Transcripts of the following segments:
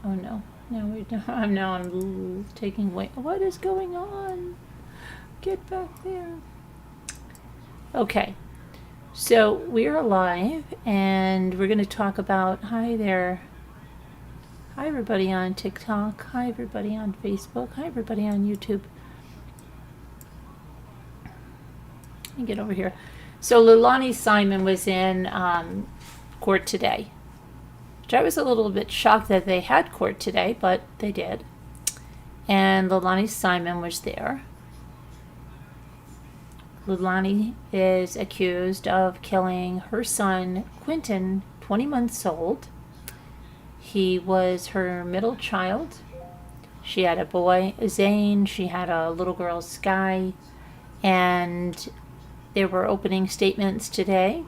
Oh no. I'm taking away. What is going on? Get back there. Okay. So we're live and we're going to talk about, hi there. Hi everybody on TikTok. Hi everybody on Facebook. Hi everybody on YouTube. Let me get over here. So Lulani Simon was in court today. Which I was a little bit shocked that they had court today, but they did. And Lulani Simon was there. Lulani is accused of killing her son, Quinton, 20 months old. He was her middle child. She had a boy, Zane. She had a little girl, Sky. And there were opening statements today.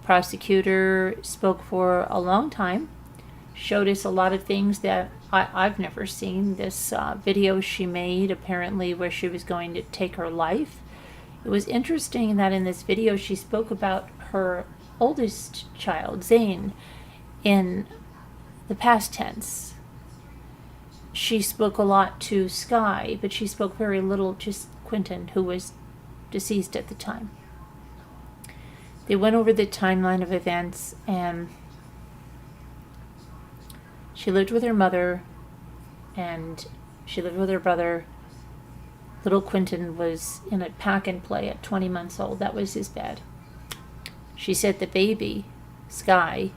Prosecutor spoke for a long time, showed us a lot of things that I've never seen. This video she made, apparently, where she was going to take her life. It was interesting that in this video she spoke about her oldest child, Zane, in the past tense. She spoke a lot to Sky, but she spoke very little to Quinton, who was deceased at the time. They went over the timeline of events, and she lived with her mother, and she lived with her brother. Little Quinton was in a pack and play at 20 months old. That was his bed. She said the baby, Sky,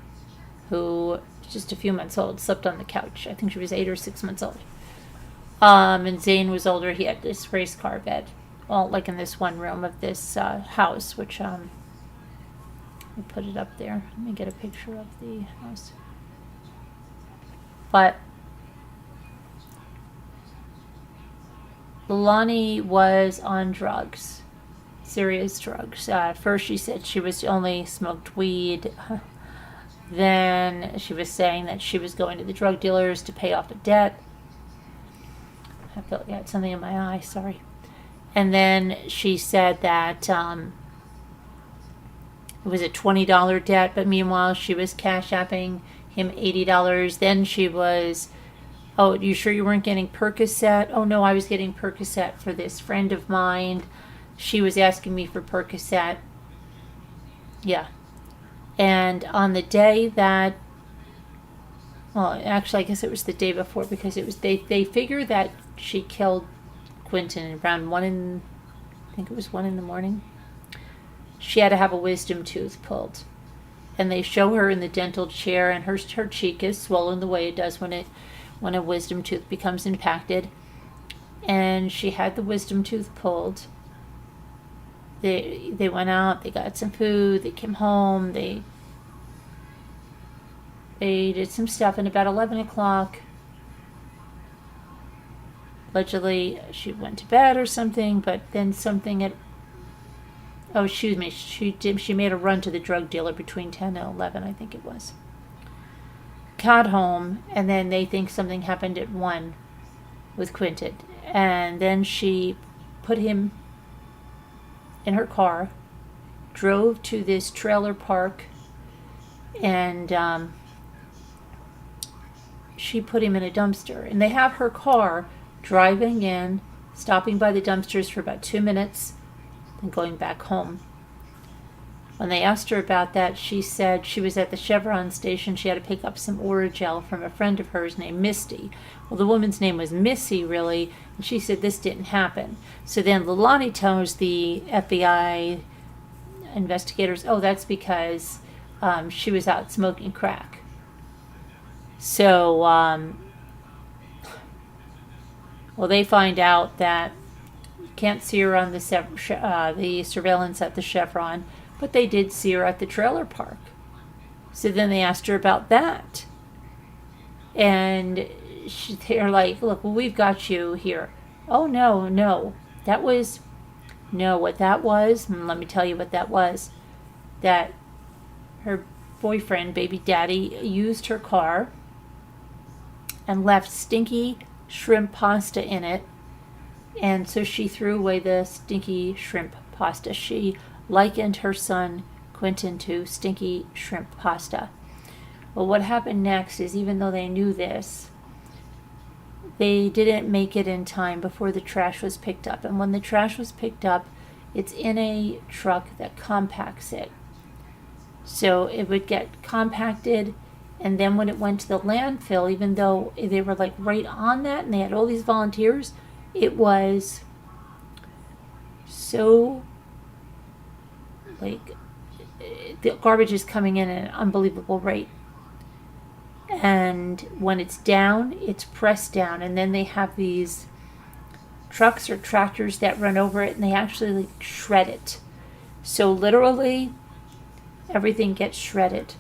who was just a few months old, slept on the couch. I think she was 8 or 6 months old. And Zane was older. He had this race car bed, all like in this one room of this house, which let me put it up there. Let me get a picture of the house. But Lulani was on drugs, serious drugs. At first she said she was only smoked weed. Then she was saying that she was going to the drug dealers to pay off a debt. I felt I had something in my eye, sorry. And then she said that it was a $20 debt, but meanwhile she was cash apping him $80. Then she was, oh, you sure you weren't getting Percocet? Oh no, I was getting Percocet for this friend of mine. She was asking me for Percocet. Yeah. And on the day that, well, actually I guess it was the day before, because it was they figure that she killed Quinton around I think it was 1 in the morning. She had to have a wisdom tooth pulled. And they show her in the dental chair, and her cheek is swollen the way it does when a wisdom tooth becomes impacted. And she had the wisdom tooth pulled. They went out, they got some food, they came home, they did some stuff, and about 11 o'clock, allegedly she went to bed or something, but then something at, oh, excuse me, she made a run to the drug dealer between 10 and 11, I think it was. Got home, and then they think something happened at 1 with Quinton. And then she put him in her car, drove to this trailer park, and she put him in a dumpster. And they have her car driving in, stopping by the dumpsters for about 2 minutes, and going back home. When they asked her about that, she said she was at the Chevron station. She had to pick up some Orajel from a friend of hers named Misty. Well, the woman's name was Missy, really, and she said this didn't happen. So then Lulani tells the FBI investigators, oh, that's because she was out smoking crack. So, well, they find out that you can't see her on the surveillance at the Chevron, but they did see her at the trailer park. So then they asked her about that. And they're like, look, well, we've got you here. Oh, no. What that was, let me tell you what that was. That her boyfriend, baby daddy, used her car and left stinky shrimp pasta in it. And so she threw away the stinky shrimp pasta. She likened her son, Quinton, to stinky shrimp pasta. But what happened next is, even though they knew this, they didn't make it in time before the trash was picked up. And when the trash was picked up, it's in a truck that compacts it. So it would get compacted, and then when it went to the landfill, even though they were like right on that and they had all these volunteers, it was so like the garbage is coming in at an unbelievable rate. And when it's down, it's pressed down, and then they have these trucks or tractors that run over it, and they actually like shred it. So literally everything gets shredded.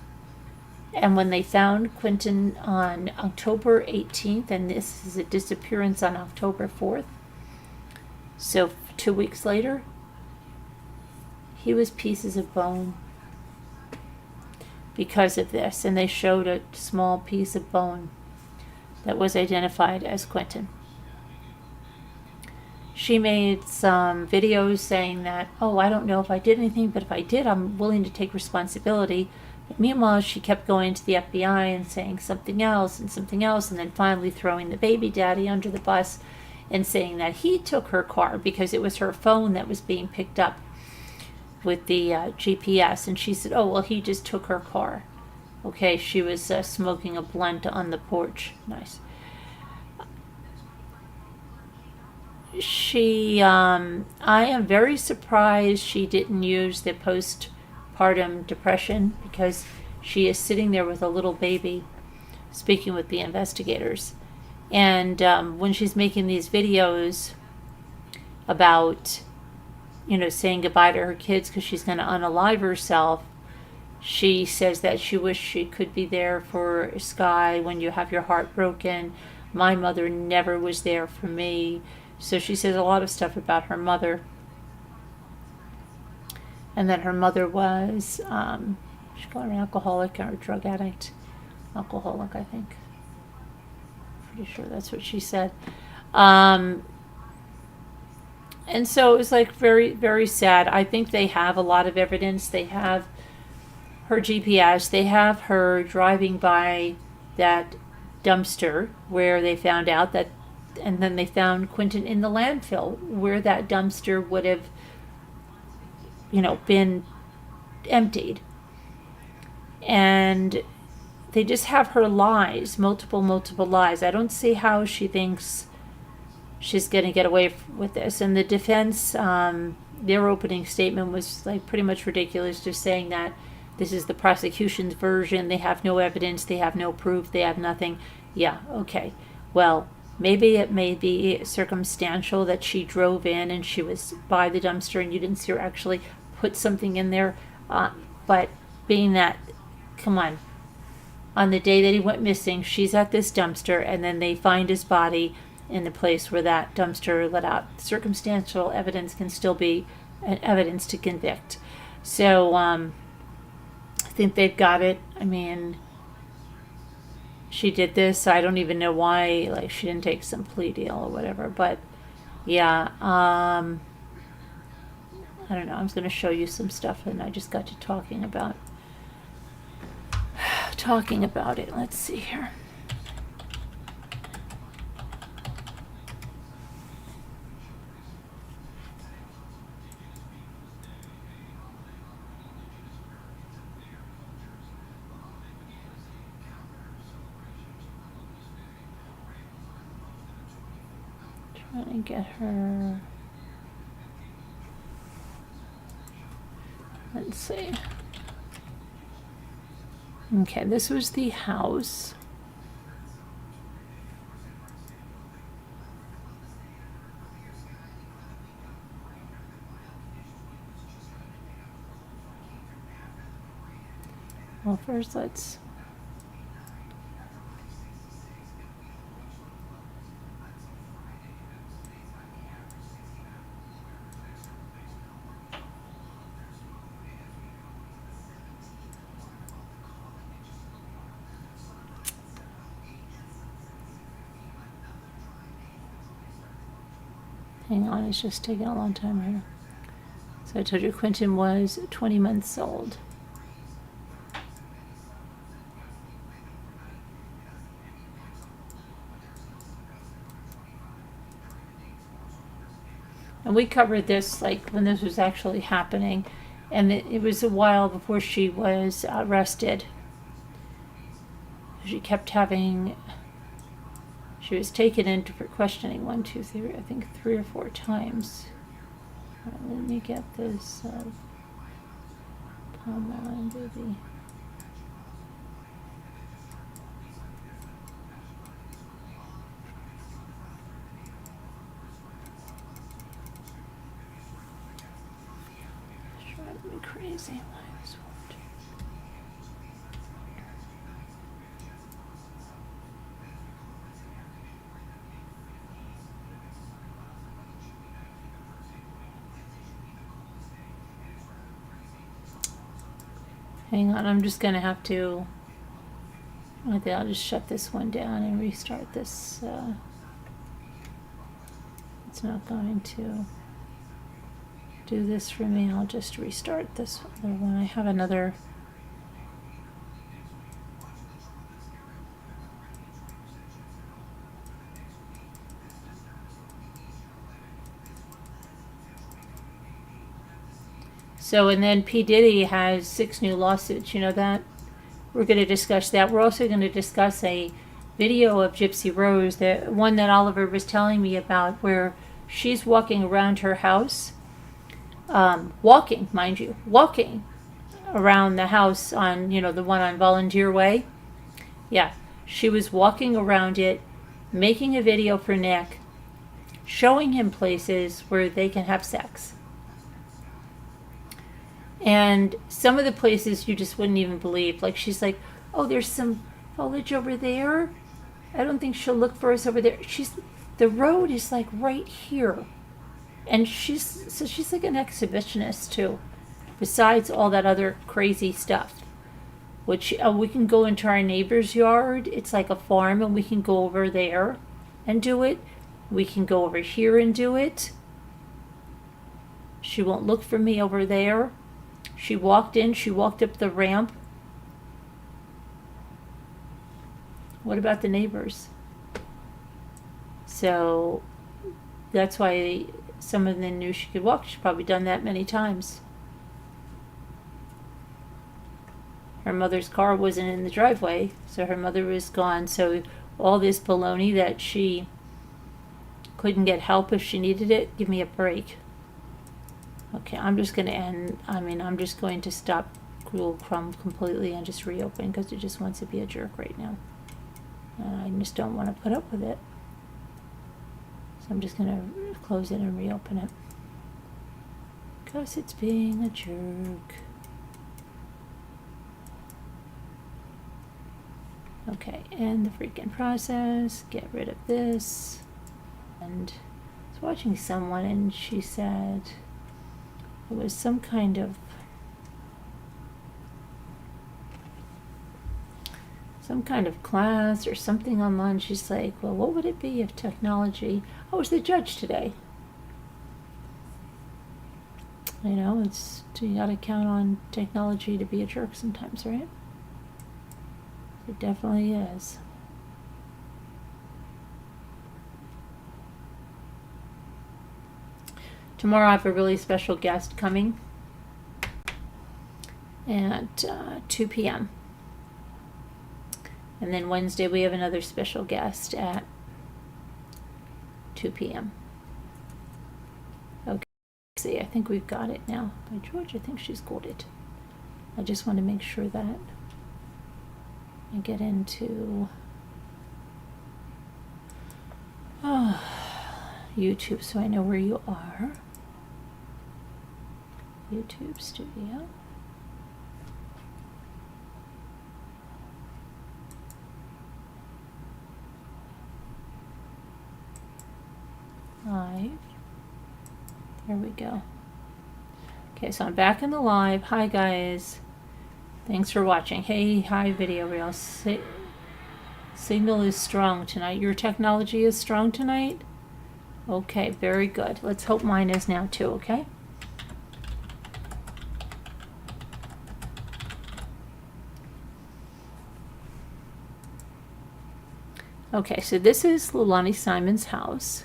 And when they found Quinton on October 18th, and this is a disappearance on October 4th, so 2 weeks later, he was pieces of bone because of this. And they showed a small piece of bone that was identified as Quinton. She made some videos saying that, oh, I don't know if I did anything, but if I did, I'm willing to take responsibility. But meanwhile, she kept going to the FBI and saying something else, and then finally throwing the baby daddy under the bus and saying that he took her car because it was her phone that was being picked up with the GPS. And she said, oh, well, he just took her car. Okay, she was smoking a blunt on the porch. Nice. I am very surprised she didn't use the postpartum depression, because she is sitting there with a little baby speaking with the investigators. And when she's making these videos about, saying goodbye to her kids because she's going to unalive herself, she says that she wished she could be there for Sky when you have your heart broken. My mother never was there for me. So she says a lot of stuff about her mother. And that her mother was, she called her an alcoholic or a drug addict. Alcoholic, I think. Pretty sure that's what she said. And so it was like very, very sad. I think they have a lot of evidence. They have her GPS. They have her driving by that dumpster where they found out that, and then they found Quinton in the landfill where that dumpster would have, been emptied. And they just have her lies, multiple lies. I don't see how she thinks she's going to get away with this. And the defense, their opening statement was like pretty much ridiculous, just saying that this is the prosecution's version. They have no evidence. They have no proof. They have nothing. Yeah, okay. Well, maybe it may be circumstantial that she drove in and she was by the dumpster and you didn't see her actually put something in there. But being that, come on the day that he went missing, she's at this dumpster, and then they find his body in the place where that dumpster let out. Circumstantial evidence can still be evidence to convict. So I think they've got it. I mean, she did this. I don't even know why, like, she didn't take some plea deal or whatever. But yeah, I don't know. I was going to show you some stuff, and I just got to talking about it. Let's see here. Trying to get her. Let's see. Okay, this was the house. Well, first let's hang on, it's just taking a long time here. So I told you Quinton was 20 months old. And we covered this like when this was actually happening, and it was a while before she was arrested. She kept having. She was taken into for questioning 1, 2, 3, I think 3 or 4 times. Let me get this palm on, baby. It's driving me crazy. Why this won't? Hang on, I'm just gonna have to. I think I'll just shut this one down and restart this. It's not going to do this for me. I'll just restart this other one. I have another. So, and then P. Diddy has 6 new lawsuits. You know that? We're going to discuss that. We're also going to discuss a video of Gypsy Rose, the one that Oliver was telling me about, where she's walking around her house. Walking, mind you, walking around the house on, the one on Volunteer Way. Yeah, she was walking around it, making a video for Nick, showing him places where they can have sex. And some of the places you just wouldn't even believe. Like, she's like, oh, there's some foliage over there. I don't think she'll look for us over there. The road is like right here. And she's like an exhibitionist too, besides all that other crazy stuff. Which we can go into our neighbor's yard. It's like a farm, and we can go over there and do it. We can go over here and do it. She won't look for me over there. She walked up the ramp. What about the neighbors? So that's why some of them knew she could walk. She's probably done that many times. Her mother's car wasn't in the driveway, so her mother was gone. So all this baloney that she couldn't get help if she needed it, give me a break. Okay, I'm just going to end. I'm just going to stop Google Chrome completely and just reopen because it just wants to be a jerk right now. And I just don't want to put up with it. So I'm just going to close it and reopen it. Because it's being a jerk. Okay, end the freaking process. Get rid of this. And I was watching someone and she said it was some kind of class or something online. She's like, well, what would it be if technology... I was the judge today. You gotta count on technology to be a jerk sometimes, right? It definitely is. Tomorrow I have a really special guest coming at 2 p.m. And then Wednesday we have another special guest at 2 p.m. Okay, see, I think we've got it now. By George, I think she's got it. I just want to make sure that I get into YouTube so I know where you are. YouTube Studio. Live. There we go. Okay, so I'm back in the live. Hi guys. Thanks for watching. Hey, hi video reel. Signal is strong tonight. Your technology is strong tonight? Okay, very good. Let's hope mine is now too, okay? Okay, so this is Lulani Simon's house.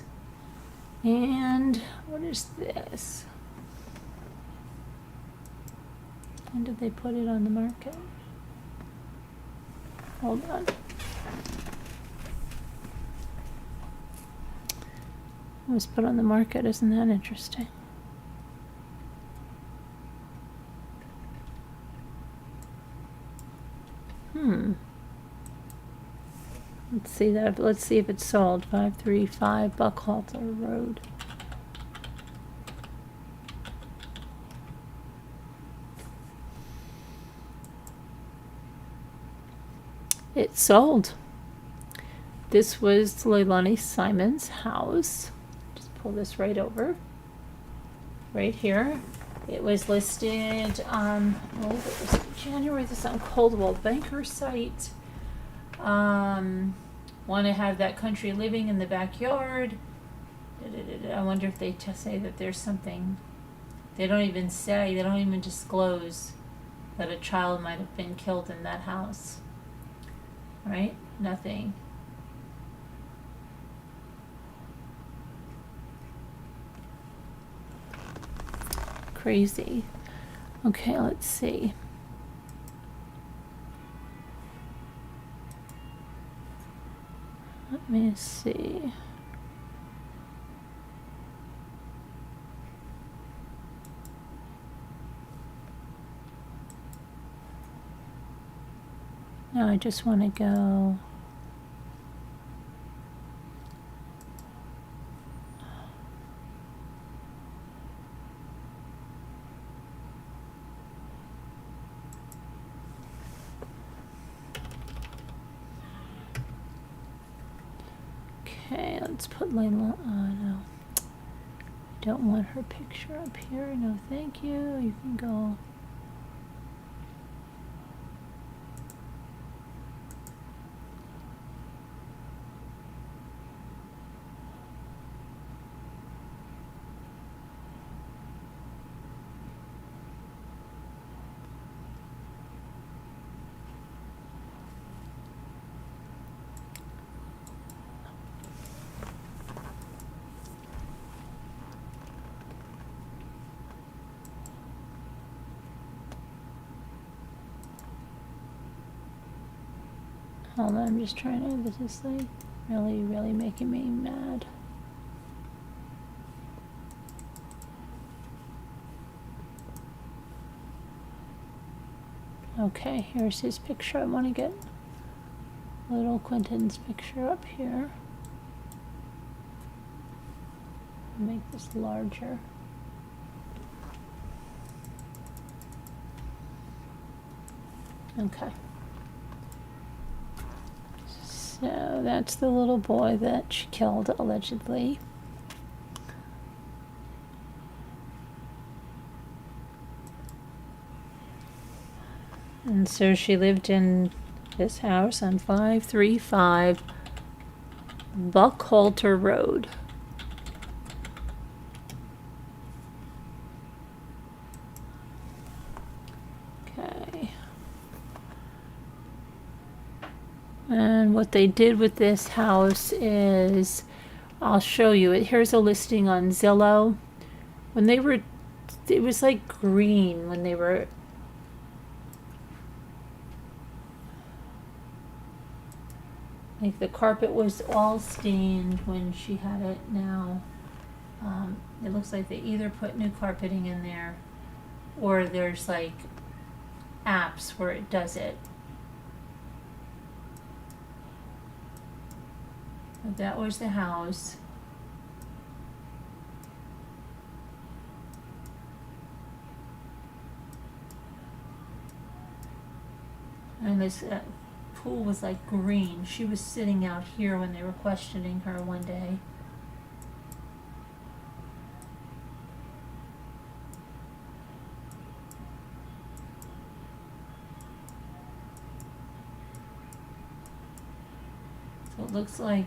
And what is this? When did they put it on the market? Hold on. It was put on the market. Isn't that interesting? Let's see that. Let's see if it's sold. 535 Buckhalter Road. It sold. This was Lulani Simon's house. Just pull this right over. Right here. It was listed on, oh, it was January. This is on Coldwell Banker site. Want to have that country living in the backyard. I wonder if they say that there's something. They don't even say, they don't even disclose that a child might have been killed in that house. Right? Nothing. Crazy. Okay, let's see. Let me see. Now I just want to go. Okay, let's put Leilani. No, I don't want her picture up here. No, thank you. You can go. Hold on, I'm just trying to, this is like really making me mad. Okay, here's his picture. I want to get little Quinton's picture up here. Make this larger. Okay. So that's the little boy that she killed, allegedly. And so she lived in this house on 535 Buckhalter Road. Okay. And what they did with this house is, I'll show you it. Here's a listing on Zillow. When they were, it was like green when they were, like the carpet was all stained when she had it. Now it looks like they either put new carpeting in there or there's like apps where it does it. But that was the house. And this pool was like green. She was sitting out here when they were questioning her one day. So it looks like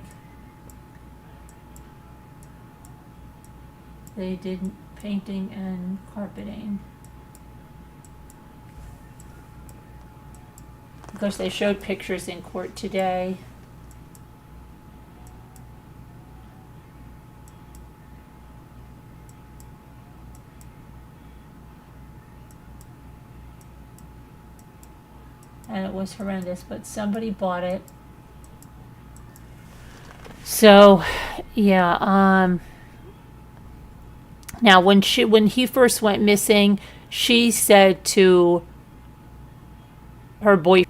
they did painting and carpeting. Of course, they showed pictures in court today. was horrendous, but somebody bought it. So, yeah. Now, when he first went missing, she said to her boyfriend.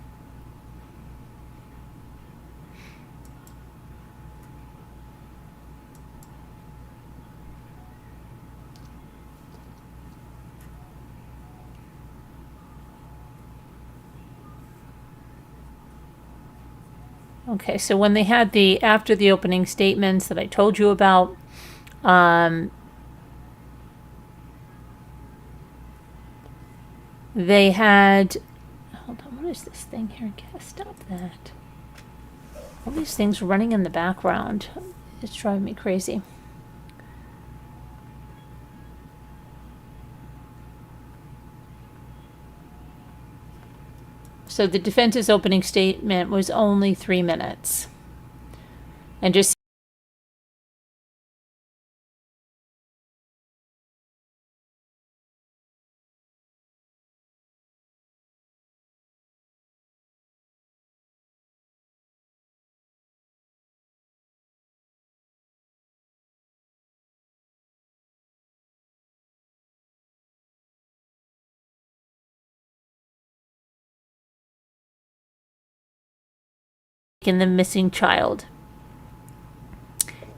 Okay, so when they had after the opening statements that I told you about, they had, hold on, what is this thing here? Stop that. All these things running in the background. It's driving me crazy. So the defense's opening statement was only 3 minutes. And just in the missing child.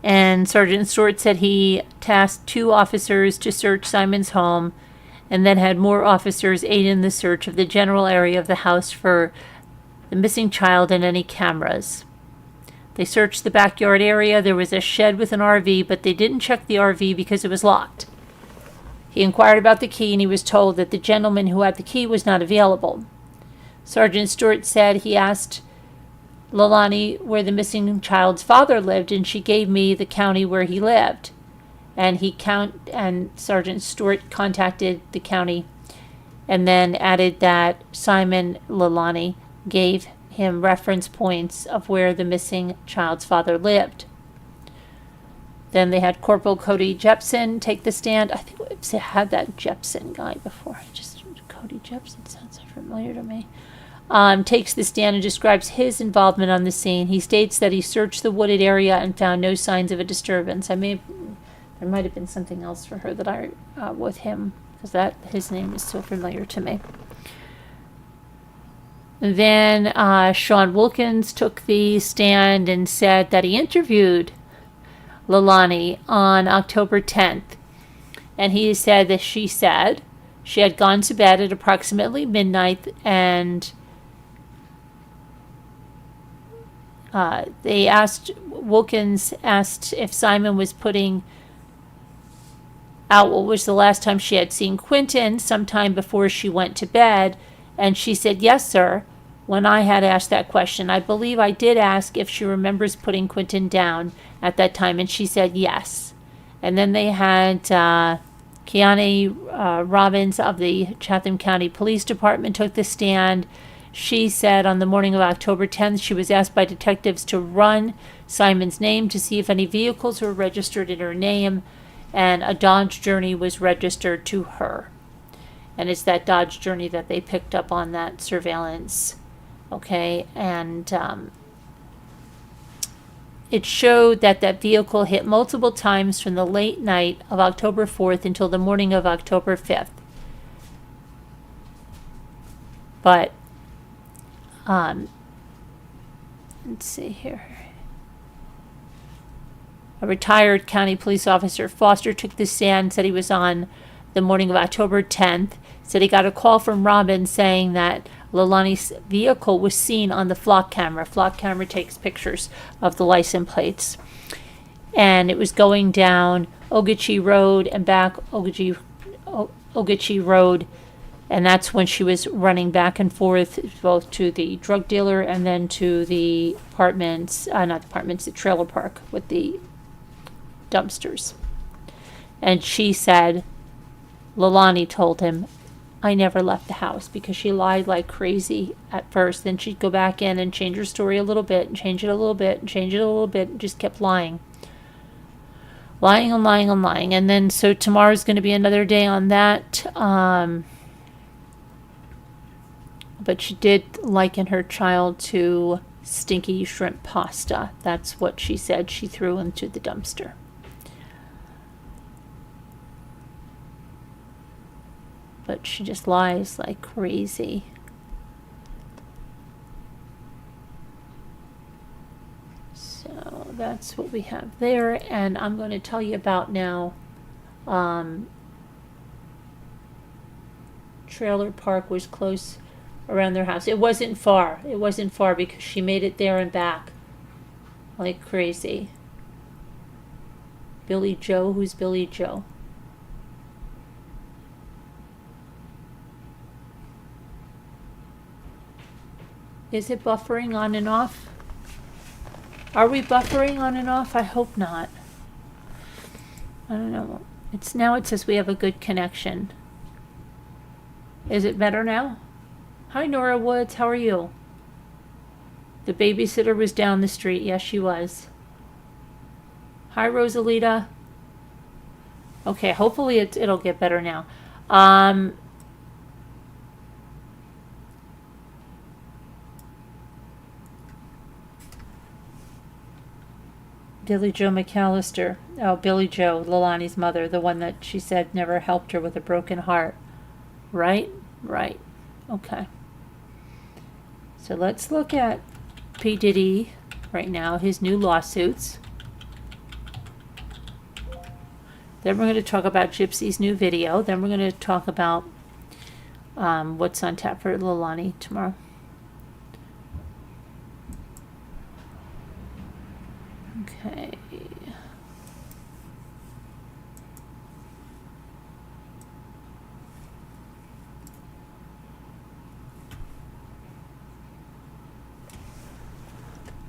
And Sergeant Stewart said he tasked 2 officers to search Simon's home and then had more officers aid in the search of the general area of the house for the missing child and any cameras. They searched the backyard area. There was a shed with an RV, but they didn't check the RV because it was locked. He inquired about the key, and he was told that the gentleman who had the key was not available. Sergeant Stewart said he asked Lulani where the missing child's father lived, and she gave me the county where he lived. And Sergeant Stewart contacted the county and then added that Simon Lulani gave him reference points of where the missing child's father lived. Then they had Corporal Godejohn take the stand. I think we've had that Jepson guy before. Godejohn sounds so familiar to me. Takes the stand and describes his involvement on the scene. He states that he searched the wooded area and found no signs of a disturbance. There might have been something else for her that with him, because his name is so familiar to me. Then Sean Wilkins took the stand and said that he interviewed Leilani on October 10th. And he said that she said she had gone to bed at approximately midnight, and Wilkins asked if Simon was putting out what was the last time she had seen Quinton, sometime before she went to bed. And she said, "Yes, sir." When I had asked that question, I believe I did ask if she remembers putting Quinton down at that time, and she said yes. And then they had Kiani Robbins of the Chatham County Police Department took the stand. She said on the morning of October 10th, she was asked by detectives to run Simon's name to see if any vehicles were registered in her name, and a Dodge Journey was registered to her. And it's that Dodge Journey that they picked up on that surveillance. Okay, and it showed that vehicle hit multiple times from the late night of October 4th until the morning of October 5th. But, let's see here. A retired county police officer, Foster, took the stand, said he was on the morning of October 10th, said he got a call from Robbins saying that Leilani's vehicle was seen on the flock camera. Flock camera takes pictures of the license plates. And it was going down Ogeechee Road and back Ogeechee Road. And that's when she was running back and forth, both to the drug dealer and then to the the trailer park with the dumpsters. And she said, Leilani told him, "I never left the house," because she lied like crazy at first. Then she'd go back in and change her story a little bit and change it a little bit and change it a little bit and just kept lying. Lying and lying and lying. And then so tomorrow's going to be another day on that. But she did liken her child to Stinky shrimp pasta. That's what she said she threw into the dumpster. But she just lies like crazy. So that's what we have there. And I'm going to tell you about now. Trailer park was close around their house. It wasn't far. It wasn't far because she made it there and back like crazy. Billy Joe? Who's Billy Joe? Is it buffering on and off? Are we buffering on and off? I hope not. I don't know. Now it says we have a good connection. Is it better now? Hi, Nora Woods. How are you? The babysitter was down the street. Yes, she was. Hi, Rosalita. Okay, hopefully it'll get better now. Billy Joe McAllister. Oh, Billy Joe, Lulani's mother, the one that she said never helped her with a broken heart. Right? Right. Okay. So let's look at P. Diddy right now, his new lawsuits. Then we're going to talk about Gypsy's new video. Then we're going to talk about what's on tap for Leilani tomorrow. Okay.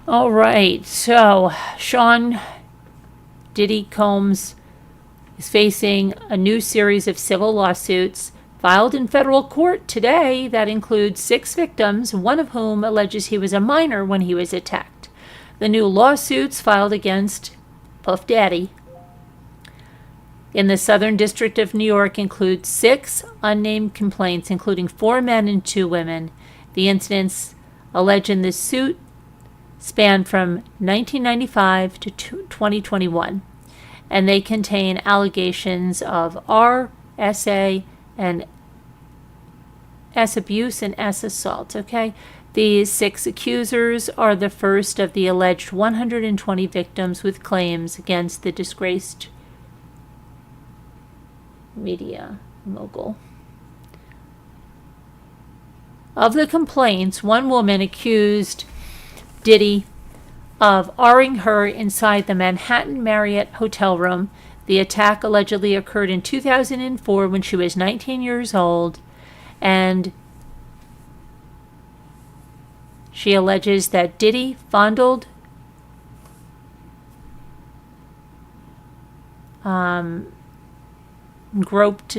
All right, so Sean Diddy Combs is facing a new series of civil lawsuits filed in federal court today that includes 6 victims, one of whom alleges he was a minor when he was attacked. The new lawsuits filed against Puff Daddy in the Southern District of New York include 6 unnamed complaints, including 4 men and 2 women. The incidents alleged in this suit span from 1995 to 2021, and they contain allegations of R, SA, and S abuse and S assault. Okay, these 6 accusers are the first of the alleged 120 victims with claims against the disgraced media mogul. Of the complaints, one woman accused Diddy of R-ing her inside the Manhattan Marriott hotel room. The attack allegedly occurred in 2004 when she was 19 years old, and she alleges that Diddy fondled, groped,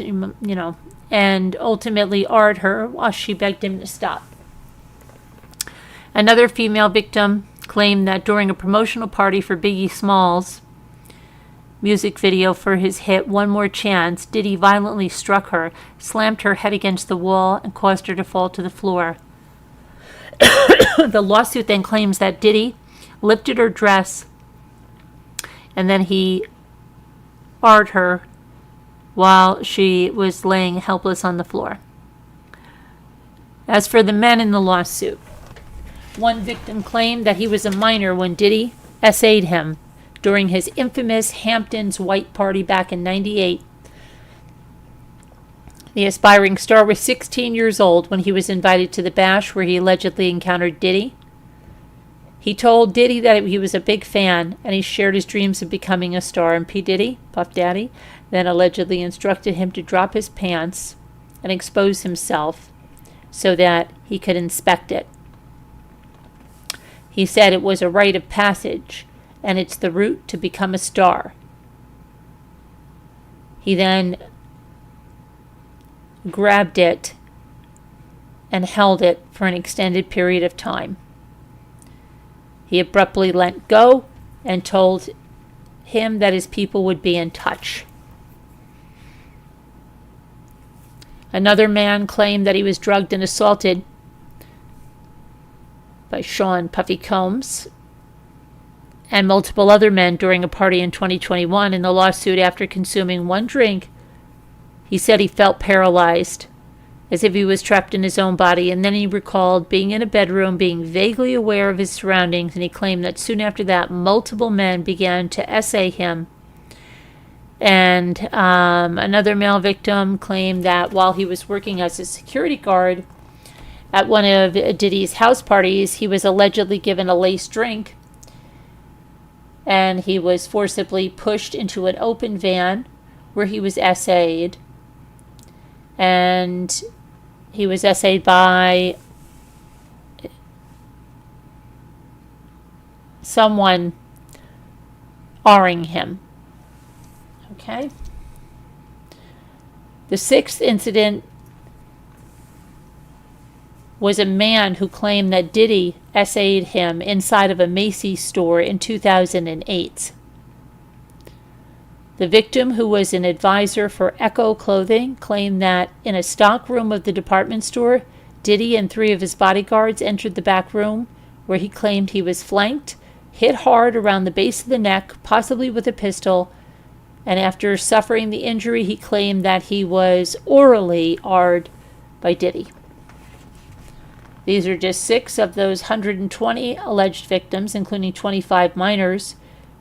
and ultimately R-ed her while she begged him to stop. Another female victim claimed that during a promotional party for Biggie Smalls' music video for his hit One More Chance, Diddy violently struck her, slammed her head against the wall, and caused her to fall to the floor. The lawsuit then claims that Diddy lifted her dress and then he R-ed her while she was laying helpless on the floor. As for the men in the lawsuit, one victim claimed that he was a minor when Diddy essayed him during his infamous Hamptons White Party back in '98. The aspiring star was 16 years old when he was invited to the bash where he allegedly encountered Diddy. He told Diddy that he was a big fan and he shared his dreams of becoming a star, and P. Diddy, Puff Daddy, then allegedly instructed him to drop his pants and expose himself so that he could inspect it. He said it was a rite of passage, and it's the route to become a star. He then grabbed it and held it for an extended period of time. He abruptly let go and told him that his people would be in touch. Another man claimed that he was drugged and assaulted by Sean Puffy Combs and multiple other men during a party in 2021. In the lawsuit, after consuming one drink, he said he felt paralyzed, as if he was trapped in his own body, and then he recalled being in a bedroom, being vaguely aware of his surroundings, and he claimed that soon after that, multiple men began to essay him. And another male victim claimed that while he was working as a security guard at one of Diddy's house parties, he was allegedly given a laced drink, and he was forcibly pushed into an open van where he was essayed. And he was essayed by someone R-ing him. Okay. The sixth incident was a man who claimed that Diddy essayed him inside of a Macy's store in 2008. The victim, who was an advisor for Echo Clothing, claimed that in a stock room of the department store, Diddy and 3 of his bodyguards entered the back room, where he claimed he was flanked, hit hard around the base of the neck, possibly with a pistol, and after suffering the injury, he claimed that he was orally R-ed by Diddy. These are just 6 of those 120 alleged victims, including 25 minors,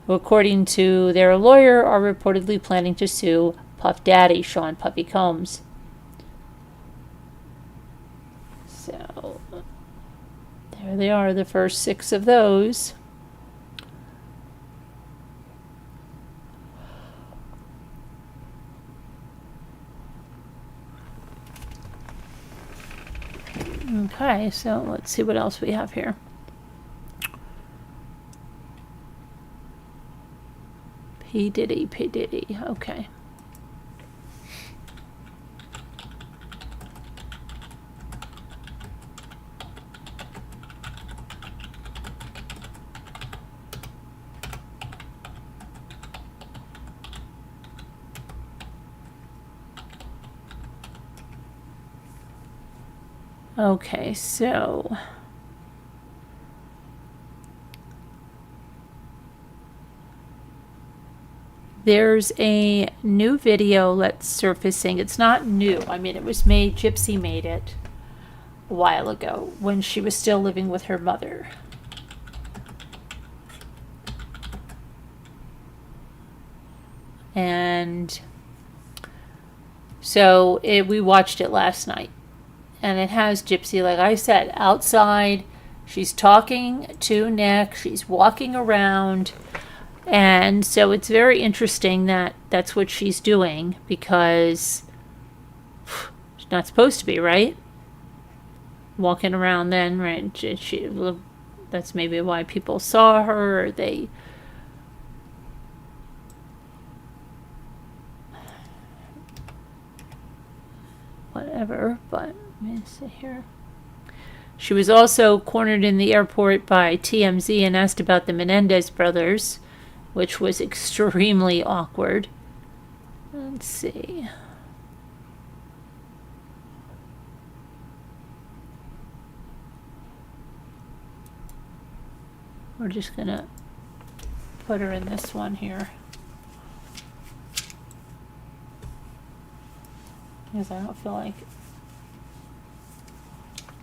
who, according to their lawyer, are reportedly planning to sue Puff Daddy, Sean Puffy Combs. So, there they are, the first 6 of those. Okay, so let's see what else we have here. P. Diddy, okay. Okay, so there's a new video that's surfacing. It's not new. I mean, it was made, Gypsy made it a while ago when she was still living with her mother. And so we watched it last night. And it has Gypsy, like I said, outside. She's talking to Nick. She's walking around. And so it's very interesting that that's what she's doing, because she's not supposed to be, right? Walking around then, right? That's maybe why people saw her, or they... whatever, but... let me see here. She was also cornered in the airport by TMZ and asked about the Menendez brothers, which was extremely awkward. Let's see. We're just going to put her in this one here, because I don't feel like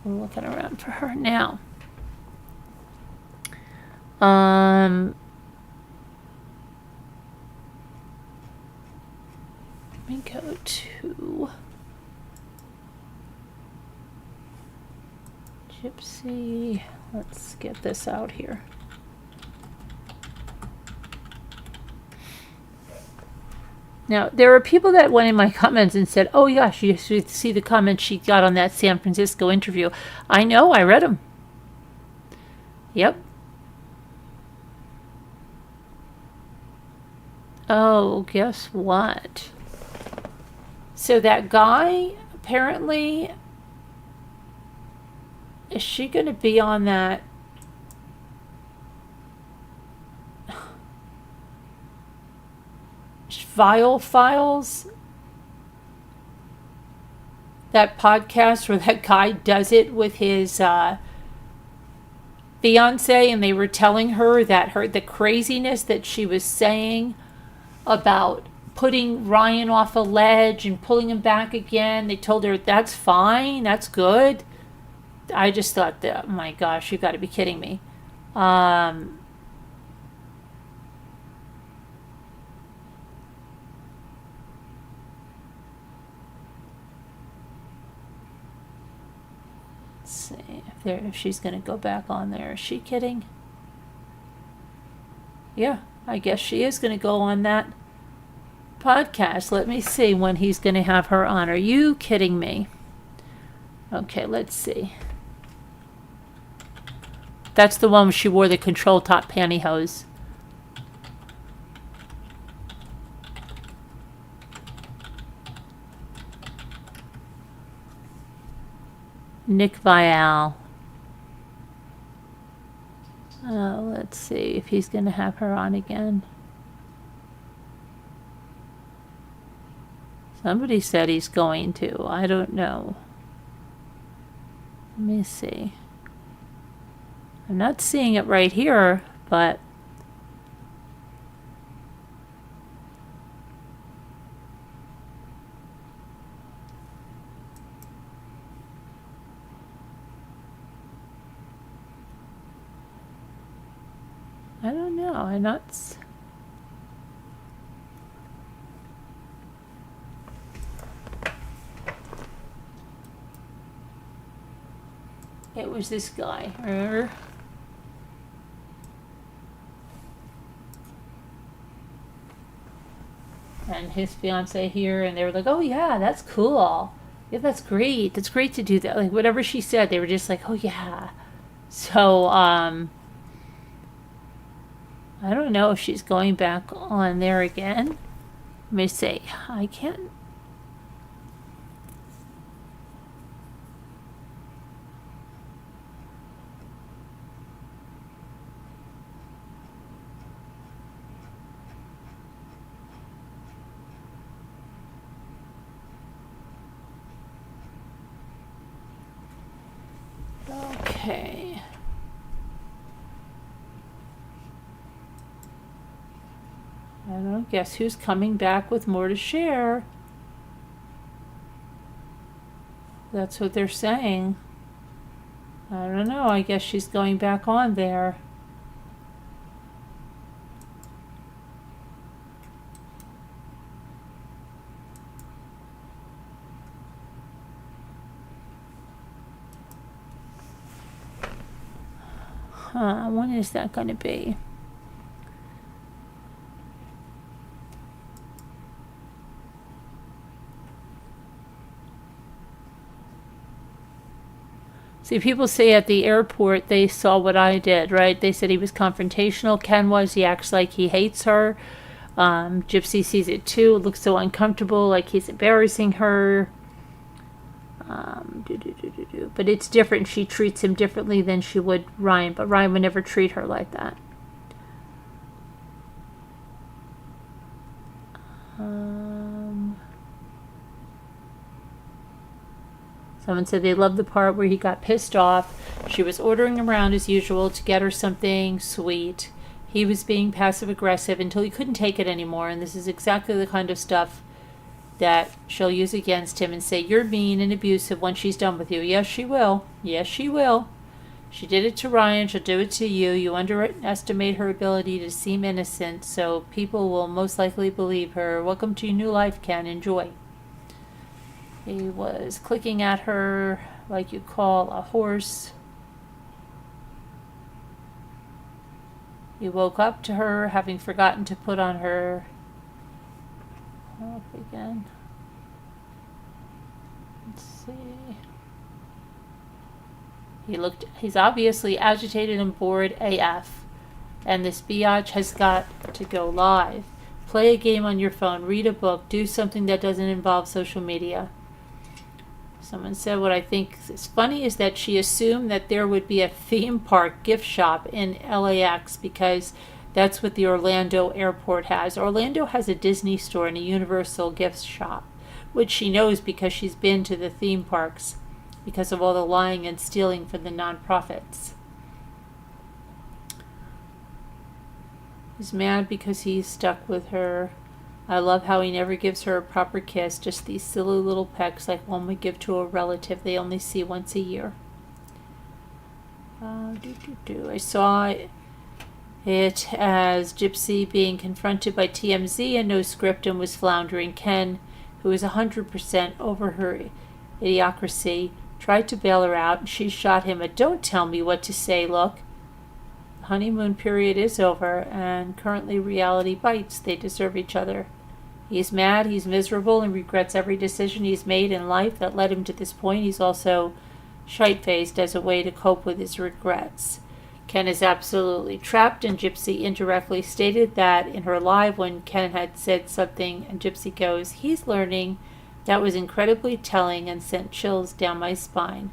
we're looking around for her now. Let me go to Gypsy. Let's get this out here. Now, there are people that went in my comments and said, oh, gosh, you should see the comments she got on that San Francisco interview. I know, I read them. Yep. Oh, guess what? So that guy, apparently, is she going to be on that? Vile Files, that podcast where that guy does it with his fiance, and they were telling her that the craziness that she was saying about putting Ryan off a ledge and pulling him back again. They told her that's fine, that's good. I just thought that, oh my gosh, you got to be kidding me. Let's see if she's going to go back on there. Is she kidding? Yeah, I guess she is going to go on that podcast. Let me see when he's going to have her on. Are you kidding me? Okay, let's see. That's the one where she wore the control top pantyhose. Nick Vial. Let's see if he's going to have her on again. Somebody said he's going to. I don't know. Let me see. I'm not seeing it right here, but I don't know. I'm not. It was this guy, remember? And his fiance here, and they were like, oh yeah, that's cool. Yeah, that's great. That's great to do that. Like, whatever she said, they were just like, oh yeah. So, I don't know if she's going back on there again. Let me see. I can't. Okay. I don't know. Guess who's coming back with more to share? That's what they're saying. I don't know. I guess she's going back on there. When is that going to be? See, people say at the airport they saw what I did, right? They said he was confrontational. Ken was. He acts like he hates her. Gypsy sees it too. It looks so uncomfortable, like he's embarrassing her. But it's different. She treats him differently than she would Ryan, but Ryan would never treat her like that. Someone said they loved the part where he got pissed off. She was ordering around as usual to get her something sweet. He was being passive aggressive until he couldn't take it anymore, and this is exactly the kind of stuff that she'll use against him and say, you're mean and abusive when she's done with you. Yes, she will. Yes, she will. She did it to Ryan. She'll do it to you. You underestimate her ability to seem innocent, so people will most likely believe her. Welcome to your new life, Ken. Enjoy. He was clicking at her like you call a horse. He woke up to her, having forgotten to put on her. Up again. Let's see. He's obviously agitated and bored AF. And this biatch has got to go live. Play a game on your phone, read a book, do something that doesn't involve social media. Someone said what I think is funny is that she assumed that there would be a theme park gift shop in LAX because that's what the Orlando airport has. Orlando has a Disney store and a Universal gift shop, which she knows because she's been to the theme parks because of all the lying and stealing from the nonprofits. He's mad because he's stuck with her. I love how he never gives her a proper kiss, just these silly little pecks like one would give to a relative they only see once a year. I saw it as Gypsy being confronted by TMZ and no script and was floundering. Ken, who is 100% over her idiocracy, tried to bail her out, and she shot him a "don't tell me what to say" look. The honeymoon period is over, and currently reality bites. They deserve each other. He's mad, he's miserable, and regrets every decision he's made in life that led him to this point. He's also shite-faced as a way to cope with his regrets. Ken is absolutely trapped, and Gypsy indirectly stated that in her live when Ken had said something, and Gypsy goes, "He's learning." That was incredibly telling and sent chills down my spine.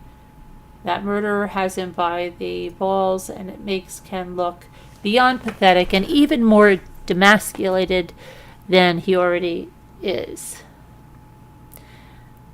That murderer has him by the balls, and it makes Ken look beyond pathetic and even more demasculated than he already is.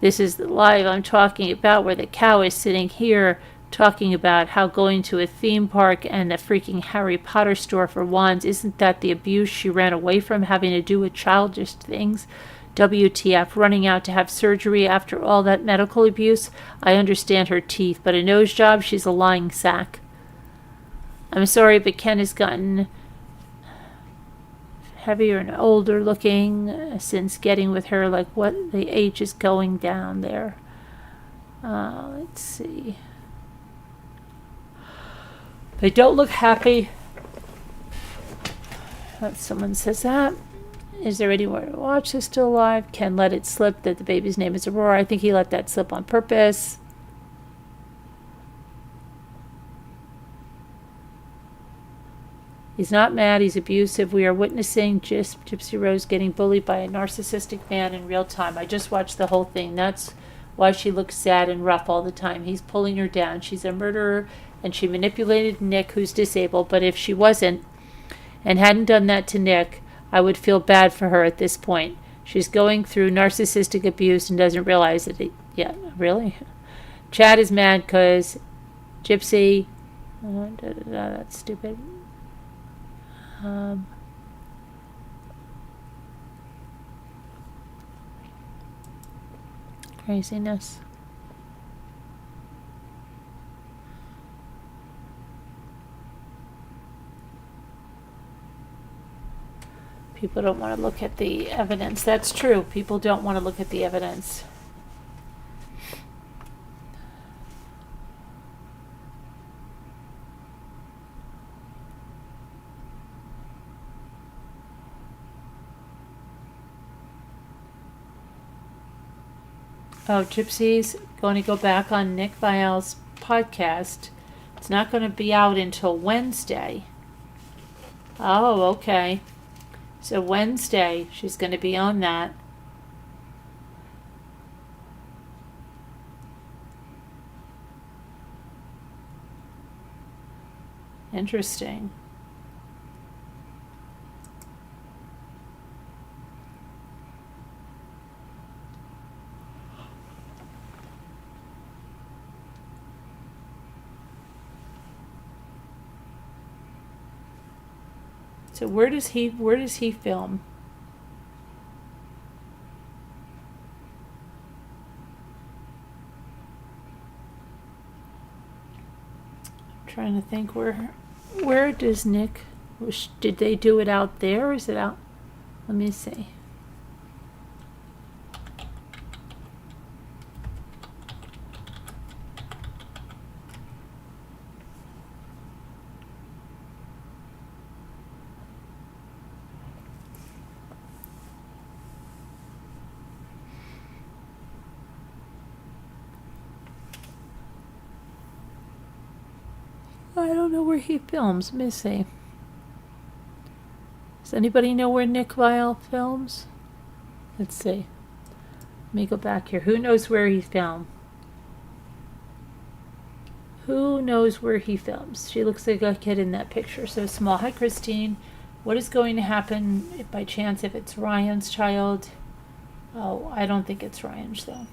This is the live I'm talking about, where the cow is sitting here talking about how going to a theme park and a freaking Harry Potter store for wands, isn't that the abuse she ran away from, having to do with childish things? WTF, running out to have surgery after all that medical abuse? I understand her teeth, but a nose job, she's a lying sack. I'm sorry, but Ken has gotten heavier and older looking since getting with her. Like, what, the age is going down there. Let's see. They don't look happy. Someone says that. Is there anywhere to watch this still alive? Ken let it slip that the baby's name is Aurora. I think he let that slip on purpose. He's not mad, he's abusive. We are witnessing Gypsy Rose getting bullied by a narcissistic man in real time. I just watched the whole thing. That's why she looks sad and rough all the time. He's pulling her down. She's a murderer, and she manipulated Nick, who's disabled. But if she wasn't and hadn't done that to Nick, I would feel bad for her at this point. She's going through narcissistic abuse and doesn't realize it yet. Really? Chad is mad because Gypsy... that's stupid. Craziness. People don't want to look at the evidence. That's true. People don't want to look at the evidence. Oh, Gypsy's going to go back on Nick Vial's podcast. It's not going to be out until Wednesday. Oh, okay. So Wednesday, she's going to be on that. Interesting. So where does he film? I'm trying to think where does Nick, did they do it out there or is it out? Let me see. I don't know where he films. Let me see. Does anybody know where Nick Vial films? Let's see. Let me go back here. Who knows where he filmed? Who knows where he films? She looks like a kid in that picture. So small. Hi, Christine. What is going to happen if, by chance, if it's Ryan's child? Oh, I don't think it's Ryan's, though.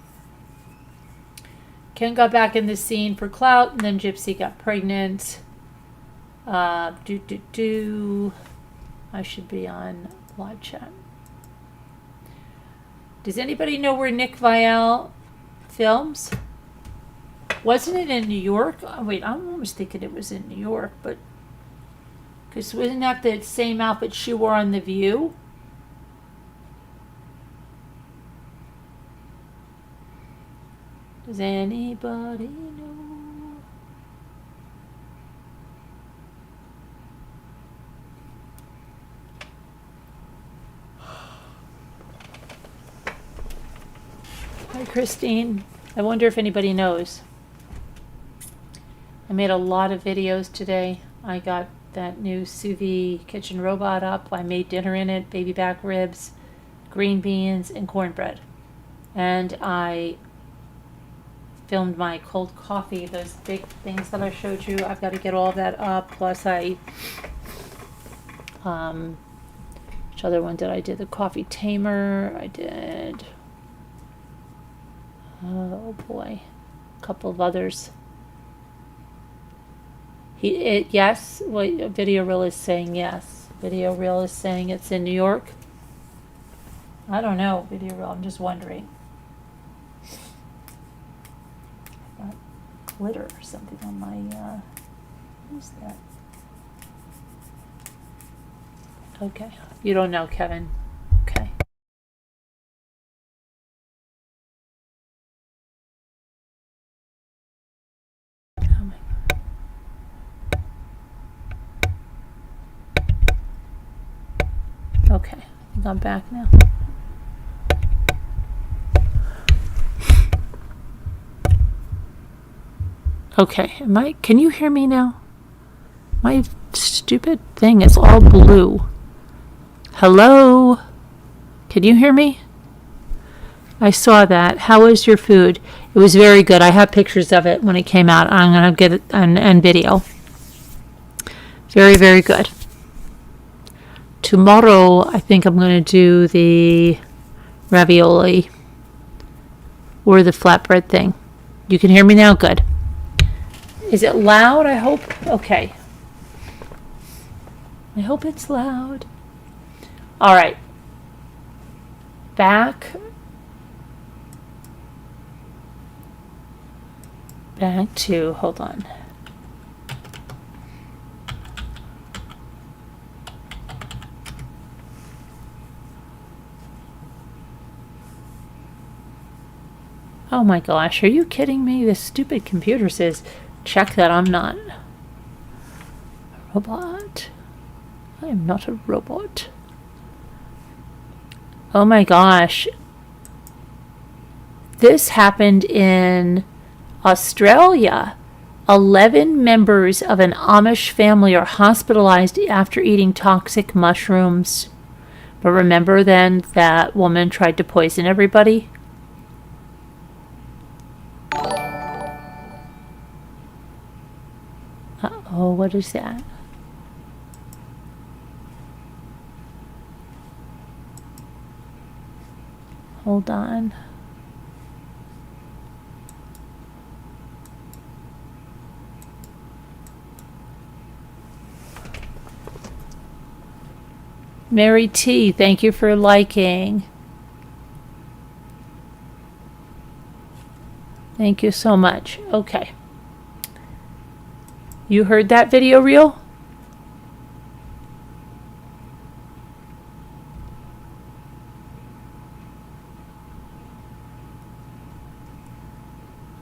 Ken got back in the scene for clout, and then Gypsy got pregnant. I should be on live chat. Does anybody know where Nick Viall films? Wasn't it in New York? Oh, wait, I'm almost thinking it was in New York, but because wasn't that the same outfit she wore on The View? Does anybody know? Hi, Christine. I wonder if anybody knows. I made a lot of videos today. I got that new sous vide kitchen robot up. I made dinner in it, baby back ribs, green beans, and cornbread. And I filmed my cold coffee, those big things that I showed you. I've got to get all that up. Plus which other one did I do? The coffee tamer. I did, oh boy, a couple of others. Yes, well, Video Reel is saying yes. Video Reel is saying it's in New York. I don't know, Video Reel, I'm just wondering. Got glitter or something on my, who's that? Okay, you don't know, Kevin. Okay. Oh my God. Okay, I think I'm back now. Okay, can you hear me now? My stupid thing is all blue. Hello? Can you hear me? I saw that. How was your food? It was very good. I have pictures of it when it came out. I'm going to get it on video. Very, very good. Tomorrow, I think I'm going to do the ravioli or the flatbread thing. You can hear me now? Good. Is it loud? I hope. Okay. I hope it's loud. All right. Back to, hold on. Oh my gosh, are you kidding me? This stupid computer says, check that I'm not a robot. I am not a robot. Oh my gosh. This happened in Australia. 11 members of an Amish family are hospitalized after eating toxic mushrooms. But remember then that woman tried to poison everybody? Uh-oh, what is that? Hold on. Mary T, thank you for liking. Thank you so much. Okay. You heard that Video Reel?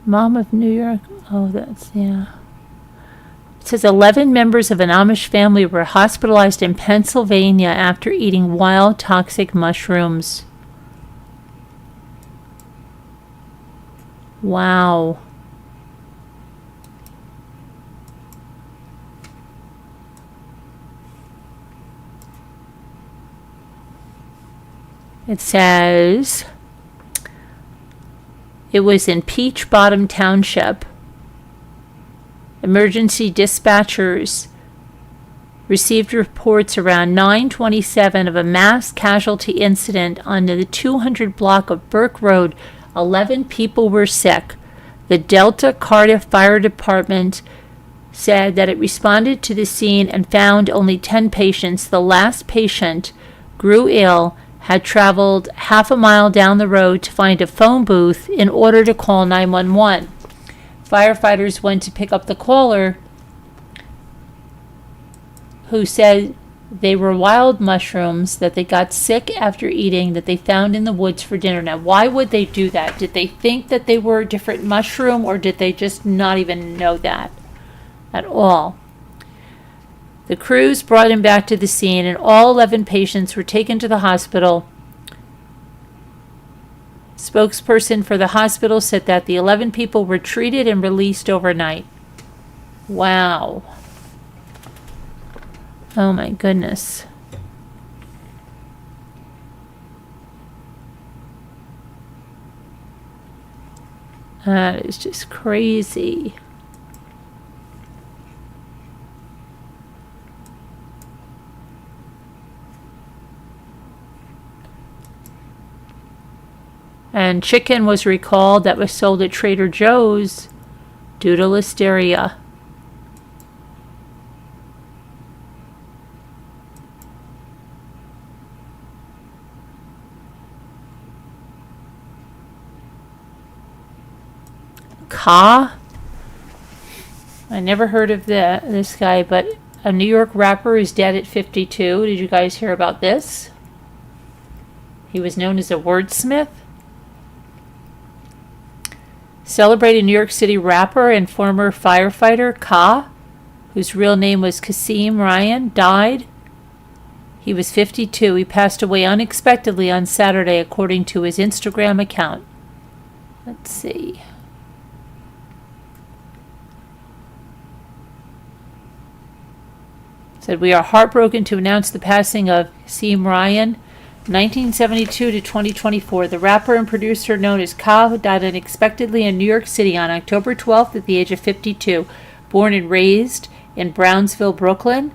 Mom of New York. Oh, that's, yeah. It says 11 members of an Amish family were hospitalized in Pennsylvania after eating wild toxic mushrooms. Wow. It says it was in Peach Bottom Township. Emergency dispatchers received reports around 9:27 of a mass casualty incident on the 200 block of Burke Road. 11 people were sick. The Delta Cardiff Fire Department said that it responded to the scene and found only 10 patients. The last patient grew ill, had traveled half a mile down the road to find a phone booth in order to call 911. Firefighters went to pick up the caller, who said they were wild mushrooms that they got sick after eating, that they found in the woods for dinner. Now, why would they do that? Did they think that they were a different mushroom, or did they just not even know that at all? The crews brought him back to the scene, and all 11 patients were taken to the hospital. Spokesperson for the hospital said that the 11 people were treated and released overnight. Wow. Oh my goodness. That is just crazy. And chicken was recalled that was sold at Trader Joe's due to listeria. Ka? I never heard of this guy, but a New York rapper is dead at 52. Did you guys hear about this? He was known as a wordsmith. Celebrated New York City rapper and former firefighter Ka, whose real name was Kasim Ryan, died. He was 52. He passed away unexpectedly on Saturday, according to his Instagram account. Let's see. Said, we are heartbroken to announce the passing of Kasim Ryan, 1972 to 2024. The rapper and producer known as Ka, who died unexpectedly in New York City on October 12th at the age of 52. Born and raised in Brownsville, Brooklyn,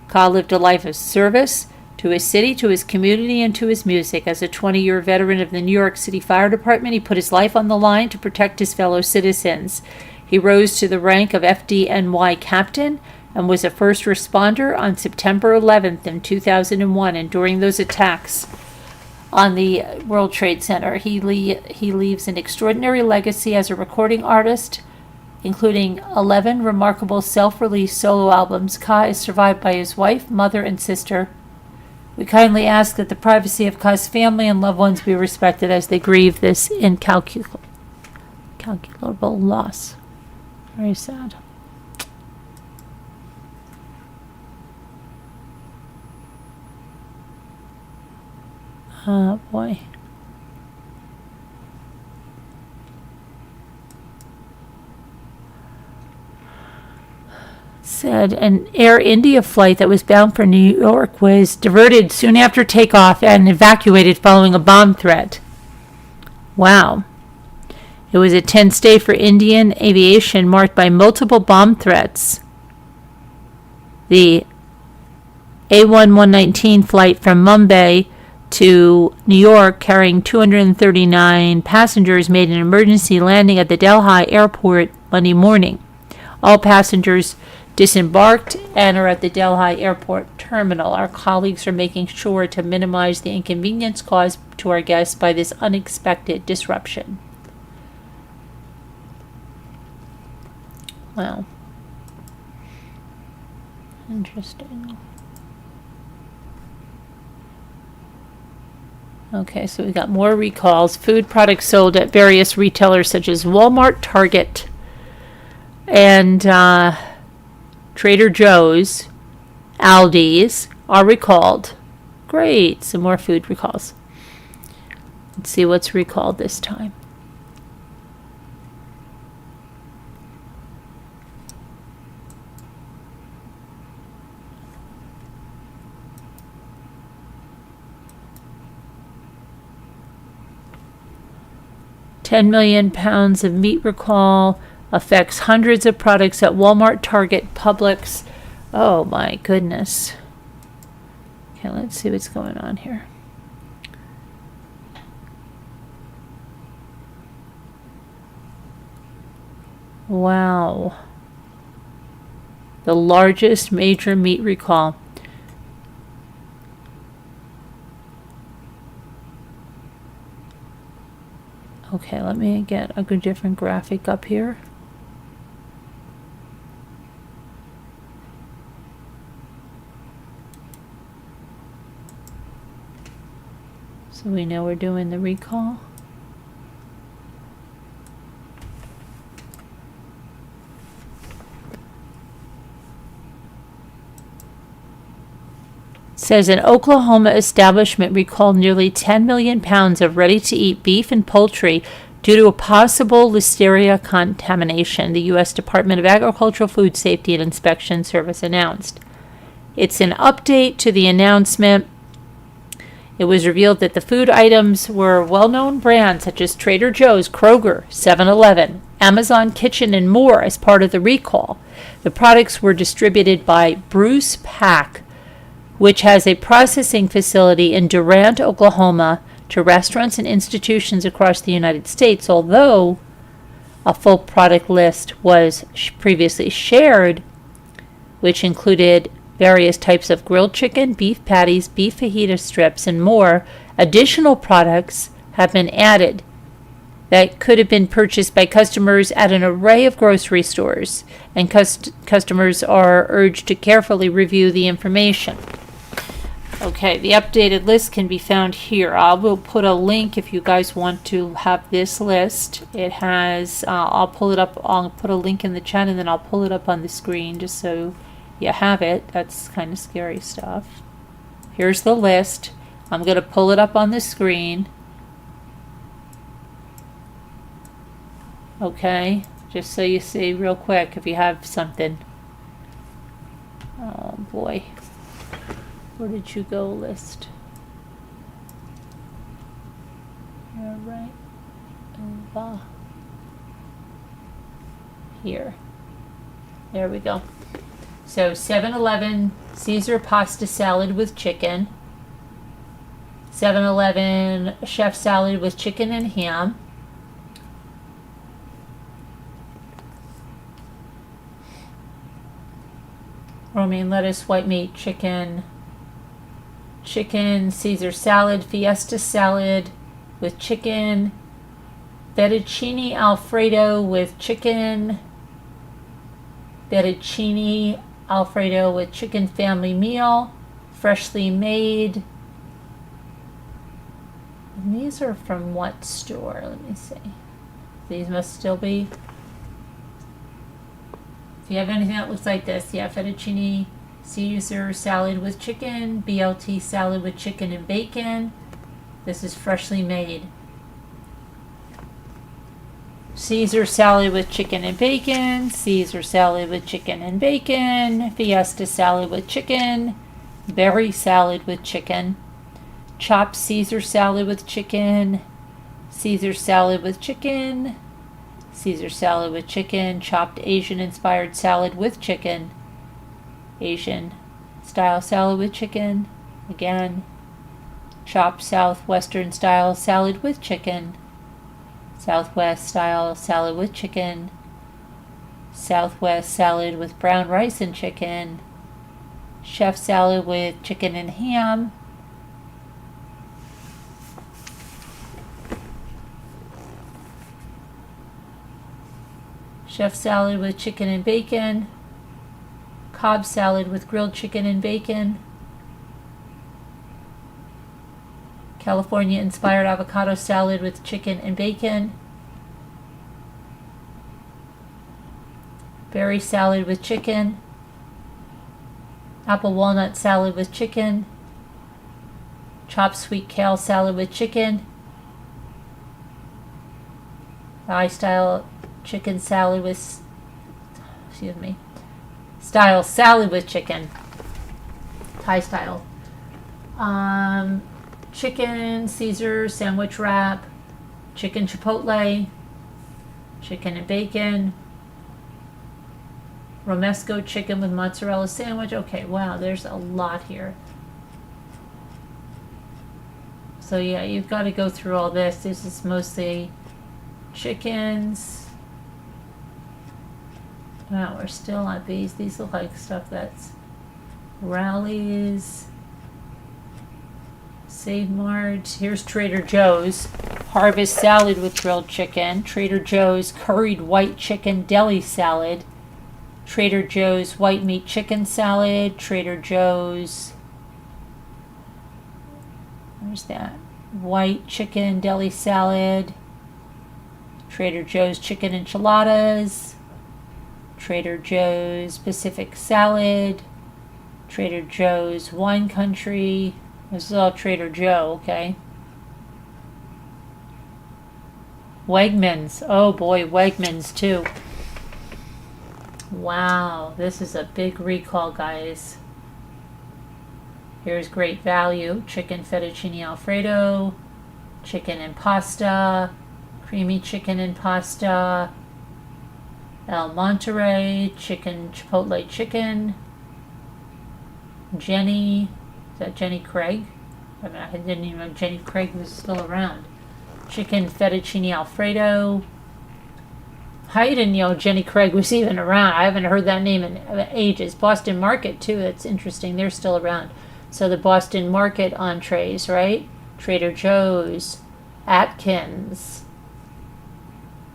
Ka lived a life of service to his city, to his community, and to his music. As a 20-year veteran of the New York City Fire Department, he put his life on the line to protect his fellow citizens. He rose to the rank of FDNY captain and was a first responder on September 11th in 2001. And during those attacks on the World Trade Center, he leaves an extraordinary legacy as a recording artist, including 11 remarkable self-released solo albums. Ka is survived by his wife, mother, and sister. We kindly ask that the privacy of Ka's family and loved ones be respected as they grieve this incalculable loss. Very sad. Oh boy. Said an Air India flight that was bound for New York was diverted soon after takeoff and evacuated following a bomb threat. Wow. It was a tense day for Indian aviation, marked by multiple bomb threats. The A1119 flight from Mumbai to New York, carrying 239 passengers, made an emergency landing at the Delhi airport Monday morning. All passengers disembarked and are at the Delhi airport terminal. Our colleagues are making sure to minimize the inconvenience caused to our guests by this unexpected disruption. Wow. Interesting. Okay, so we got more recalls. Food products sold at various retailers such as Walmart, Target, and Trader Joe's, Aldi's are recalled. Great, some more food recalls. Let's see what's recalled this time. £10 million of meat recall affects hundreds of products at Walmart, Target, Publix. Oh my goodness. Okay, let's see what's going on here. Wow. The largest major meat recall. Okay, let me get a different graphic up here. So we know we're doing the recall. Says an Oklahoma establishment recalled nearly 10 million pounds of ready-to-eat beef and poultry due to a possible listeria contamination, the U.S. Department of Agricultural, Food Safety and Inspection Service announced. It's an update to the announcement. It was revealed that the food items were well-known brands such as Trader Joe's, Kroger, 7-Eleven, Amazon Kitchen, and more as part of the recall. The products were distributed by Bruce Pack, which has a processing facility in Durant, Oklahoma, to restaurants and institutions across the United States, although a full product list was previously shared, which included various types of grilled chicken, beef patties, beef fajita strips, and more. Additional products have been added that could have been purchased by customers at an array of grocery stores, and customers are urged to carefully review the information. Okay, the updated list can be found here. I will put a link if you guys want to have this list. It has, I'll pull it up, I'll put a link in the chat and then I'll pull it up on the screen just so you have it. That's kind of scary stuff. Here's the list. I'm going to pull it up on the screen. Okay, just so you see real quick if you have something. Oh boy. Where did you go, list? All right. Over here. There we go. So 7-Eleven Caesar pasta salad with chicken. 7-Eleven chef salad with chicken and ham. Romaine lettuce, white meat, chicken, Caesar salad, fiesta salad with chicken, fettuccine alfredo with chicken, fettuccine alfredo with chicken family meal, freshly made. And these are from what store? Let me see. These must still be. If you have anything that looks like this, yeah, fettuccine Caesar salad with chicken, BLT salad with chicken and bacon. This is freshly made. Caesar salad with chicken and bacon, Caesar salad with chicken and bacon, Fiesta salad with chicken, berry salad with chicken, chopped Caesar salad with chicken, Caesar salad with chicken, Caesar salad with chicken, chopped Asian inspired salad with chicken, Asian style salad with chicken, again, chopped southwestern style salad with chicken, Southwest style salad with chicken, Southwest salad with brown rice and chicken, chef salad with chicken and ham, chef salad with chicken and bacon, Cobb salad with grilled chicken and bacon, California inspired avocado salad with chicken and bacon, berry salad with chicken, apple walnut salad with chicken, chopped sweet kale salad with chicken, Thai style chicken salad with, style salad with chicken, Thai style. Chicken Caesar sandwich wrap, chicken chipotle, chicken and bacon, romesco chicken with mozzarella sandwich. Okay, wow, there's a lot here. So yeah, you've got to go through all this. This is mostly chickens. Wow, we're still on these. These look like stuff that's Rallies. Save Mart. Here's Trader Joe's. Harvest salad with grilled chicken. Trader Joe's curried white chicken deli salad. Trader Joe's white meat chicken salad. Trader Joe's. Where's that? White chicken deli salad. Trader Joe's chicken enchiladas. Trader Joe's Pacific salad. Trader Joe's wine country. This is all Trader Joe, okay? Wegmans. Oh boy, Wegmans too. Wow, this is a big recall, guys. Here's Great Value. Chicken fettuccine alfredo. Chicken and pasta. Creamy chicken and pasta. El Monterey. Chicken chipotle chicken. Jenny. Is that Jenny Craig? I mean, I didn't even know Jenny Craig was still around. Chicken fettuccine alfredo. I didn't know Jenny Craig was even around. I haven't heard that name in ages. Boston Market, too. That's interesting. They're still around. So the Boston Market entrees, right? Trader Joe's. Atkins.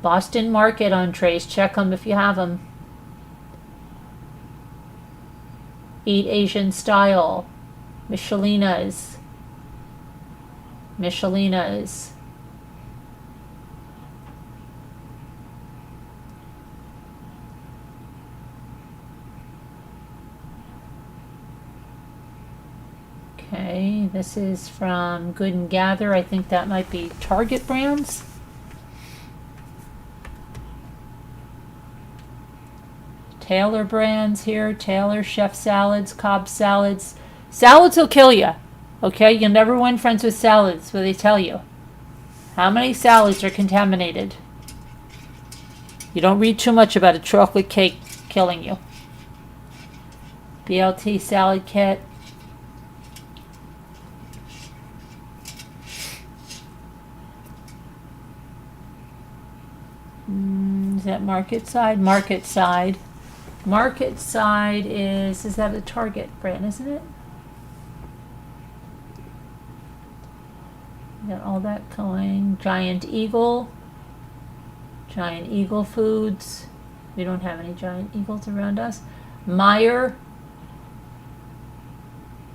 Boston Market entrees. Check them if you have them. Eat Asian Style. Michelina's. Michelina's. Okay, this is from Good and Gather. I think that might be Target brands. Taylor brands here. Taylor chef salads, Cobb salads. Salads will kill you. Okay, you'll never win friends with salads, what they tell you. How many salads are contaminated? You don't read too much about a chocolate cake killing you. BLT salad kit. Is that Market Side? Market Side. Market Side is that a Target brand, isn't it? Got all that going. Giant Eagle. Giant Eagle Foods. We don't have any Giant Eagles around us. Meyer.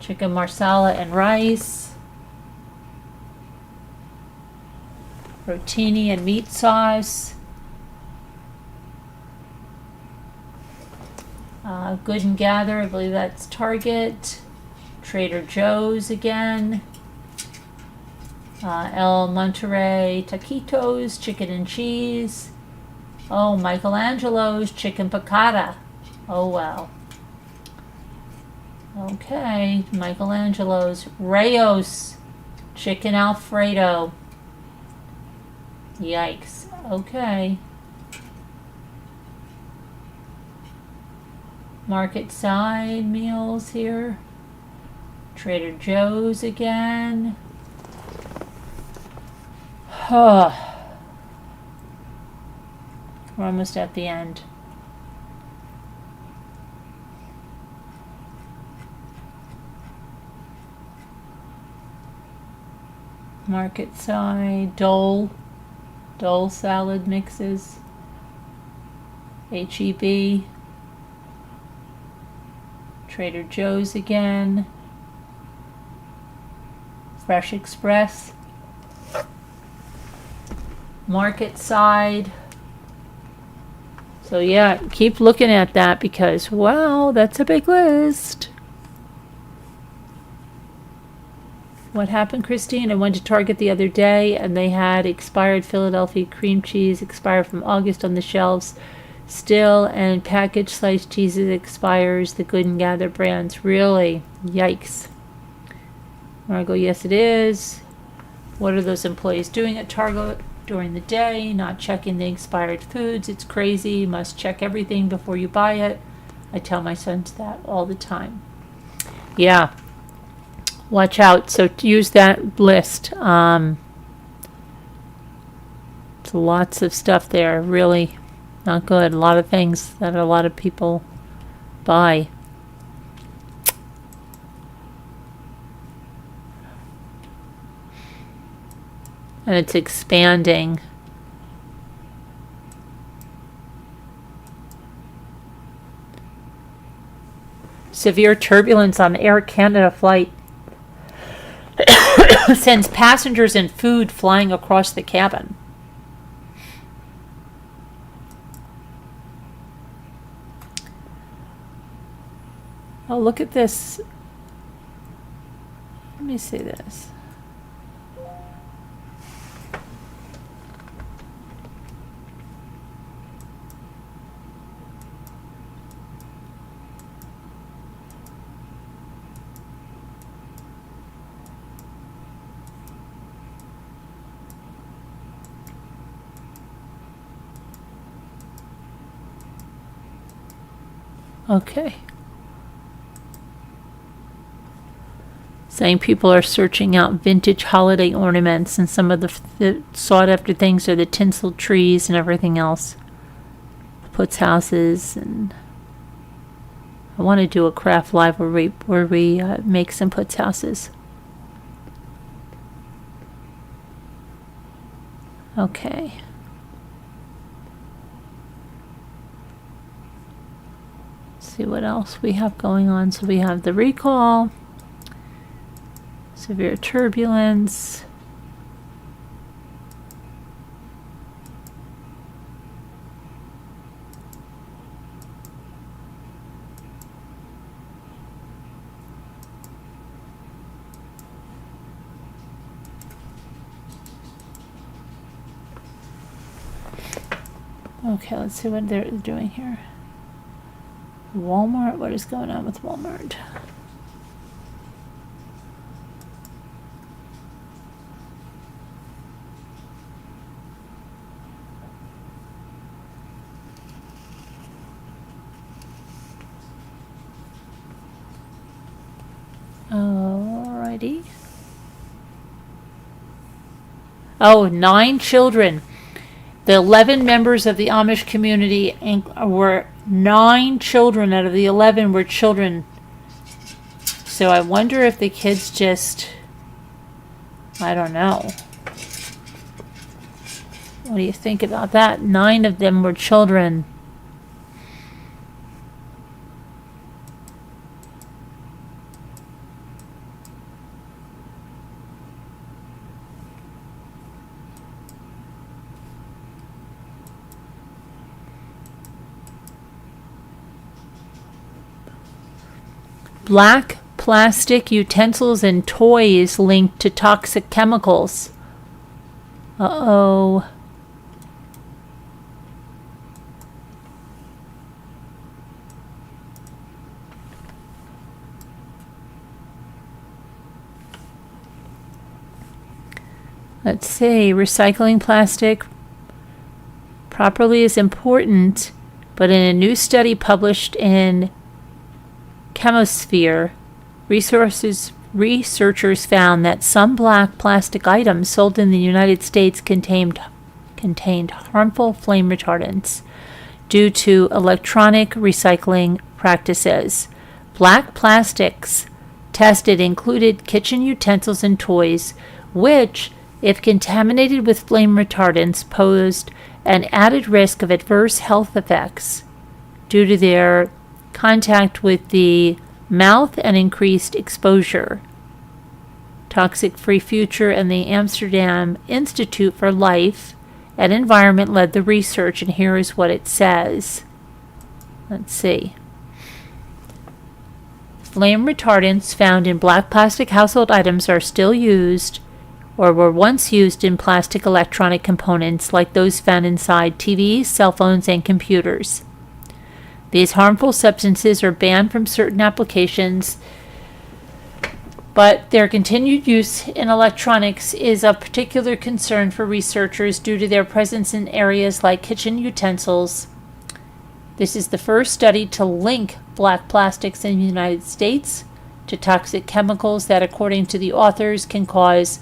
Chicken marsala and rice. Rotini and meat sauce. Good and Gather, I believe that's Target. Trader Joe's again. El Monterey Taquitos, chicken and cheese. Oh, Michelangelo's chicken piccata. Oh, wow. Okay, Michelangelo's Rayos chicken Alfredo. Yikes. Okay. Market Side meals here. Trader Joe's again. We're almost at the end. Market Side, Dole salad mixes. HEB. Trader Joe's again. Fresh Express. Market Side. So yeah, keep looking at that because, wow, that's a big list. What happened, Christine? I went to Target the other day and they had expired Philadelphia cream cheese expired from August on the shelves still, and packaged sliced cheeses expires, the Good and Gather brands. Really? Yikes. I go, yes it is. What are those employees doing at Target during the day? Not checking the expired foods. It's crazy. You must check everything before you buy it. I tell my sons that all the time. Yeah. Watch out. So use that list. It's lots of stuff there, really. Not good. A lot of things that a lot of people buy. And it's expanding. Severe turbulence on Air Canada flight sends passengers and food flying across the cabin. Oh, look at this. Let me see this. Okay. Saying people are searching out vintage holiday ornaments, and some of the sought after things are the tinsel trees and everything else. Puts houses, and I want to do a craft live where we make some puts houses. Okay. See what else we have going on. So we have the recall, severe turbulence, okay, let's see what they're doing here. Walmart, what is going on with Walmart? Alrighty. Oh, 9 children. The 11 members of the Amish community were 9 children out of the 11 were children. So I wonder if the kids just, I don't know. What do you think about that? 9 of them were children. Black plastic utensils and toys linked to toxic chemicals. Uh-oh. Let's see. Recycling plastic properly is important, but in a new study published in Chemosphere, researchers found that some black plastic items sold in the United States contained harmful flame retardants due to electronic recycling practices. Black plastics tested included kitchen utensils and toys, which, if contaminated with flame retardants, posed an added risk of adverse health effects due to their contact with the mouth and increased exposure. Toxic Free Future and the Amsterdam Institute for Life and Environment led the research, and here is what it says. Let's see. Flame retardants found in black plastic household items are still used or were once used in plastic electronic components like those found inside TVs, cell phones, and computers. These harmful substances are banned from certain applications, but their continued use in electronics is of particular concern for researchers due to their presence in areas like kitchen utensils. This is the first study to link black plastics in the United States to toxic chemicals that, according to the authors, can cause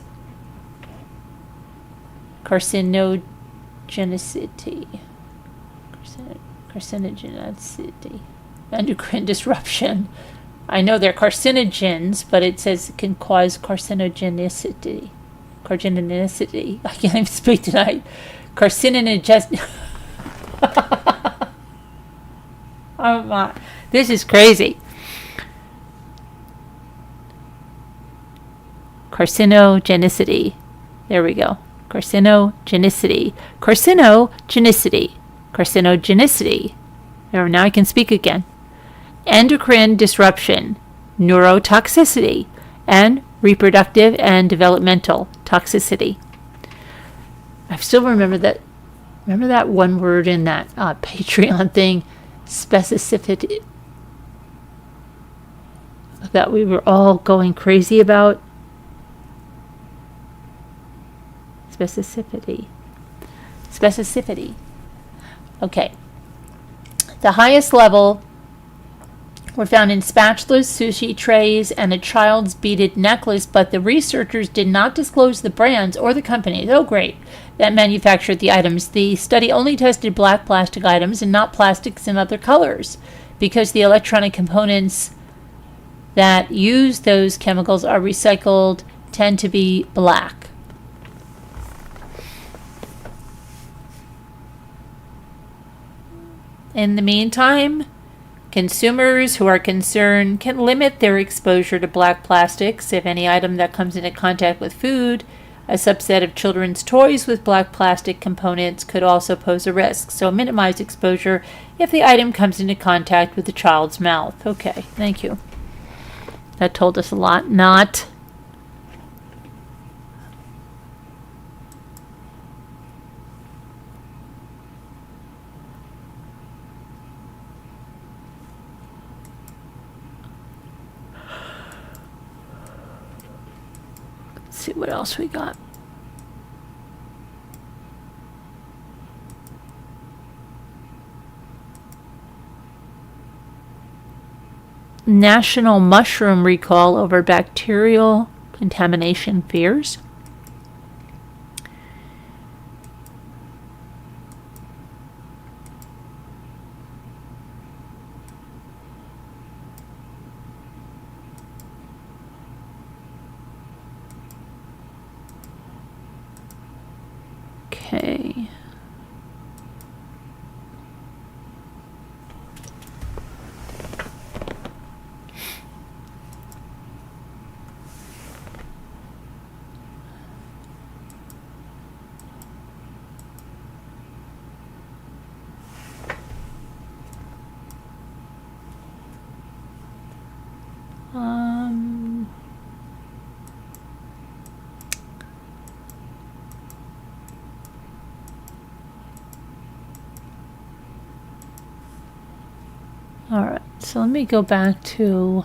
carcinogenicity. Carcinogenicity. Endocrine disruption. I know they're carcinogens, but it says it can cause carcinogenicity. Carcinogenicity. I can't even speak tonight. Carcinogen. Oh my. This is crazy. Carcinogenicity. There we go. Carcinogenicity. Carcinogenicity. Carcinogenicity. Now I can speak again. Endocrine disruption, neurotoxicity, and reproductive and developmental toxicity. I still remember that. Remember that one word in that Patreon thing, specificity, that we were all going crazy about? Specificity. Okay. The highest level were found in spatulas, sushi trays, and a child's beaded necklace, but the researchers did not disclose the brands or the companies, that manufactured the items. The study only tested black plastic items and not plastics in other colors, because the electronic components that use those chemicals are recycled tend to be black. In the meantime, consumers who are concerned can limit their exposure to black plastics if any item that comes into contact with food. A subset of children's toys with black plastic components could also pose a risk, so minimize exposure if the item comes into contact with the child's mouth. Okay, thank you. That told us a lot. Not. See what else we got. National mushroom recall over bacterial contamination fears. Okay. All right, so let me go back to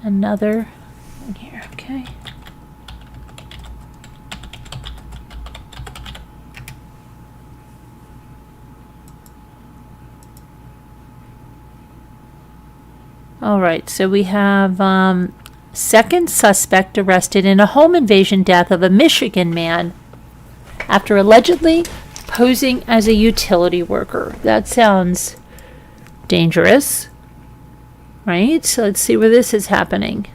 another thing here, okay? All right, so we have second suspect arrested in a home invasion death of a Michigan man after allegedly posing as a utility worker. That sounds dangerous, right? So let's see where this is happening.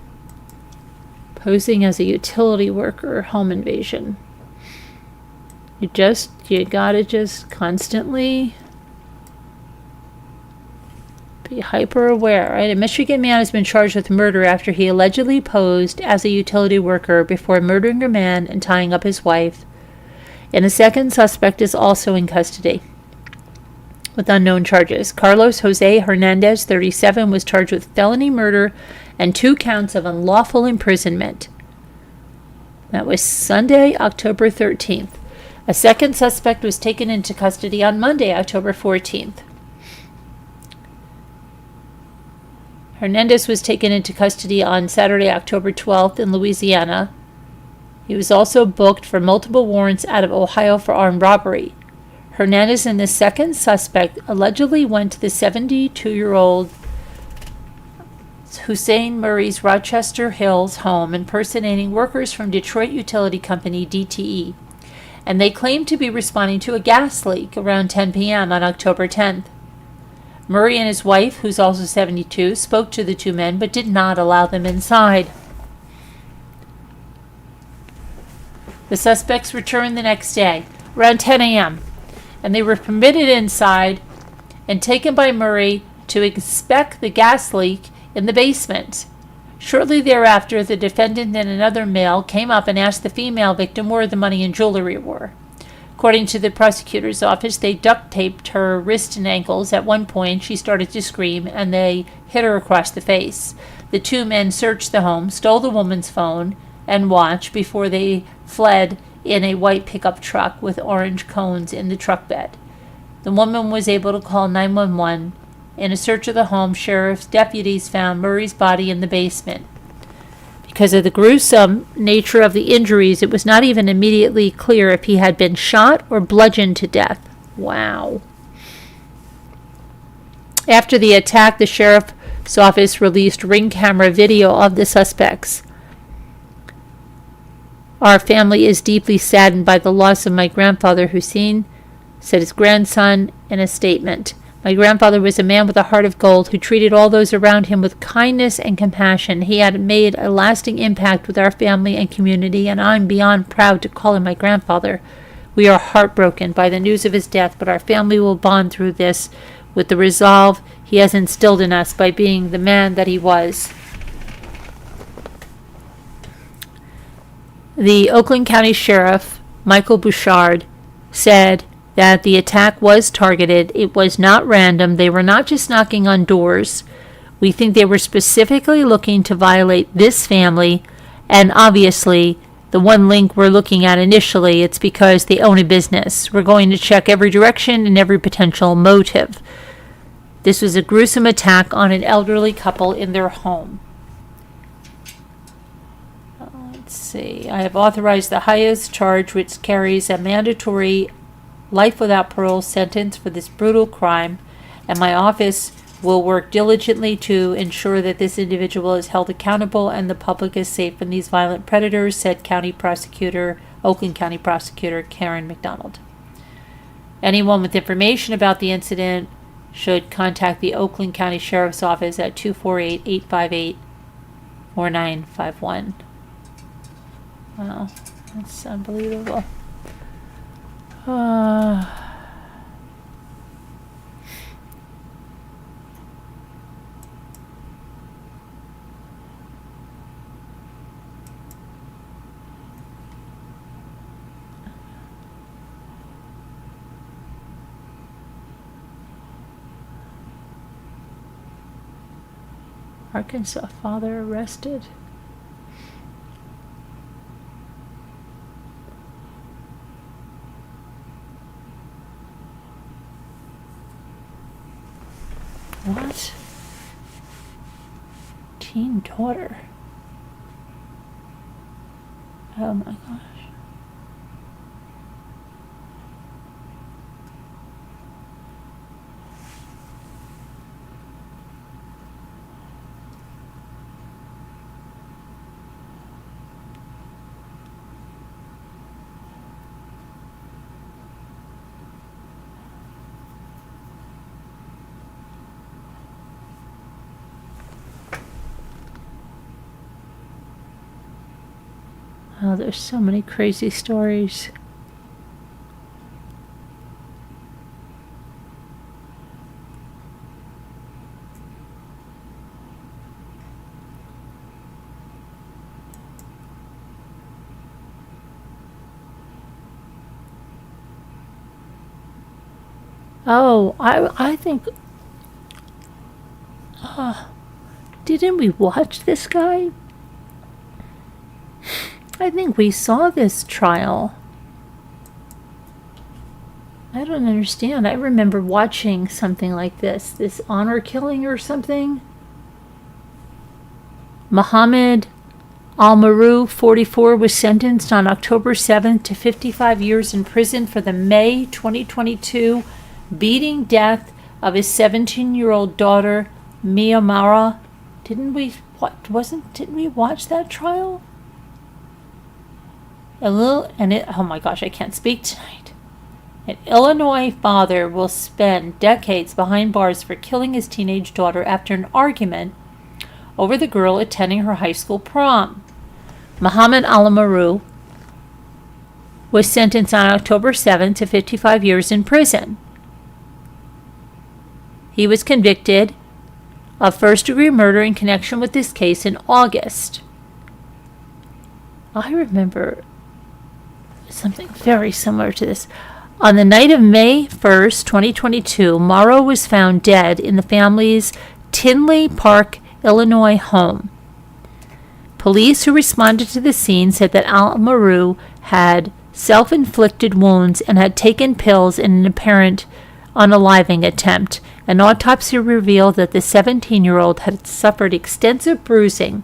Posing as a utility worker, home invasion. You gotta just constantly be hyper aware, right? A Michigan man has been charged with murder after he allegedly posed as a utility worker before murdering a man and tying up his wife. And a second suspect is also in custody with unknown charges. Carlos Jose Hernandez, 37, was charged with felony murder and 2 counts of unlawful imprisonment. That was Sunday, October 13th. A second suspect was taken into custody on Monday, October 14th. Hernandez was taken into custody on Saturday, October 12th in Louisiana. He was also booked for multiple warrants out of Ohio for armed robbery. Hernandez and the second suspect allegedly went to the 72-year-old Hussein Murray's Rochester Hills home, impersonating workers from Detroit utility company DTE. and they claimed to be responding to a gas leak around 10 p.m. on October 10th. Murray and his wife, who's also 72, spoke to the two men but did not allow them inside. The suspects returned the next day, around 10 a.m., and they were permitted inside and taken by Murray to inspect the gas leak in the basement. Shortly thereafter, the defendant and another male came up and asked the female victim where the money and jewelry were. According to the prosecutor's office, they duct taped her wrists and ankles. At one point, she started to scream, and they hit her across the face. The two men searched the home, stole the woman's phone and watch before they fled in a white pickup truck with orange cones in the truck bed. The woman was able to call 911. In a search of the home, sheriff's deputies found Murray's body in the basement. Because of the gruesome nature of the injuries, it was not even immediately clear if he had been shot or bludgeoned to death. Wow. After the attack, the sheriff's office released ring camera video of the suspects. Our family is deeply saddened by the loss of my grandfather, Hussein, said his grandson in a statement. My grandfather was a man with a heart of gold who treated all those around him with kindness and compassion. He had made a lasting impact with our family and community, and I'm beyond proud to call him my grandfather. We are heartbroken by the news of his death, but our family will bond through this with the resolve he has instilled in us by being the man that he was. The Oakland County Sheriff, Michael Bouchard, said that the attack was targeted. It was not random. They were not just knocking on doors. We think they were specifically looking to violate this family, and obviously the one link we're looking at initially, it's because they own a business. We're going to check every direction and every potential motive. This was a gruesome attack on an elderly couple in their home. Let's see. I have authorized the highest charge, which carries a mandatory life without parole sentence for this brutal crime, and my office will work diligently to ensure that this individual is held accountable and the public is safe from these violent predators, said Oakland County Prosecutor Karen McDonald. Anyone with information about the incident should contact the Oakland County Sheriff's Office at 248-858-4951. Wow, that's unbelievable. Arkansas father arrested. What? Teen daughter. Oh my gosh. Oh, there's so many crazy stories. Oh, I think... didn't we watch this guy? I think we saw this trial. I don't understand. I remember watching something like this honor killing or something. Muhammad Al-Maru, 44, was sentenced on October 7th to 55 years in prison for the May 2022 beating death of his 17-year-old daughter, Mia Mara. Didn't we watch that trial? Oh my gosh, I can't speak tonight. An Illinois father will spend decades behind bars for killing his teenage daughter after an argument over the girl attending her high school prom. Muhammad Al-Maru was sentenced on October 7 to 55 years in prison. He was convicted of first-degree murder in connection with this case in August. I remember something very similar to this. On the night of May 1st, 2022, Morrow was found dead in the family's Tinley Park, Illinois home. Police who responded to the scene said that Al-Maru had self-inflicted wounds and had taken pills in an apparent unaliving attempt. An autopsy revealed that the 17-year-old had suffered extensive bruising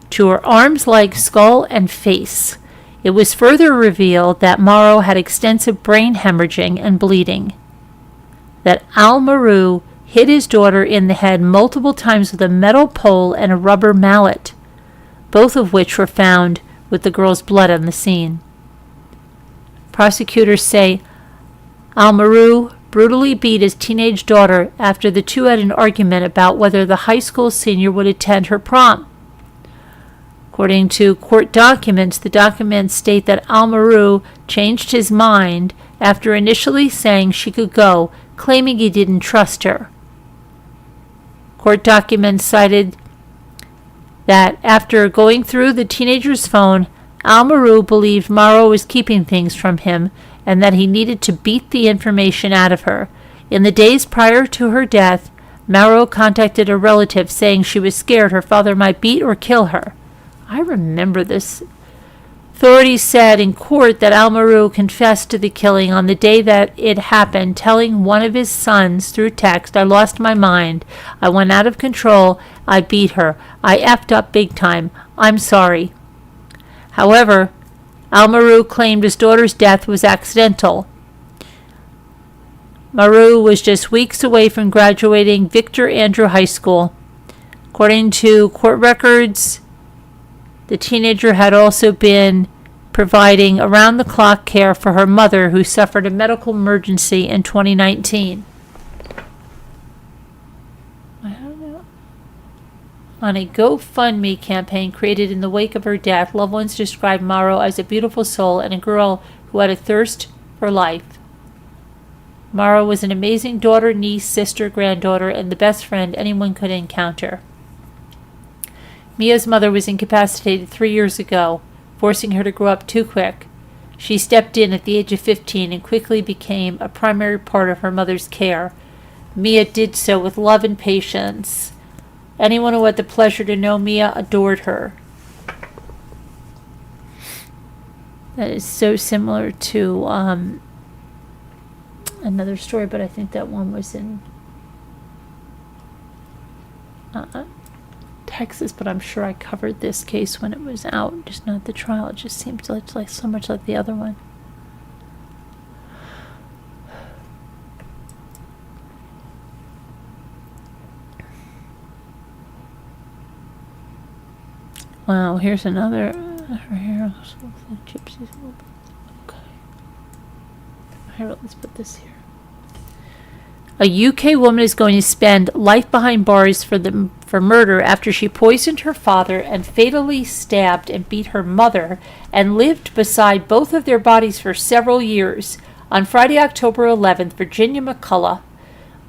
to her arms, legs, skull, and face. It was further revealed that Morrow had extensive brain hemorrhaging and bleeding. That Al-Maru hit his daughter in the head multiple times with a metal pole and a rubber mallet, both of which were found with the girl's blood on the scene. Prosecutors say Al-Maru brutally beat his teenage daughter after the two had an argument about whether the high school senior would attend her prom. According to court documents, the documents state that Al-Maru changed his mind after initially saying she could go, claiming he didn't trust her. Court documents cited that after going through the teenager's phone, Al-Maru believed Morrow was keeping things from him and that he needed to beat the information out of her. In the days prior to her death, Morrow contacted a relative saying she was scared her father might beat or kill her. I remember this. Authorities said in court that Al-Maru confessed to the killing on the day that it happened, telling one of his sons through text, "I lost my mind. I went out of control. I beat her. I effed up big time. I'm sorry." However, Al-Maru claimed his daughter's death was accidental. Maru was just weeks away from graduating Victor Andrew High School. According to court records, the teenager had also been providing around-the-clock care for her mother, who suffered a medical emergency in 2019. On a GoFundMe campaign created in the wake of her death, loved ones described Morrow as a beautiful soul and a girl who had a thirst for life. Morrow was an amazing daughter, niece, sister, granddaughter, and the best friend anyone could encounter. Mia's mother was incapacitated 3 years ago, forcing her to grow up too quick. She stepped in at the age of 15 and quickly became a primary part of her mother's care. Mia did so with love and patience. Anyone who had the pleasure to know Mia adored her. That is so similar to another story, but I think that one was in Texas, but I'm sure I covered this case when it was out, just not the trial. It just seems like so much like the other one. Wow, here's another. Gypsies. Okay. Here, let's put this here. A UK woman is going to spend life behind bars for murder after she poisoned her father and fatally stabbed and beat her mother and lived beside both of their bodies for several years. On Friday, October 11th, Virginia McCullough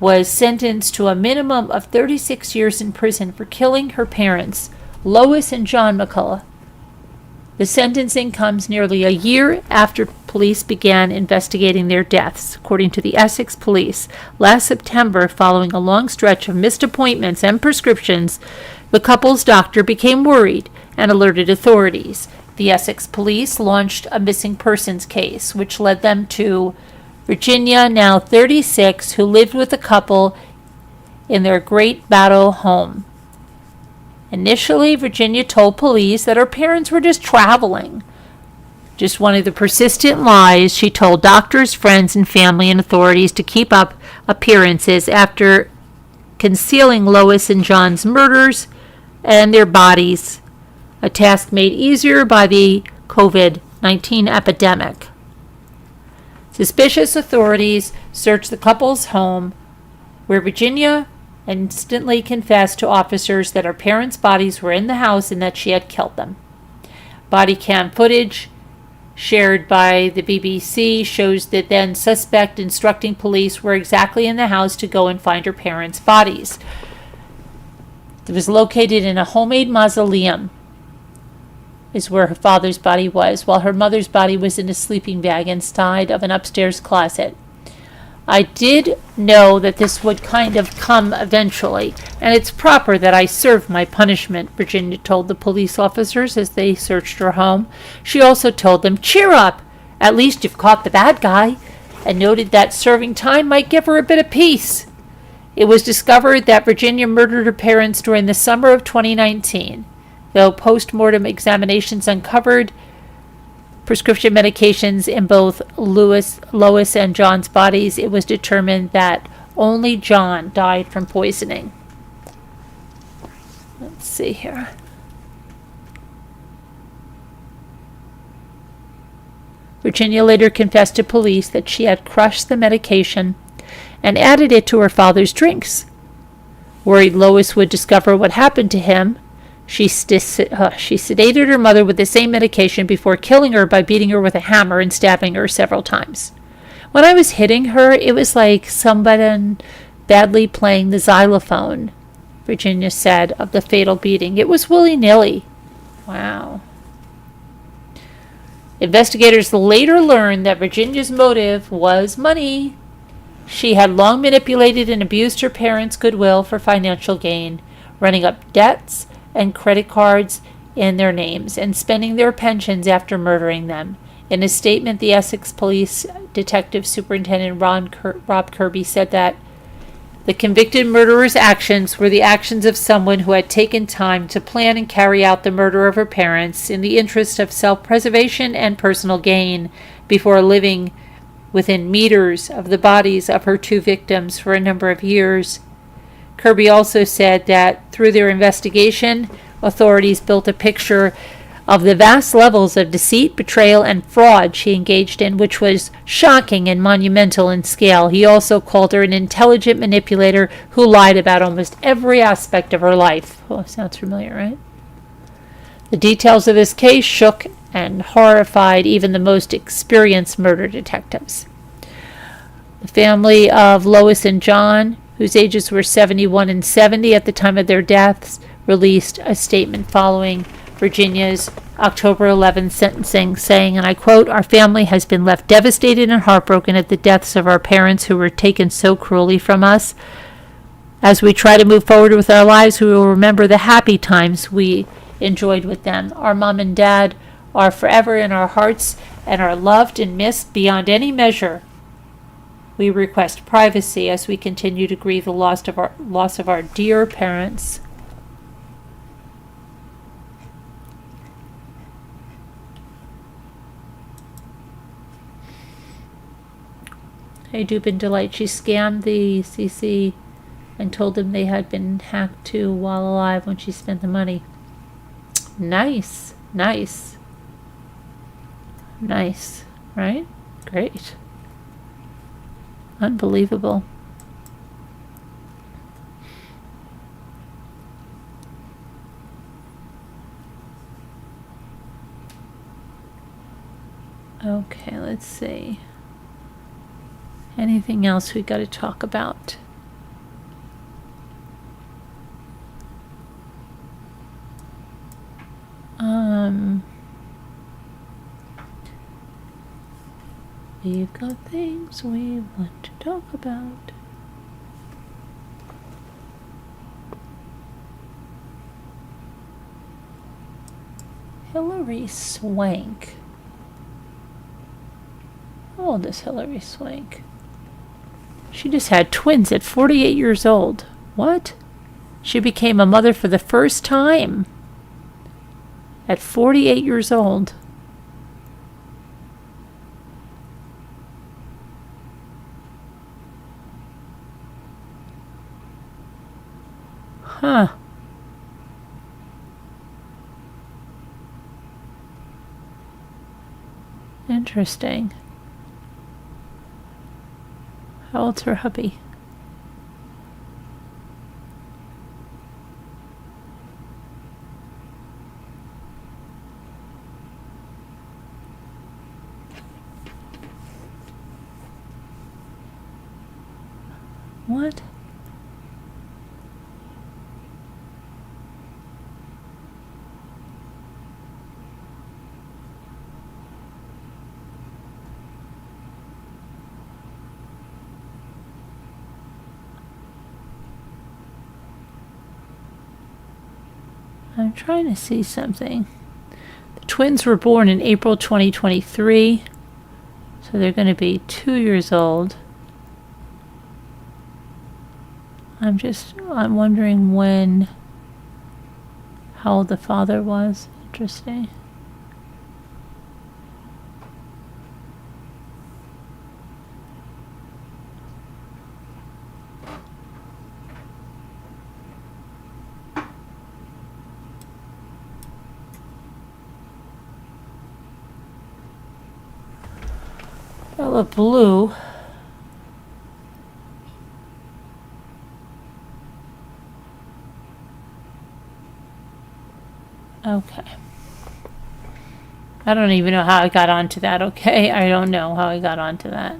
was sentenced to a minimum of 36 years in prison for killing her parents, Lois and John McCullough. The sentencing comes nearly a year after police began investigating their deaths. According to the Essex Police, last September, following a long stretch of missed appointments and prescriptions, the couple's doctor became worried and alerted authorities. The Essex Police launched a missing persons case, which led them to Virginia, now 36, who lived with the couple in their Great Battle home. Initially, Virginia told police that her parents were just traveling. Just one of the persistent lies she told doctors, friends, and family and authorities to keep up appearances after concealing Lois and John's murders and their bodies, a task made easier by the COVID-19 19 epidemic. Suspicious authorities searched the couple's home, where Virginia instantly confessed to officers that her parents' bodies were in the house and that she had killed them. Body cam footage shared by the BBC shows the then suspect instructing police were exactly in the house to go and find her parents' bodies. It was located in a homemade mausoleum, is where her father's body was, while her mother's body was in a sleeping bag inside of an upstairs closet. I did know that this would kind of come eventually, and it's proper that I serve my punishment, Virginia told the police officers as they searched her home. She also told them, "Cheer up! At least you've caught the bad guy," and noted that serving time might give her a bit of peace. It was discovered that Virginia murdered her parents during the summer of 2019. Though post-mortem examinations uncovered prescription medications in both Lois and John's bodies, it was determined that only John died from poisoning. Let's see here. Virginia later confessed to police that she had crushed the medication and added it to her father's drinks. Worried Lois would discover what happened to him, she sedated her mother with the same medication before killing her by beating her with a hammer and stabbing her several times. When I was hitting her, it was like somebody badly playing the xylophone, Virginia said of the fatal beating. It was willy-nilly. Wow. Investigators later learned that Virginia's motive was money. She had long manipulated and abused her parents' goodwill for financial gain, running up debts and credit cards in their names and spending their pensions after murdering them. In a statement, the Essex Police Detective Superintendent Rob Kirby said that the convicted murderer's actions were the actions of someone who had taken time to plan and carry out the murder of her parents in the interest of self-preservation and personal gain before living within meters of the bodies of her two victims for a number of years. Kirby also said that through their investigation, authorities built a picture of the vast levels of deceit, betrayal, and fraud she engaged in, which was shocking and monumental in scale. He also called her an intelligent manipulator who lied about almost every aspect of her life. Oh, sounds familiar, right? The details of this case shook and horrified even the most experienced murder detectives. The family of Lois and John, whose ages were 71 and 70 at the time of their deaths, released a statement following Virginia's October 11th sentencing, saying, and I quote, "Our family has been left devastated and heartbroken at the deaths of our parents who were taken so cruelly from us. As we try to move forward with our lives, we will remember the happy times we enjoyed with them. Our mom and dad are forever in our hearts and are loved and missed beyond any measure. We request privacy as we continue to grieve the loss of our dear parents." Hey, Dubin Delight, she scammed the CC and told them they had been hacked too while alive when she spent the money. Nice, nice, nice, right? Great. Unbelievable. Okay, let's see. Anything else we got to talk about? We've got things we want to talk about. Hilary Swank. How old is Hilary Swank? She just had twins at 48 years old. What? She became a mother for the first time at 48 years old. Huh. Interesting. How old's her hubby? What? I'm trying to see something. The twins were born in April 2023, so they're going to be 2 years old. I'm wondering how old the father was. Interesting. Bella Blue. Okay. I don't even know how I got onto that, okay? I don't know how I got onto that.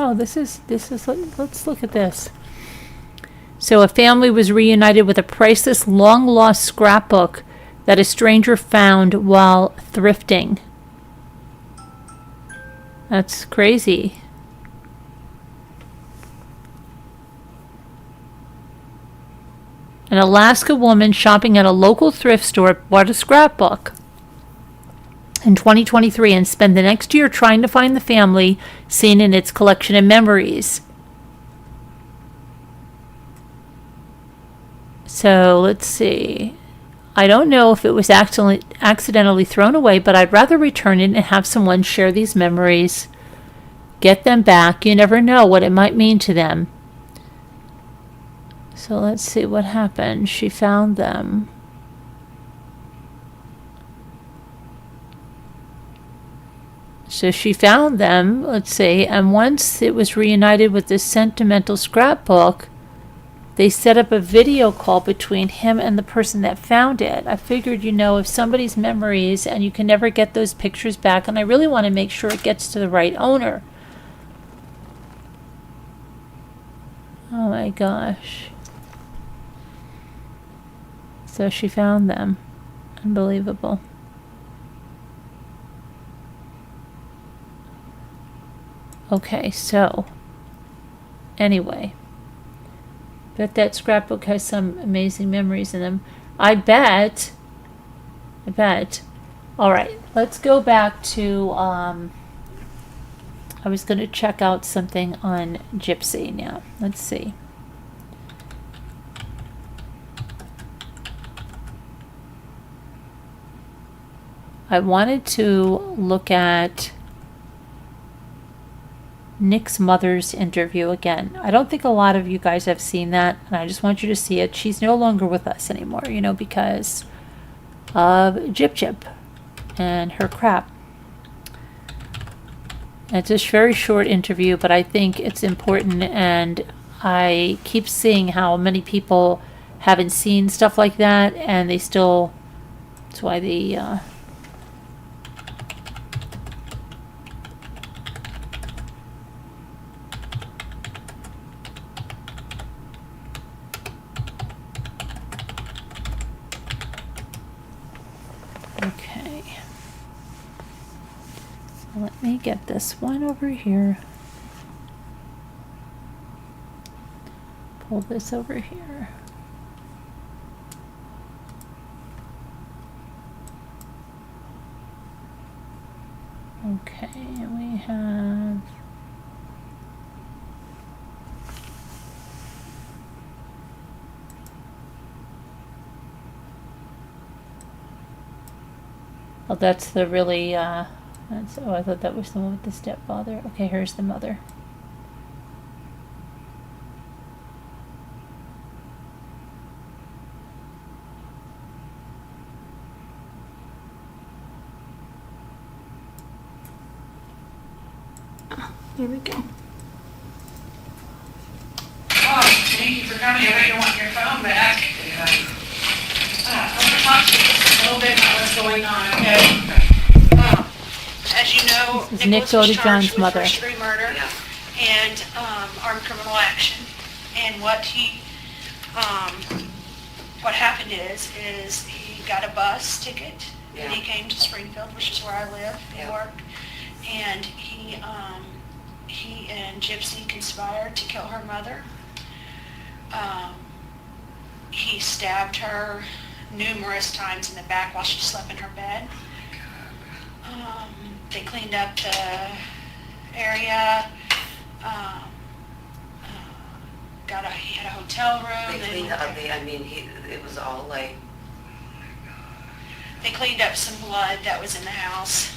Oh, this is, let's look at this. So a family was reunited with a priceless long-lost scrapbook that a stranger found while thrifting. That's crazy. An Alaska woman shopping at a local thrift store bought a scrapbook in 2023 and spent the next year trying to find the family seen in its collection of memories. So let's see. I don't know if it was accidentally thrown away, but I'd rather return it and have someone share these memories. Get them back. You never know what it might mean to them. So let's see what happened. She found them. So she found them, let's see, and once it was reunited with this sentimental scrapbook, they set up a video call between him and the person that found it. I figured, if somebody's memories and you can never get those pictures back, and I really want to make sure it gets to the right owner. Oh my gosh. So she found them. Unbelievable. Okay, so anyway, bet that scrapbook has some amazing memories in them. I bet. All right, let's go back to, I was going to check out something on Gypsy now. Let's see. I wanted to look at Nick's mother's interview again. I don't think a lot of you guys have seen that, and I just want you to see it. She's no longer with us anymore, because of Jip and her crap. It's a very short interview, but I think it's important, and I keep seeing how many people haven't seen stuff like that, and they still, that's why they, okay. Let me get this one over here. Pull this over here. Okay, we have Oh, that's the really, I thought that was the one with the stepfather. Okay, here's the mother. There we go. Oh, thank you for coming. I bet you want your phone back. I want to talk to you just a little bit about what's going on, okay? As you know, This is Nick Nicholas was Godejohn's charged with mother. first-degree murder and armed criminal action. And what happened is he got a bus ticket and he came to Springfield, which is where I live and work. And he and Gypsy conspired to kill her mother. He stabbed her numerous times in the back while she slept in her bed. They cleaned up the area. He had a hotel room. They cleaned up, it was all like... They cleaned up some blood that was in the house.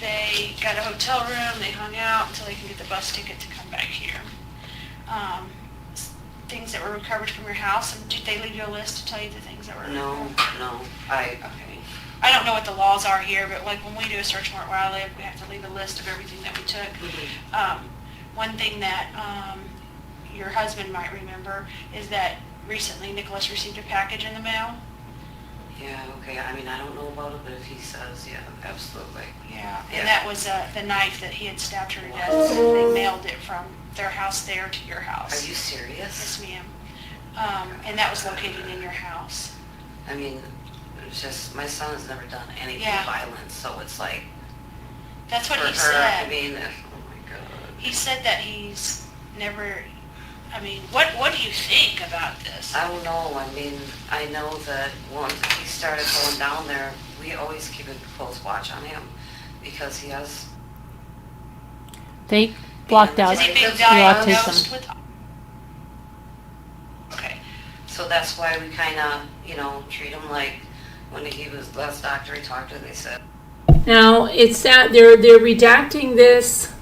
They got a hotel room, they hung out until they can get the bus ticket to come back here. Things that were recovered from your house, and did they leave you a list to tell you the things that were recovered? No, Okay. I don't know what the laws are here, but like when we do a search warrant where I live, we have to leave a list of everything that we took. One thing that your husband might remember is that recently Nicholas received a package in the mail. Yeah, okay, I don't know about it, but if he says, yeah, absolutely. Yeah, and that was the knife that he had stabbed her to death, and they mailed it from their house there to your house. Are you serious? Yes, ma'am. And that was located in your house. It's just, my son has never done anything Yeah. violent, so it's like... That's what for he her, said. oh my God. He said that he's never, what do you think about this? I don't know, I know that once he started going down there, we always keep a close watch on him, because he has... They blocked out Is he the being diagnosed autism. with? Okay. So that's why we kind of, treat him like, when he was last doctor he talked to, they said... Now, it's that they're redacting this.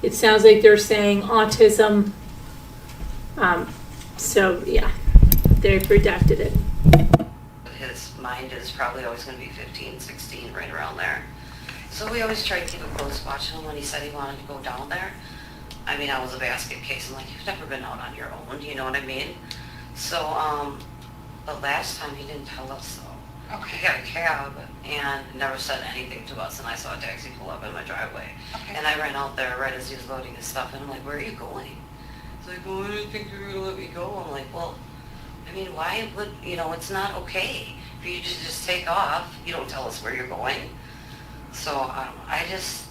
It sounds like they're saying autism. So, yeah, they've redacted it. His mind is probably always going to be 15, 16, right around there. So we always try to keep a close watch on him. When he said he wanted to go down there, I was a basket case. I'm like, you've never been out on your own, you know what I mean? So, but last time he didn't tell us, so. Okay. He got a cab and never said anything to us, and I saw a taxi pull up in my driveway. Okay. And I ran out there right as he was loading his stuff, and I'm like, where are you going? He's like, well, I didn't think you were going to let me go. I'm like, well, why would, it's not okay for you to just take off. You don't tell us where you're going. So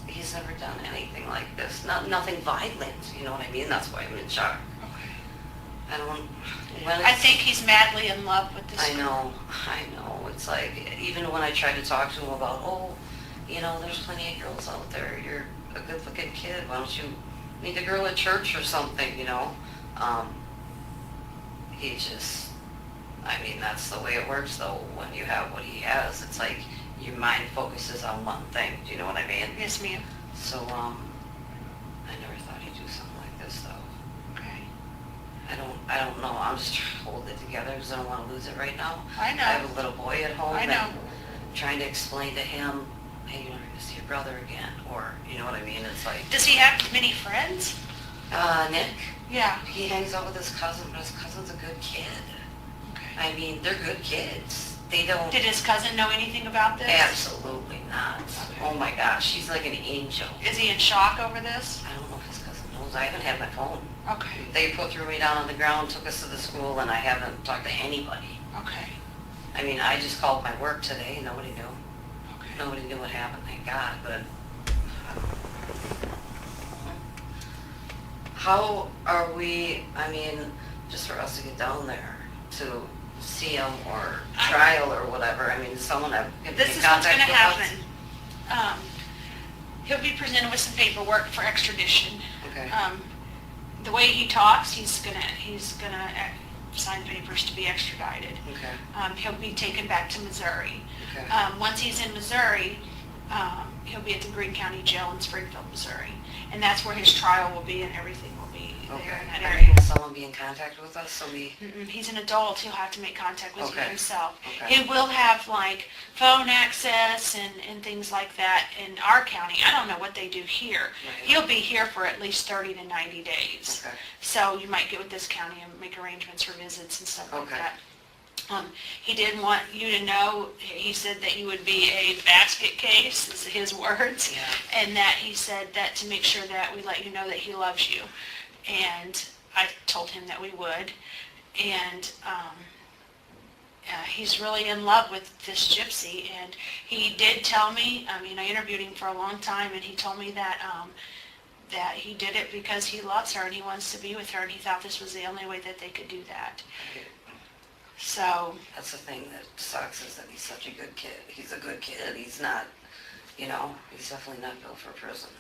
he's never done anything like this. Nothing violent, you know what I mean? That's why I'm in shock. Okay. I think he's madly in love with this. I know. It's like, even when I try to talk to him about, there's plenty of girls out there. You're a good-looking kid. Why don't you meet a girl at church or something, He just, that's the way it works, though. When you have what he has, it's like your mind focuses on one thing. Do you know what I mean? Yes, ma'am. So, I never thought he'd do something like this, though. Okay. I don't know. I'm just trying to hold it together because I don't want to lose it right now. I know. I have a little boy at home. I know. And trying to explain to him, hey, you're not going to see your brother again. Or, you know what I mean? It's like... Does he have many friends? Nick? Yeah. He hangs out with his cousin, but his cousin's a good kid. Okay. They're good kids. They don't... Did his cousin know anything about this? Absolutely not. Okay. Oh my gosh, she's like an angel. Is he in shock over this? I don't know if his cousin knows. I haven't had my phone. Okay. They threw me down on the ground, took us to the school, and I haven't talked to anybody. Okay. I just called my work today. Nobody knew. Okay. Nobody knew what happened, thank God, but... How are we, just for us to get down there to see him or trial or whatever, does someone have This is what's going to happen. He'll be presented with some paperwork for extradition. Okay. The way he talks, he's gonna sign papers to be extradited. Okay, He'll be taken back to Missouri. okay. Once he's in Missouri, he'll be at the Greene County Jail in Springfield, Missouri. And that's where his trial will be and everything will be there Okay. in that I area. mean, will someone be in contact with us? So we, He's an adult, he'll have to make contact with you Okay. himself. Okay. He will have like phone access and things like that in our county. I don't know what they do here. Right. He'll be here for at least 30 to 90 days. Okay. So you might get with this county and make arrangements for visits and stuff like Okay. that. He did want you to know, he said that you would be a basket case, is his words. Yeah. And that he said that to make sure that we let you know that he loves you. And I told him that we would. And he's really in love with this gypsy. And he did tell me, I mean, I interviewed him for a long time, and he told me that that he did it because he loves her and he wants to be with her, and he thought this was the only way that they could do that. So, That's the thing that sucks, is that he's such a good kid. He's a good kid. He's not, you know, he's definitely not built for prison.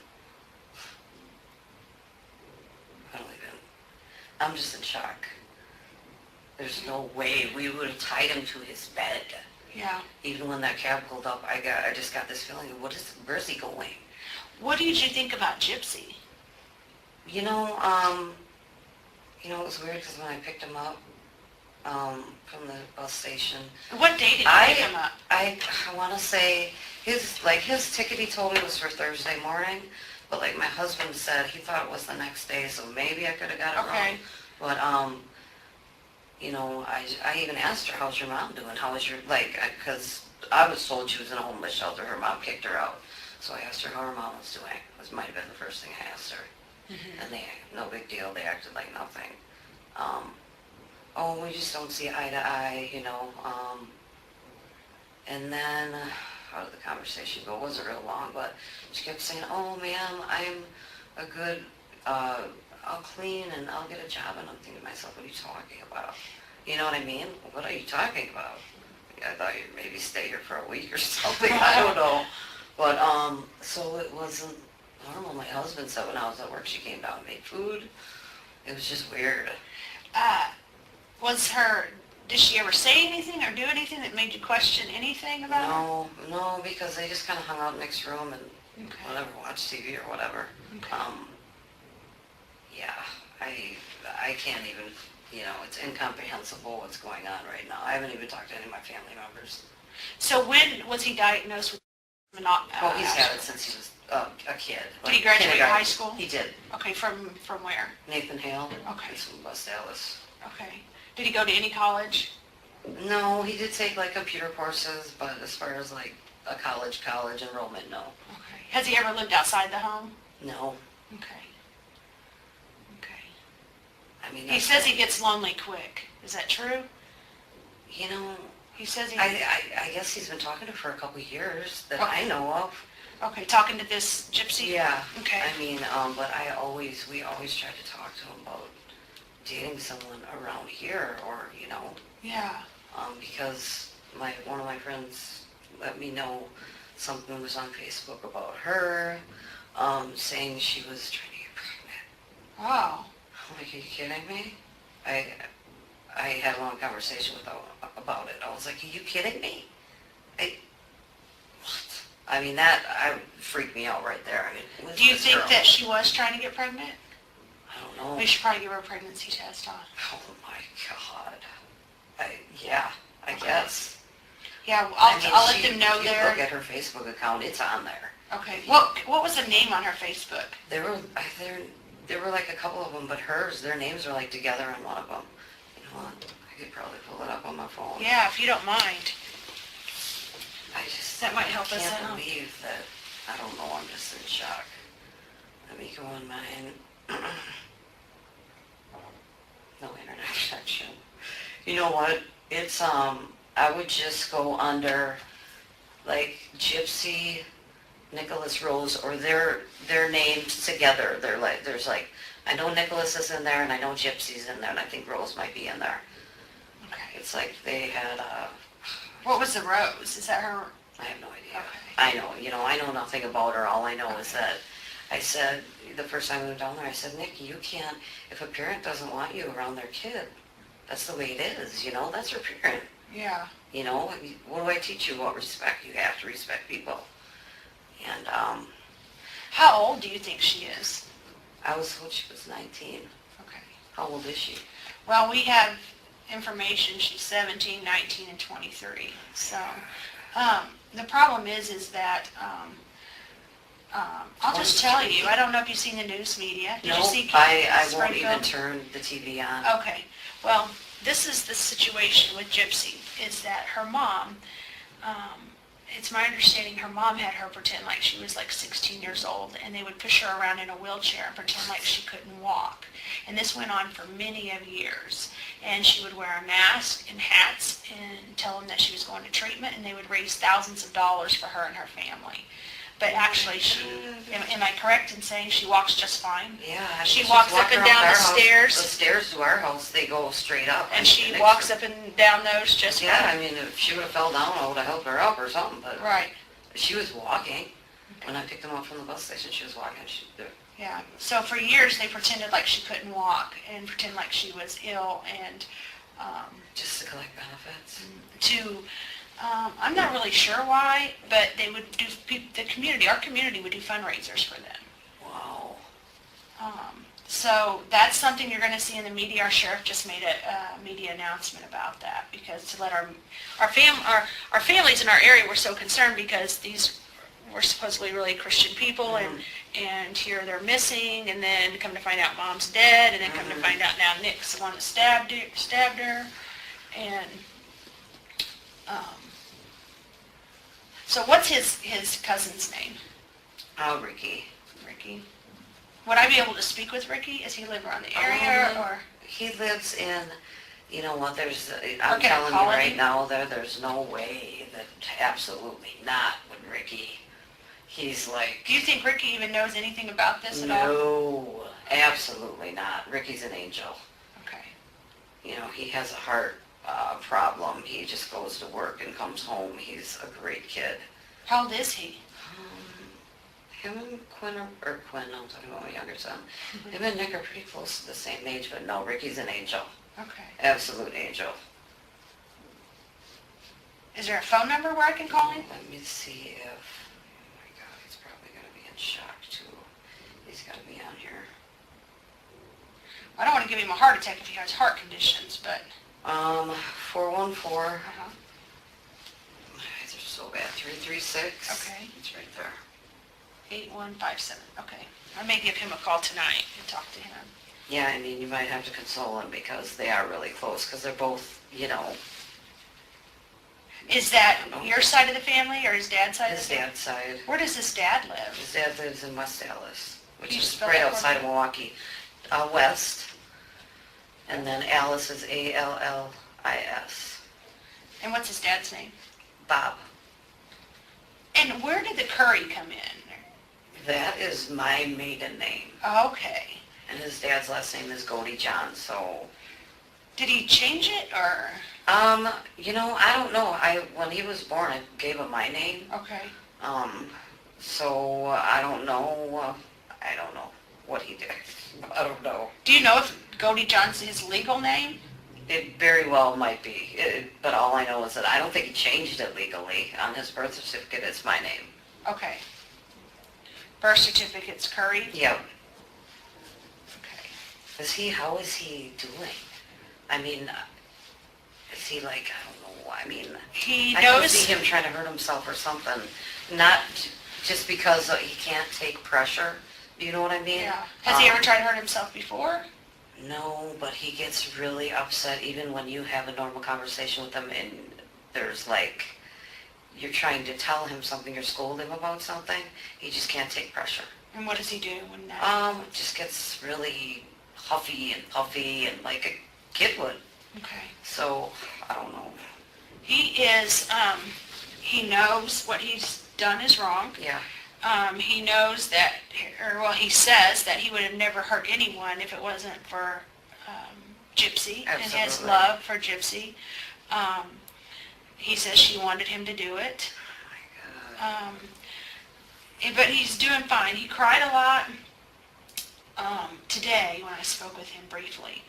I don't even, I'm just in shock. There's no way we would have tied him to his bed. yeah. Even when that cab pulled up, I just got this feeling of where's he going? What did you think about Gypsy? You know, it was weird because when I picked him up, from the bus station, What day did you pick him up? I want to say his ticket he told me was for Thursday morning, but like my husband said, he thought it was the next day, so maybe I could have got it Okay. wrong. But you know, I even asked her, how's your mom doing? How was your, like, because I was told she was in a homeless shelter. Her mom kicked her out. So I asked her how her mom was doing. This might have been the first thing I asked her. And they, no big deal. They acted like nothing. Oh, we just don't see eye to eye, you know. And then, how did the conversation go? It wasn't real long, but she kept saying, oh, ma'am, I'm a good, I'll clean and I'll get a job. And I'm thinking to myself, what are you talking about? You know what I mean? What are you talking about? I thought you'd maybe stay here for a week or something. I don't know. But, so it wasn't normal. My husband said when I was at work, she came down and made food. It was just weird. Did she ever say anything or do anything that made you question anything about her? No, because they just kind of hung out in the next room and whatever, watched TV or whatever. Okay. Yeah, I can't even, you know, it's incomprehensible what's going on right now. I haven't even talked to any of my family members. So when was he diagnosed with Oh, he's had it since he was a kid. Did he graduate kindergarten. high school? He did. Okay, from where? Nathan Hale. Okay. He's from West Dallas. Okay. Did he go to any college? No, he did take like computer courses, but as far as like a college enrollment, no. Okay. Has he ever lived outside the home? No. Okay. Okay. I mean, He that's says he gets lonely quick. Is that true? You know, He says he... I guess he's been talking to her for a couple of years that Okay. I know of. Okay, talking to this gypsy? Yeah. Okay. I mean, but we always try to talk to him about dating someone around here, or, you know, Yeah. because one of my friends let me know something was on Facebook about her, saying she was trying to get pregnant. Oh. I'm like, are you kidding me? I had a long conversation with her about it. I was like, are you kidding me? What? I mean, that freaked me out right there. I mean, who is Do you this think girl? that she was trying to get pregnant? I don't know. We should probably give her a pregnancy test on. Oh my God. Yeah, I guess. Yeah, I mean, I'll let them know if you there. look at her Facebook account, it's on there. Okay. What was the name on her Facebook? There were like a couple of them, but their names are like together on one of them. You know what? I could probably pull it up on my phone. Yeah, if you don't mind. That That might help us can't out. believe that. I don't know. I'm just in shock. Let me go on mine. No internet connection. You know what? It's I would just go under like Gypsy, Nicholas Rose, or their names together. They're like I know Nicholas is in there and I know Gypsy's in there and I think Rose might be in there. Okay. It's like they had What was the rose? Is that her? I have no idea. Okay. I know, I know nothing about her. All I know is that I said, the first time I went down there, I said, Nikki, you can't, if a parent doesn't want you around their kid, That's the way it is, you know, that's her parent. Yeah. You know, what do I teach you about respect? You have to respect people. And How old do you think she is? I was told she was 19. Okay. How old is she? Well, we have information, she's 17, 19, and 23. So, the problem is that, I'll just tell you, I don't know if you've seen the news media. Did No, you see I won't Springfield? even turn the TV on. Okay, well, this is the situation with Gypsy, is that her mom, it's my understanding her mom had her pretend like she was like 16 years old, and they would push her around in a wheelchair and pretend like she couldn't walk. And this went on for many of years. And she would wear a mask and hats and tell them that she was going to treatment, and they would raise thousands of dollars for her and her family. But actually, am I correct in saying she walks just fine? Yeah. She she's walks up walking and around down the our house. stairs. The stairs to our house, they go straight up. And she walks up and down those just Yeah, fine? I mean, if she would have fell down, I would have helped her up or something, but Right, she was walking. When I picked them up from the bus station, she was walking. yeah. So for years, they pretended like she couldn't walk and pretend like she was ill and Just to collect benefits. I'm not really sure why, but they would do, our community would do fundraisers for them. Wow. So that's something you're going to see in the media. Our sheriff just made a media announcement about that, because to let our families in our area were so concerned because these were supposedly really Christian people, and here they're missing, and then come to find out mom's dead, and then come to find out now Nick's the one that stabbed her, and so what's his cousin's name? Oh, Ricky. Ricky. Would I be able to speak with Ricky? Does he live around the area, or? He lives in, you know what, I'm can I telling you call right him? now, there's no way that, absolutely not with Ricky. He's like, Do you think Ricky even knows anything about this at all? no, absolutely not. Ricky's an angel. Okay. You know, he has a heart problem. He just goes to work and comes home. He's a great kid. How old is he? Him and Quinn, I'm talking about my younger son. Him and Nick are pretty close to the same age, but no, Ricky's an angel. Okay. Absolute angel. Is there a phone number where I can call him? Let me see if, oh my God, he's probably going to be in shock too. He's got to be on here. I don't want to give him a heart attack if he has heart conditions, but... 414, Uh-huh. these are so bad, 336. Okay. It's right there. 8157. Okay. I may give him a call tonight and talk to him. Yeah, I mean, you might have to console him because they are really close, because they're both, you know, Is that your side of the family or his dad's side of his the family? dad's side. Where does his dad live? His dad lives in West Dallas, which Can you is spell right that for outside me? of Milwaukee. West. And then Alice is Allis. And what's his dad's name? Bob. And where did the Curry come in? That is my maiden name. Okay. And his dad's last name is Godejohn, so... Did he change it, or? You know, I don't know. When he was born, I gave him my name. Okay. So I don't know. I don't know what he did. I don't know. Do you know if Godejohn's his legal name? It very well might be, but all I know is that I don't think he changed it legally. On his birth certificate, it's my name. Okay. Birth certificate's Curry? Yep. Okay. How is he doing? I mean, is he like, I don't know, I mean, He I can knows. see him trying to hurt himself or something. Not just because he can't take pressure, you know what I mean? Yeah. Has he ever tried to hurt himself before? No, but he gets really upset even when you have a normal conversation with him and there's like, you're trying to tell him something or scold him about something, he just can't take pressure. And what does he do when that? Just gets really huffy and puffy and like a kid would. Okay. So, I don't know. He is, he knows what he's done is wrong. Yeah. He knows that, he says that he would have never hurt anyone if it wasn't for Gypsy and his Absolutely. love for Gypsy. He says she wanted him to do it. Oh my God. But he's doing fine. He cried a lot today when I spoke with him briefly.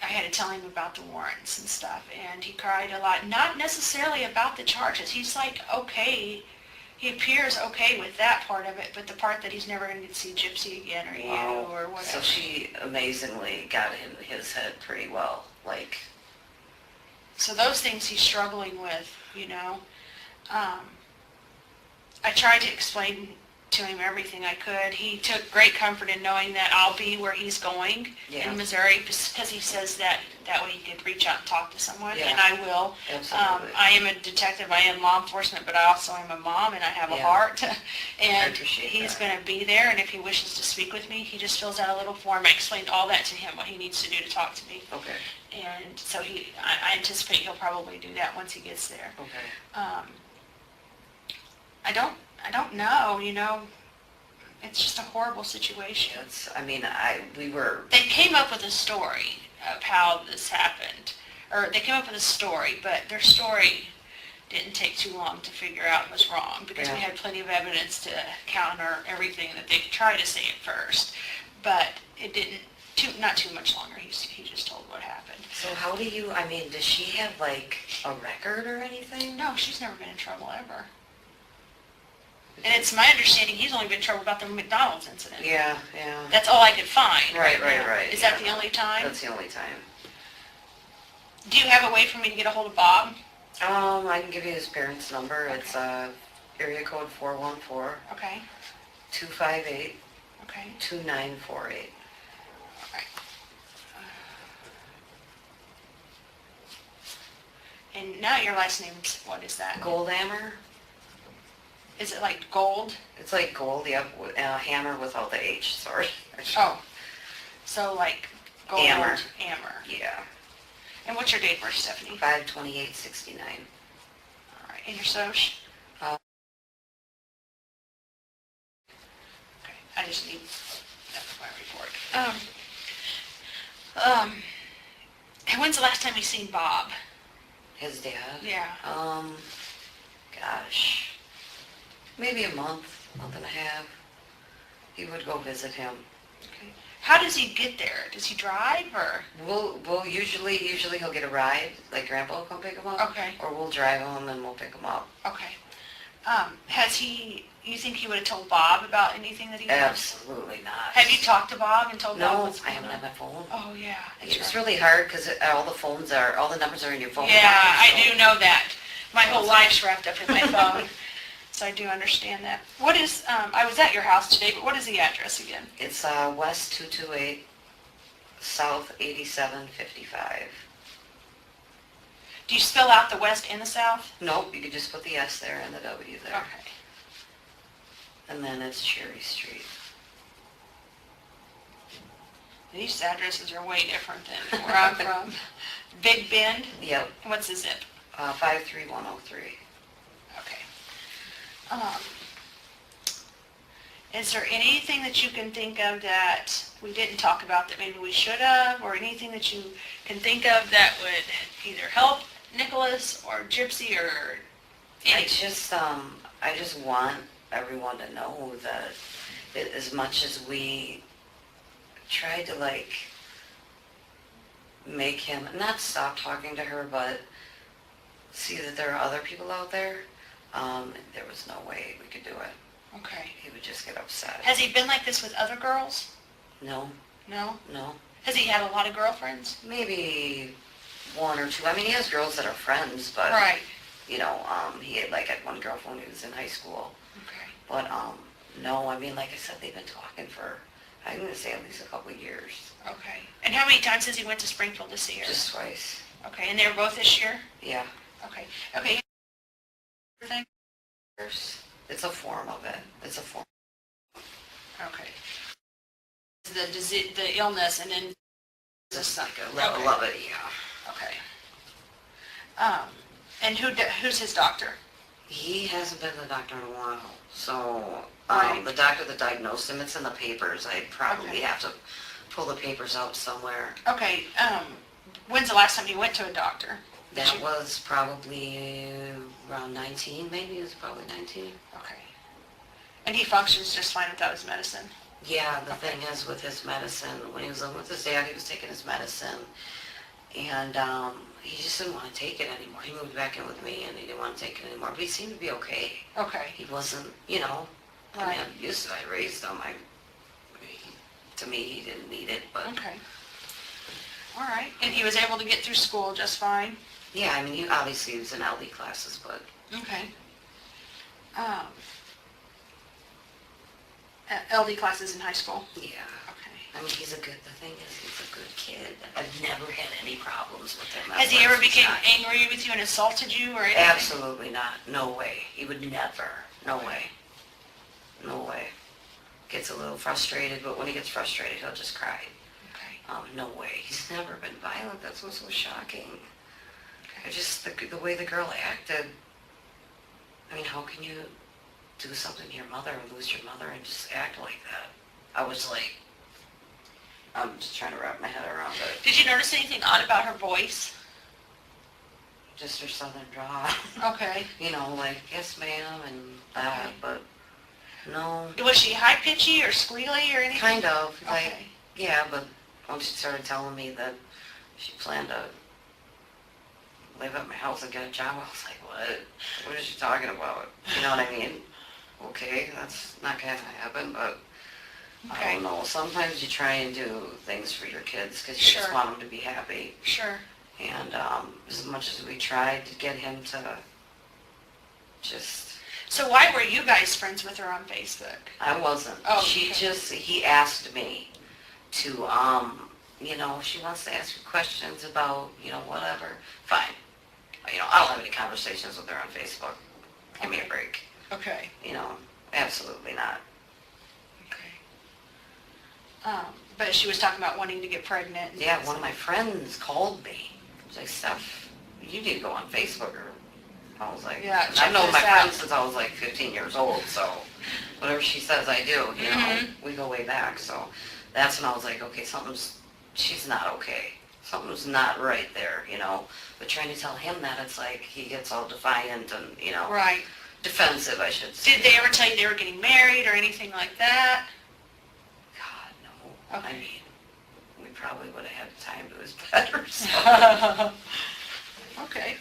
I had to tell him about the warrants and stuff, and he cried a lot. Not necessarily about the charges. He's like, okay, he appears okay with that part of it, but the part that he's never going to get to see Gypsy again or you or whatever. So she amazingly got in his head pretty well, like. So those things he's struggling with, you know. I tried to explain to him everything I could. He took great comfort in knowing that I'll be where he's going in Missouri, because he says that way he could reach out and talk to someone, and I will. Absolutely. I am a detective, I am law enforcement, but I also am a mom, and I have a heart, and he's going to be there, and if he wishes to speak with me, he just fills out a little form. I explained all that to him, what he needs to do to talk to me. Okay. And so I anticipate he'll probably do that once he gets there. Okay. I don't know, you know, it's just a horrible situation. They They came up with a story of how this happened, or they came up with a story, but their story didn't take too long to figure out was wrong, because we had plenty of evidence to counter everything that they tried to say at first, but it didn't, not too much longer, he just told what happened. So how do you, does she have like a record or anything? No, she's never been in trouble ever. And it's my understanding he's only been in trouble about the McDonald's incident. Yeah. That's all I could find. Right. Is that the only time? That's the only time. Do you have a way for me to get a hold of Bob? I can give you his parents' number. Okay. It's area code 414 Okay. 258 Okay. 2948. All right. And now your last name's, what is that? Goldhammer. Is it like gold? It's like gold, yep. Hammer without the H, sorry. Oh. So like gold. Hammer. Hammer. Yeah. And what's your date of birth, Stephanie? 5/28/69. All right. And your soc? Okay. I just need that for my report. And when's the last time you seen Bob? His dad? Yeah. Gosh. Maybe a month and a half. He would go visit him. Okay. How does he get there? Does he drive or? We'll usually he'll get a ride, like Grandpa will come pick him up. Okay. Or we'll drive him and we'll pick him up. Okay. You think he would have told Bob about anything that he knows? Absolutely not. Have you talked to Bob and told Bob No, what's I going haven't on? had my phone. Oh, yeah. It's really hard because all the numbers are in your phone. Yeah, now, I so- do know that. My whole life's wrapped up in my phone. So I do understand that. What is, I was at your house today, but what is the address again? It's West 228, South 8755. Do you spell out the west and the south? Nope, you could just put the S there and the W there. Okay. And then it's Cherry Street. These addresses are way different than where I'm from. Big Bend? Yep, And what's the zip? 53103. Okay. Is there anything that you can think of that we didn't talk about that maybe we should have, or anything that you can think of that would either help Nicholas or Gypsy or anything? I just want everyone to know that as much as we tried to make him not stop talking to her, but see that there are other people out there, there was no way we could do it. Okay. He would just get upset. Has he been like this with other girls? No. No? No. Has he had a lot of girlfriends? Maybe one or two. He has girls that are friends, but, Right. he had had one girlfriend when he was in high school. Okay. But, no, like I said, they've been talking for, I'm going to say at least a couple of years. Okay. And how many times has he went to Springfield to see her? Just twice. Okay. And they were both this year? Yeah. Okay. Okay. Everything? It's a form of it. It's a form. Okay. The illness and then Just like a Okay. level of it, yeah. okay. And who's his doctor? He hasn't been to the doctor in a while. So, Right. the doctor that diagnosed him, it's in the papers. I'd probably Okay. have to pull the papers out somewhere. Okay. When's the last time you went to a doctor? That was probably around 19, maybe. It was probably 19. Okay. And he functions just fine without his medicine? Yeah, the thing is with his medicine, when he was living with his dad, he was taking his medicine. And he just didn't want to take it anymore. He moved back in with me, and he didn't want to take it anymore. But he seemed to be okay. Okay. He wasn't, I mean, Right. I'm used to it. I raised him. To me, he didn't need it, but Okay. All right. And he was able to get through school just fine? yeah, I mean, he obviously was in LD classes, but Okay. LD classes in high school? yeah. Okay. I mean, the thing is, he's a good kid. I've never had any problems with him. Has he ever became Not- angry with you and assaulted you or anything? Absolutely not. No way. He would never. No way. No way. Gets a little frustrated, but when he gets frustrated, he'll just cry. Okay. No way. He's never been violent. That's what's so shocking. I just, the way the girl acted, I mean, how can you do something to your mother or lose your mother and just act like that? I was like, I'm just trying to wrap my head around it. Did you notice anything odd about her voice? Just her southern drawl. Okay. Like, yes ma'am and that, Okay. but no. Was she high-pitchy or squealy or anything? Kind of, like, Okay. yeah, but when she started telling me that she planned to live at my house and get a job, I was like, what? What is she talking about? You know what I mean? Okay, that's not gonna happen, but I Okay. don't know. Sometimes you try and do things for your kids because you just Sure. want them to be happy. Sure. And as much as we tried to get him to just, So why were you guys friends with her on Facebook? I wasn't. Oh, She okay. just, he asked me to, she wants to ask you questions about, whatever. Fine. I don't have any conversations with her on Facebook. Give me a Okay. break. Okay. Absolutely not. Okay. But she was talking about wanting to get pregnant. and Yeah, one of my friends called me. She's like, Steph, you need to go on Facebook. Or I was like, Yeah, and check I've known this my friend out. since I was like 15 years old, so whatever she says I do, Mhm. we go way back. So that's when I was like, okay, she's not okay. Something's not right there, But trying to tell him that, it's like he gets all defiant and, Right. defensive, I should say. Did they ever tell you they were getting married or anything like that? God, no. Okay. I mean, we probably would have had time to his better. So. Okay.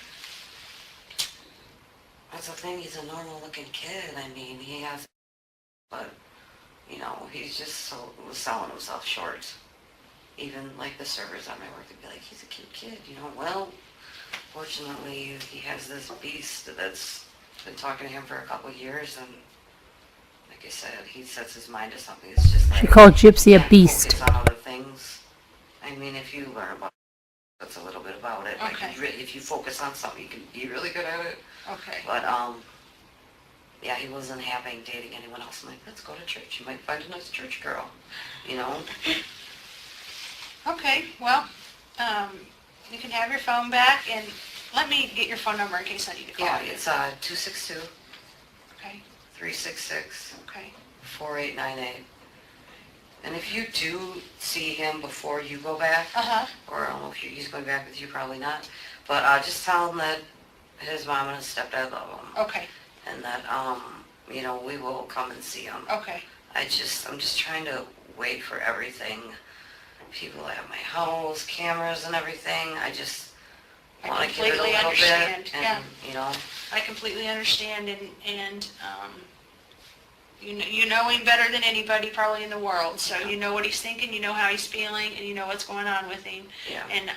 That's the thing, he's a normal looking kid. I mean, he has, but, he's just was selling himself short. Even like the servers at my work, they'd be like, he's a cute kid, Well, fortunately, he has this beast that's been talking to him for a couple of years, and like I said, he sets his mind to something. It's just like, She called Gypsy a can't beast. focus on other things. I mean, if you learn about that's a little bit about it. Like, Okay. if you focus on something, you can be really good at it. Okay. But, yeah, he wasn't having dating anyone else. I'm like, let's go to church. You might find a nice church girl, Okay. Well, you can have your phone back, and let me get your phone number in case I need to call Yeah, you. it's 262-366-4898. Okay. Okay. And if you do see him before you go back, Uh-huh. or I don't know if he's going back with you, probably not, but just tell him that his mom and his stepdad love him. Okay. And that, we will come and see him. Okay. I'm just trying to wait for everything. People at my house, cameras and everything. I just I want to give it a completely little understand, bit. yeah. And, I completely understand, and you know him better than anybody probably in the world, so Yeah. you know what he's thinking, you know how he's feeling, and you know what's going on with him. yeah. And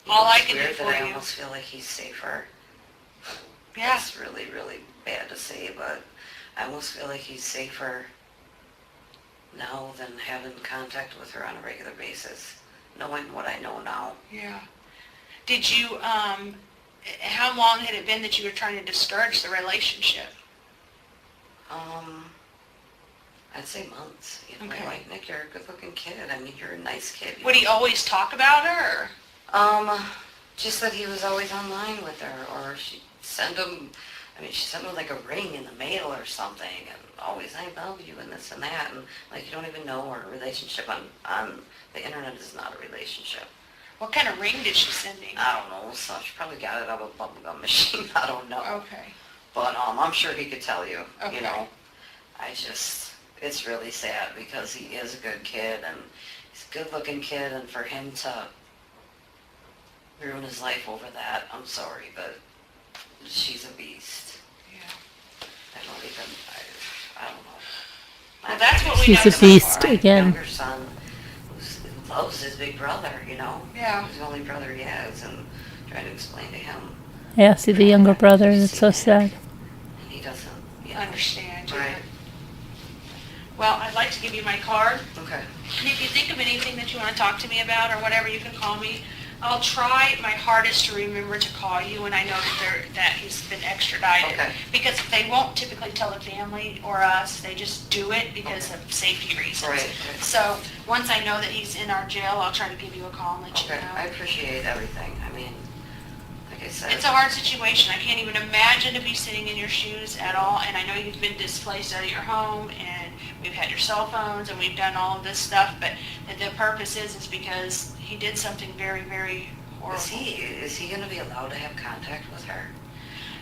all I can do It's for weird that I you, almost feel like he's safer. yeah, It's really, really bad to say, but I almost feel like he's safer now than having contact with her on a regular basis, knowing what I know now. yeah. Did you, how long had it been that you were trying to discourage the relationship? I'd say months. Okay. Like, Nick, you're a good-looking kid. I mean, you're a nice kid. Would he always talk about her? Just that he was always online with her, or she'd send him, she sent him like a ring in the mail or something, and always, I love you, and this and that, and like, you don't even know our relationship on the internet is not a relationship. What kind of ring did she send him? I don't know, so she probably got it out of a bubblegum machine, I don't know. Okay. But, I'm sure he could tell you, Okay. It's really sad because he is a good kid, and he's a good-looking kid, and for him to ruin his life over that. I'm sorry, but she's a beast. Yeah. I don't even, I don't know. Well, that's what we She's know a so beast far. My again. younger son loves his big brother, you know? Yeah. He's the only brother he has, and trying to explain to him. Yeah, see the younger brother, that's so sad. And he doesn't, you know. Understand. Right. Well, I'd like to give you my card. Okay. And if you think of anything that you want to talk to me about or whatever, you can call me. I'll try my hardest to remember to call you when I know that he's been extradited. Okay. Because they won't typically tell the family or us. They just do it because of safety reasons. Right. So once I know that he's in our jail, I'll try to give you a call and let you Okay. know. I appreciate everything. I mean, like I said. It's a hard situation. I can't even imagine to be sitting in your shoes at all. And I know you've been displaced out of your home, and we've had your cell phones, and we've done all of this stuff. But the purpose is because he did something very, very horrible. Is he going to be allowed to have contact with her?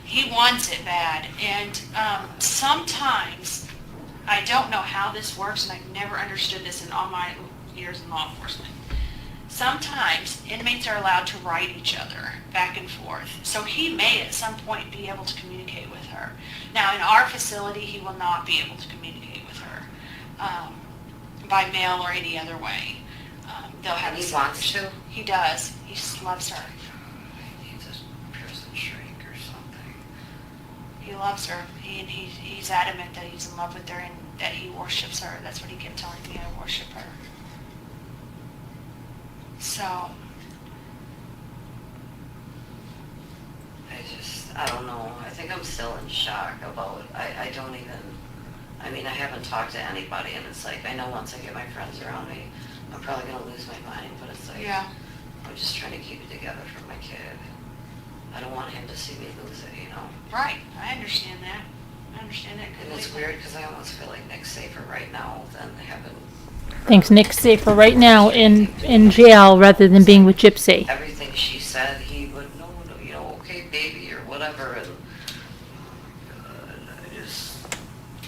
He wants it bad. And sometimes, I don't know how this works, and I've never understood this in all my years in law enforcement. Sometimes inmates are allowed to write each other back and forth. So he may at some point be able to communicate with her. Now in our facility, he will not be able to communicate with her by mail or any other way. They'll have And he a wants separation. to? He does. He just loves her. He needs a prison shrink or something. He loves her. He's adamant that he's in love with her and that he worships her. That's what he kept telling me. I worship her. So, I don't know. I think I'm still in shock about, I don't even, I mean, I haven't talked to anybody, and it's like, I know once I get my friends around me, I'm probably going to lose my mind, but it's like, yeah. I'm just trying to keep it together for my kid. I don't want him to see me lose it, you know? Right. I understand that. I understand that And it's completely. weird because I almost feel like Nick's safer right now than having Thinks Nick's safer right now in jail rather than being with Gypsy. everything she said. He would, no, you know, okay, baby, or whatever, and I just,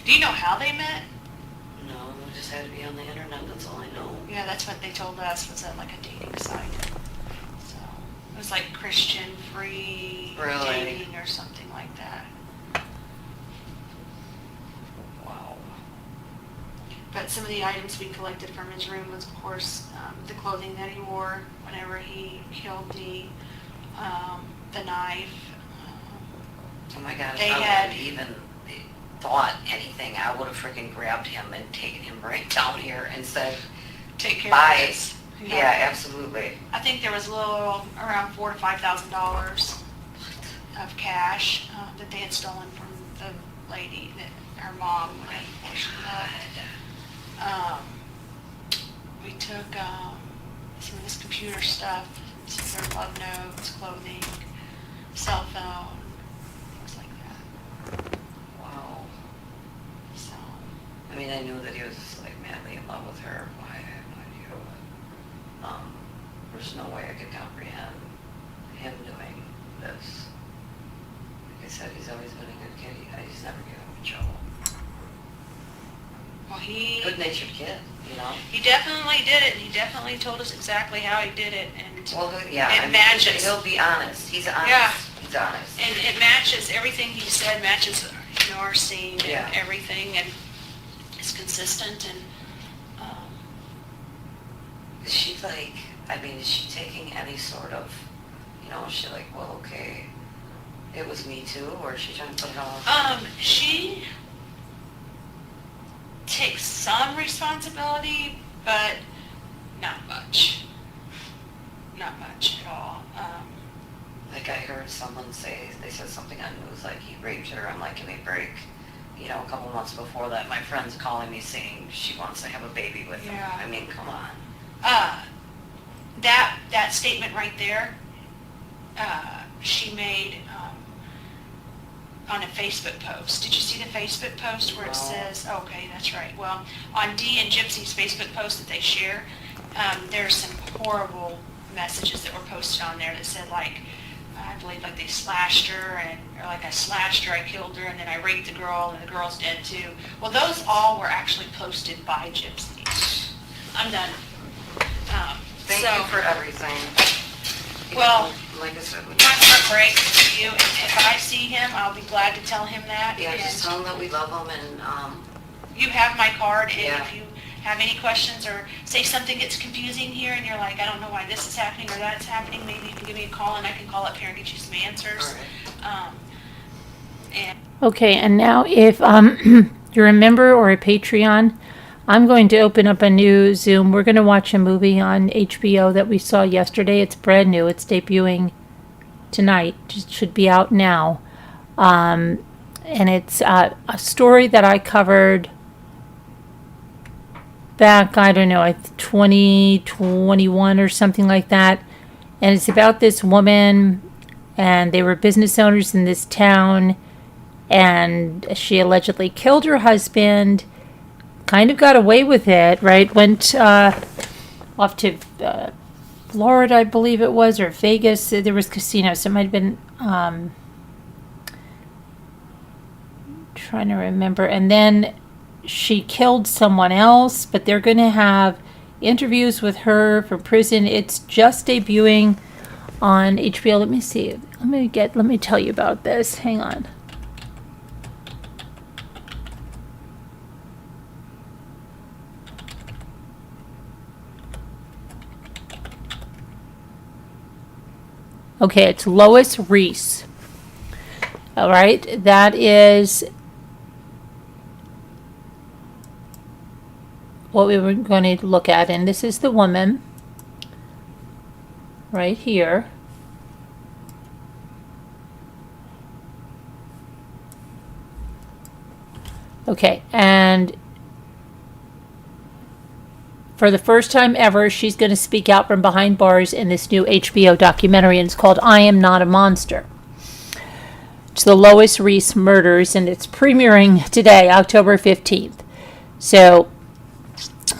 Do you know how they met? no, it just had to be on the internet, that's all I know. Yeah, that's what they told us, was at like a dating site. So, it was like Christian free Really? dating or something like that. Wow. But some of the items we collected from his room was, of course, the clothing that he wore whenever he killed the knife. Oh my God, if They I would had- have even thought anything, I would have freaking grabbed him and taken him right down here and said, Take care bye. of this. Yeah, absolutely. I think there was a little around $4,000 to $5,000 of cash that they had stolen from the lady, that her mom, when she left. We took some of his computer stuff, some of their love notes, clothing, cell phone, things like that. Wow. So, I mean, I knew that he was like madly in love with her. I have no idea what. There's no way I could comprehend him doing this. Like I said, he's always been a good kid. He's never given me trouble. well, he Good-natured kid, you know. definitely did it. He definitely told us exactly how he did it, and Well, yeah, it I mean, matches. he'll be honest. He's honest. Yeah. He's honest. And it matches, everything he said matches, our scene Yeah. and everything, and it's consistent, and, Is she like, I mean, is she taking any sort of, you know, is she like, well, okay, it was me too, or is she trying to put it all? she takes some responsibility, but not much. Not much at all. Like I heard someone say, they said something on news, like he raped her. I'm like, give me a break. You know, a couple months before that, my friend's calling me saying she wants to have a baby with him. Yeah. I mean, come on. That statement right there, she made on a Facebook post. Did you see the Facebook post where it No. says, okay, that's right. Well, on Dee and Gypsy's Facebook post that they share, there's some horrible messages that were posted on there that said, like, I believe like they slashed her, or like I slashed her, I killed her, and then I raped the girl, and the girl's dead too. Well, those all were actually posted by Gypsy. I'm done. Thank So- you for everything. Well, like I said, my heart breaks for you, and if I see him, I'll be glad to tell him that. yeah, just And tell him that we love him and, you have my card, and Yeah. if you have any questions or say something gets confusing here and you're like, I don't know why this is happening or that's happening, maybe you can give me a call and I can call up here and get you some answers. And Okay, and now if you're a member or a Patreon, I'm going to open up a new Zoom. We're going to watch a movie on HBO that we saw yesterday. It's brand new. It's debuting tonight. Just should be out now. And it's a story that I covered back, I don't know, 2021 or something like that. And it's about this woman, and they were business owners in this town, and she allegedly killed her husband, kind of got away with it, right? Went off to Florida, I believe it was, or Vegas. There was casinos, so it might have been, trying to remember. And then she killed someone else, but they're going to have interviews with her from prison. It's just debuting on HBO. Let me see. Let me tell you about this. Hang on. Okay, it's Lois Reese. All right, that is what we were going to look at, and this is the woman right here. Okay, and for the first time ever, she's going to speak out from behind bars in this new HBO documentary, and it's called I Am Not a Monster. It's the Lois Reese murders, and it's premiering today, October 15th. So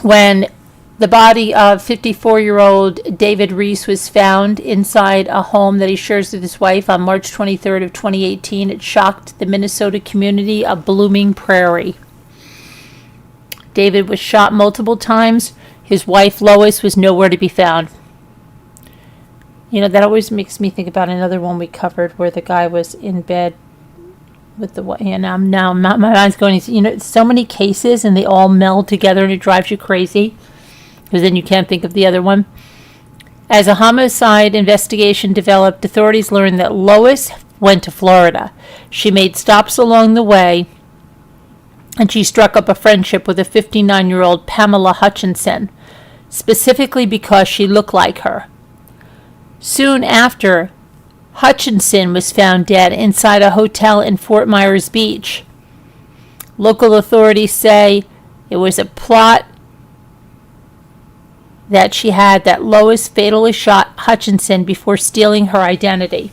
when the body of 54-year-old David Reese was found inside a home that he shares with his wife on March 23rd of 2018, it shocked the Minnesota community of Blooming Prairie. David was shot multiple times. His wife, Lois, was nowhere to be found. You know, that always makes me think about another one we covered where the guy was in bed with the wife. And now my mind's going, you know, so many cases and they all meld together and it drives you crazy because then you can't think of the other one. As a homicide investigation developed, authorities learned that Lois went to Florida. She made stops along the way, and she struck up a friendship with a 59-year-old Pamela Hutchinson, specifically because she looked like her. Soon after, Hutchinson was found dead inside a hotel in Fort Myers Beach. Local authorities say it was a plot that she had that Lois fatally shot Hutchinson before stealing her identity.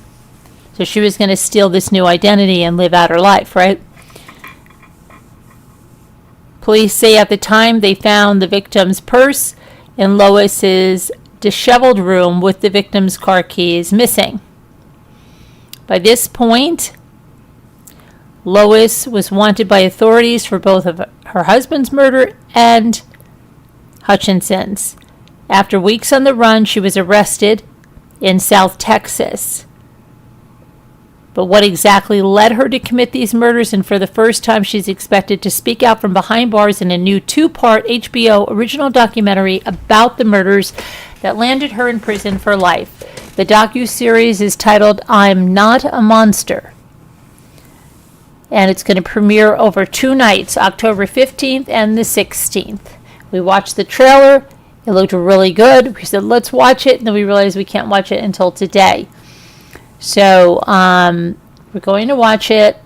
So she was going to steal this new identity and live out her life, right? Police say at the time they found the victim's purse in Lois's disheveled room with the victim's car keys missing. By this point, Lois was wanted by authorities for both of her husband's murder and Hutchinson's. After weeks on the run, she was arrested in South Texas. But what exactly led her to commit these murders? And for the first time, she's expected to speak out from behind bars in a new 2-part HBO original documentary about the murders that landed her in prison for life. The docuseries is titled I'm Not a Monster. And it's going to premiere over 2 nights, October 15th and the 16th. We watched the trailer. It looked really good. We said, let's watch it. And then we realized we can't watch it until today. So we're going to watch it.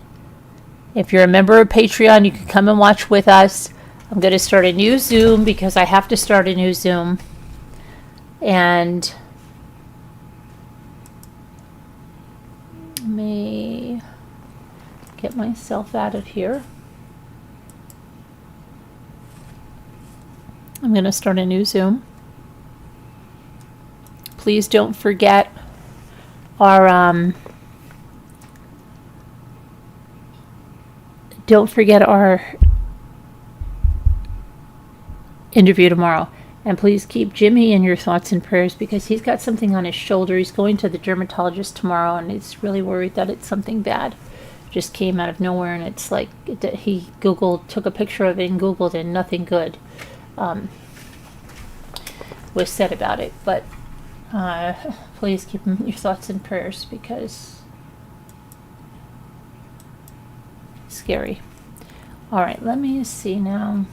If you're a member of Patreon, you can come and watch with us. I'm going to start a new Zoom because I have to start a new Zoom. And let me get myself out of here. I'm going to start a new Zoom. Please don't forget our interview tomorrow. And please keep Jimmy in your thoughts and prayers because he's got something on his shoulder. He's going to the dermatologist tomorrow and he's really worried that it's something bad. Just came out of nowhere and it's like he took a picture of it and Googled and nothing good was said about it. But please keep him in your thoughts and prayers because it's scary. All right, let me see now.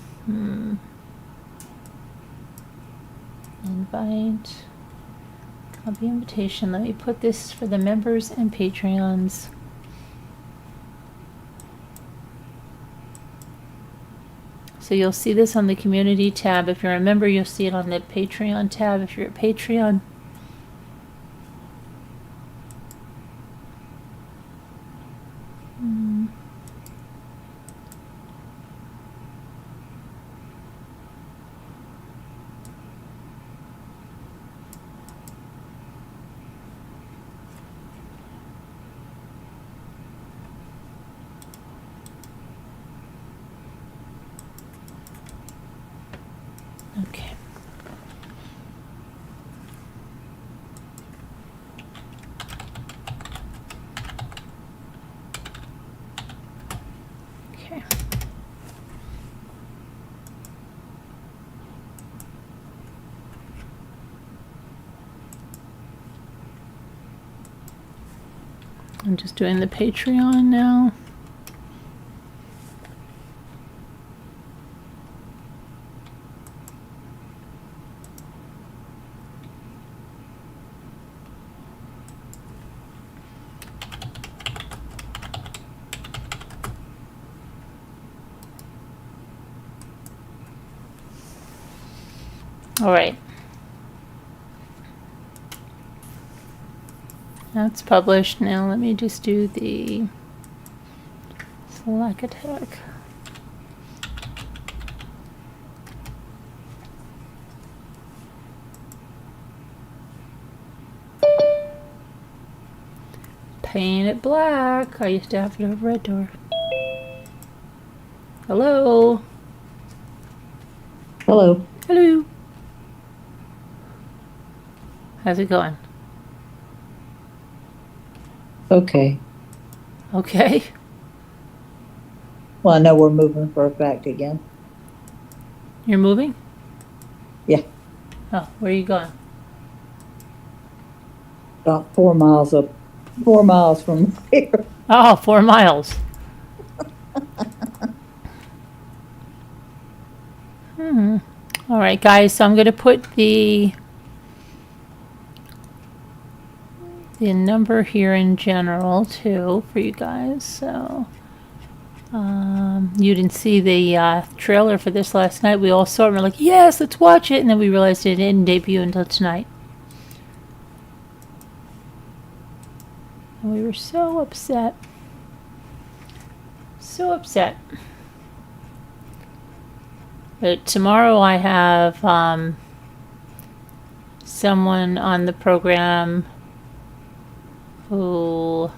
Invite, copy invitation. Let me put this for the members and Patreons. So you'll see this on the community tab. If you're a member, you'll see it on the Patreon tab. If you're a Patreon, okay. Okay. I'm just doing the Patreon now. All right. That's published. Now let me just do the Slack attack. Paint it black. I used to have it over red door. Hello. Hello. Hello. How's it going? Okay. Okay. Well, I know we're moving for a fact again. You're moving? Yeah. Oh, where are you going? About 4 miles up, 4 miles from here. Oh, 4 miles. All right, guys. So I'm going to put the number here in general too for you guys. So you didn't see the trailer for this last night. We all saw it and we're like, yes, let's watch it. And then we realized it didn't debut until tonight. And we were so upset. So upset. But tomorrow I have someone on the program who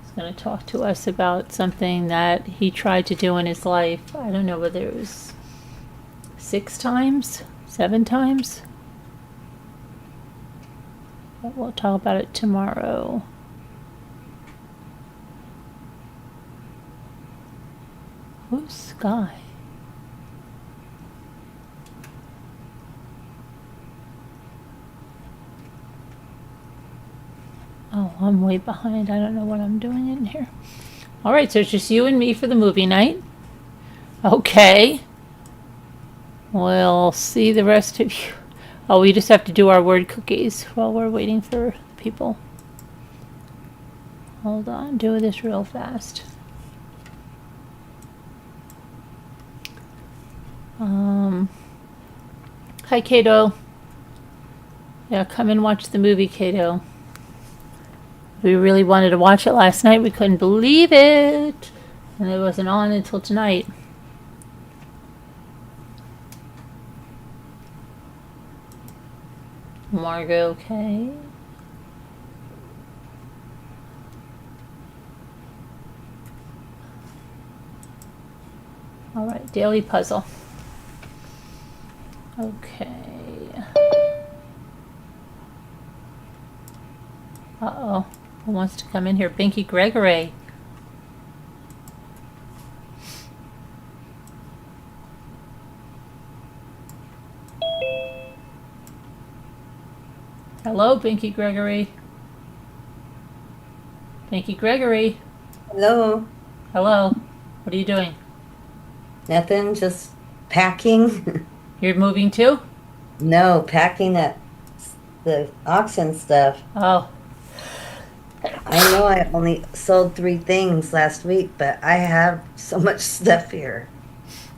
is going to talk to us about something that he tried to do in his life. I don't know whether it was 6 times, 7 times. But we'll talk about it tomorrow. Who's Sky? Oh, I'm way behind. I don't know what I'm doing in here. All right, so it's just you and me for the movie night. Okay. We'll see the rest of you. Oh, we just have to do our word cookies while we're waiting for people. Hold on, do this real fast. Hi, Kato. Yeah, come and watch the movie, Kato. We really wanted to watch it last night. We couldn't believe it. And it wasn't on until tonight. Margot, okay. All right, daily puzzle. Okay. Uh-oh. Who wants to come in here? Binky Gregory. Hello, Binky Gregory. Binky Gregory. Hello. Hello. What are you doing? Nothing, just packing. You're moving too? No, packing the auction stuff. Oh, I know I only sold 3 things last week, but I have so much stuff here.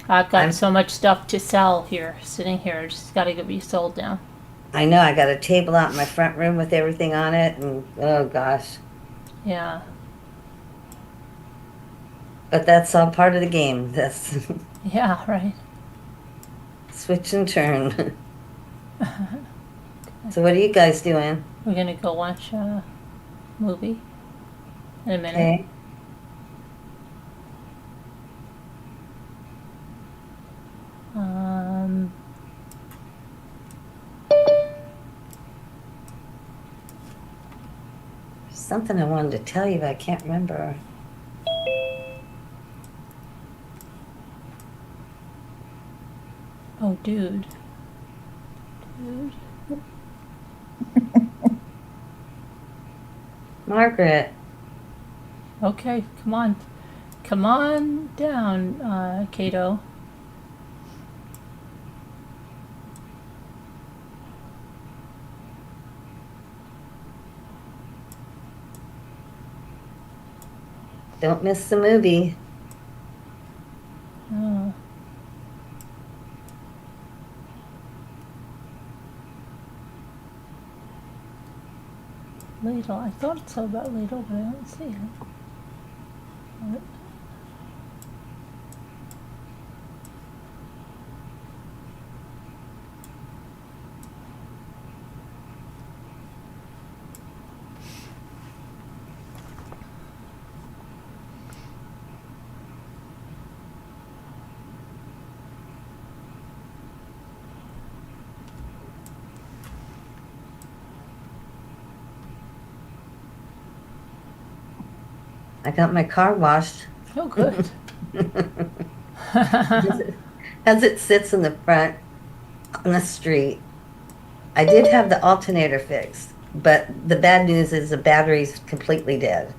I've got I'm- so much stuff to sell here, sitting here. It's just got to be sold now. I know I got a table out in my front room with everything on it, and oh gosh. Yeah. But that's all part of the game. That's Yeah, right. switch and turn. So what are you guys doing? We're going to go watch a movie in a minute. Okay. Um, Something I wanted to tell you, but I can't remember. oh, dude. Dude. Margaret. Okay, come on. Come on down, Cato. Don't miss the movie. Oh. Ladle. I thought so about ladle, but I don't see it. What? I got my car washed. Oh, good. As it sits in the front on the street. I did have the alternator fixed, but the bad news is the battery's completely dead.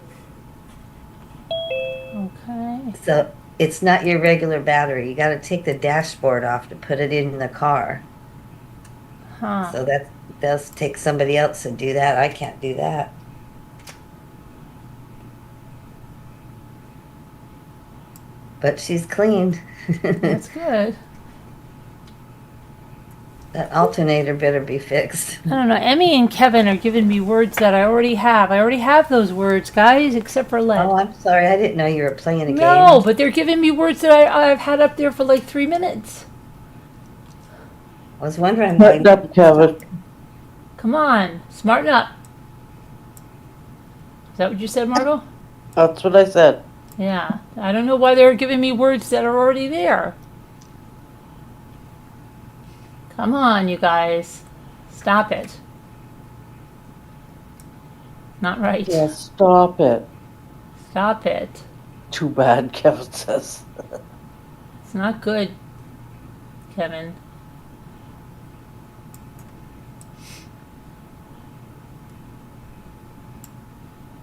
Okay. So it's not your regular battery. You got to take the dashboard off to put it in the car. Huh. So that does take somebody else to do that. I can't do that. But she's cleaned. That's good. That alternator better be fixed. I don't know. Emmy and Kevin are giving me words that I already have. I already have those words, guys, except for lead. Oh, I'm sorry. I didn't know you were playing a game. No, but they're giving me words that I've had up there for like 3 minutes. I was wondering Button up, Kevin. Come on, smarten up. Is that what you said, Margot? That's what I said. Yeah. I don't know why they're giving me words that are already there. Come on, you guys. Stop it. Not right. Yeah, stop it. Stop it. Too bad, Kevin says. It's not good, Kevin.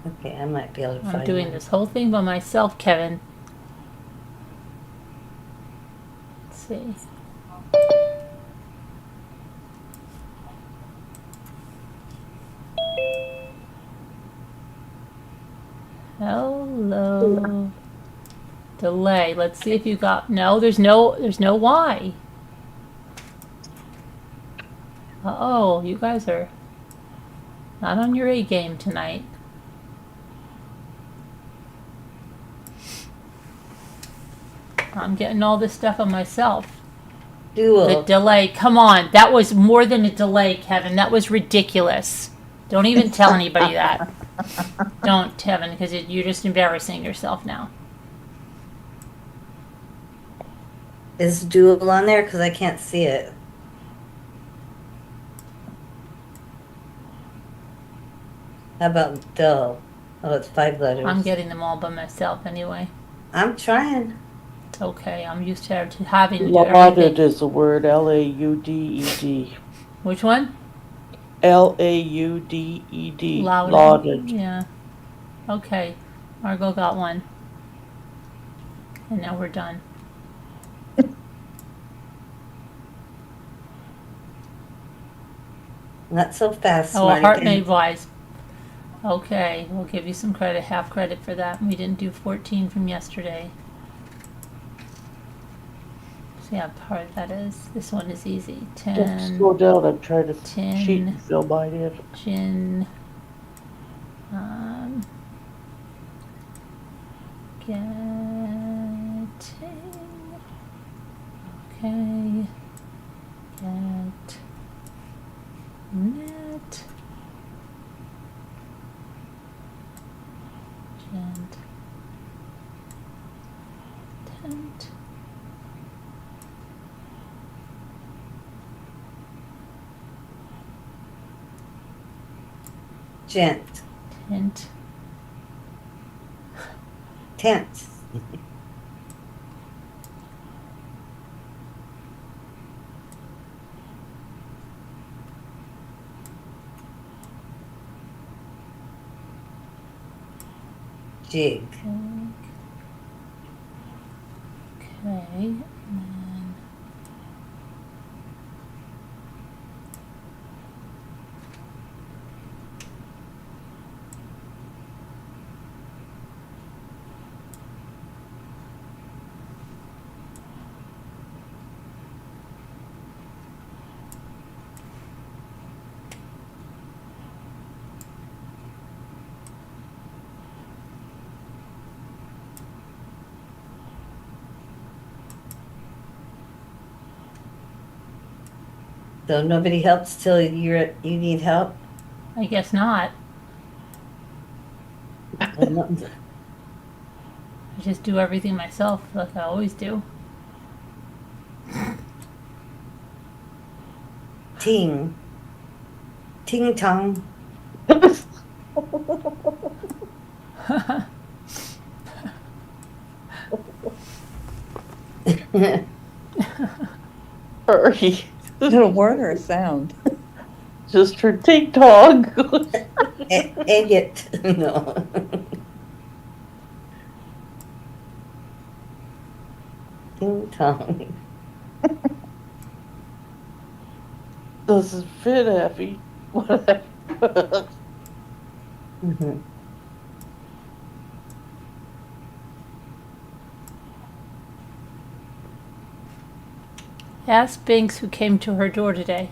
Okay, I might be able to find I'm doing one. this whole thing by myself, Kevin. Let's see. Hello. Delay. Let's see if you got. No, there's no Y. Uh-oh, you guys are not on your A game tonight. I'm getting all this stuff on myself. The Dual. delay. Come on. That was more than a delay, Kevin. That was ridiculous. Don't even tell anybody that. Don't, Kevin, because you're just embarrassing yourself now. Is dual on there? Because I can't see it. How about Bill? Oh, it's 5 letters. I'm getting them all by myself anyway. I'm trying. It's okay. I'm used to having to do Lauded everything. is the word, Lauded. Which one? Lauded. Lauded. Lauded. Yeah. Okay. Margot got one. And now we're done. Not so fast, Oh, smarty heart made pants. wise. Okay, we'll give you some credit, half credit for that. We didn't do 14 from yesterday. See how hard that is? This one is easy. Just 10, slow down. I'm trying to 10. cheat and fill mine in. Gin. Getting. Okay. Get. Net. Gent. Tent. Gent. Tent. Tent. Jig. Okay, and then So nobody helps till you need help? I guess not. Well, I just do everything myself like I always do. Ting. Ting tong. Hurry. Is it a word or a sound? Just her ting tong. Egg it. No. Ting tong. Doesn't fit, Effie. Whatever. Mhm. Ask Binks who came to her door today.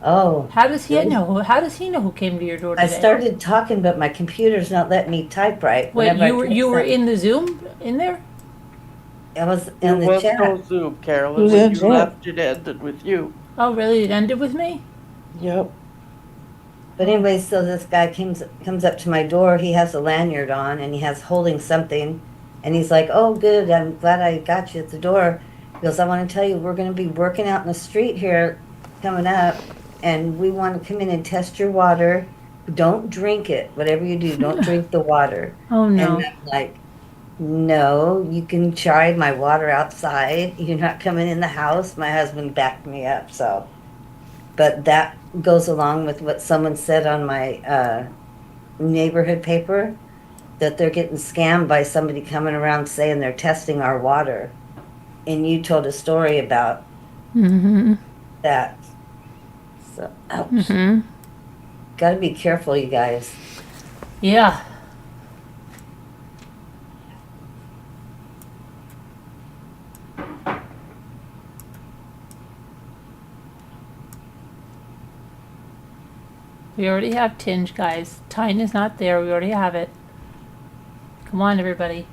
Oh, How does he Really? know? How does he know who came to your door I today? started talking, but my computer's not letting me type right. Wait, Whenever I you were click in the Zoom in there? I was There in the was chat. no Zoom, Carolyn. Who's When in you chat? left, it ended with you. Oh, really? It ended with me? Yep. But anyway, so this guy comes up to my door. He has a lanyard on and he has holding something. And he's like, "Oh, good. I'm glad I got you at the door." He goes, "I want to tell you, we're going to be working out in the street here coming up. And we want to come in and test your water. Don't drink it. Whatever you do, don't drink the water." Oh no. And I'm like, "No, you can try my water outside. You're not coming in the house." My husband backed me up, so. But that goes along with what someone said on my neighborhood paper, that they're getting scammed by somebody coming around saying they're testing our water. And you told a story about Mm-hmm. that. So, ouch. Mm-hmm. Gotta be careful, you guys. Yeah. We already have tinge, guys. Tyne is not there. We already have it. Come on, everybody.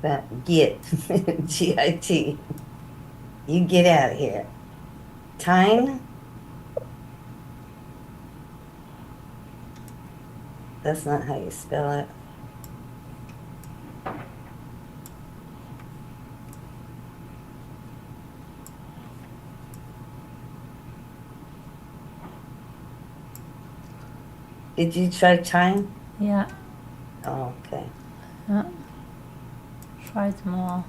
But get, G-I-T. You get out of here. Tyne? That's not how you spell it. Did you try time? Yeah, Oh, okay. tried them all.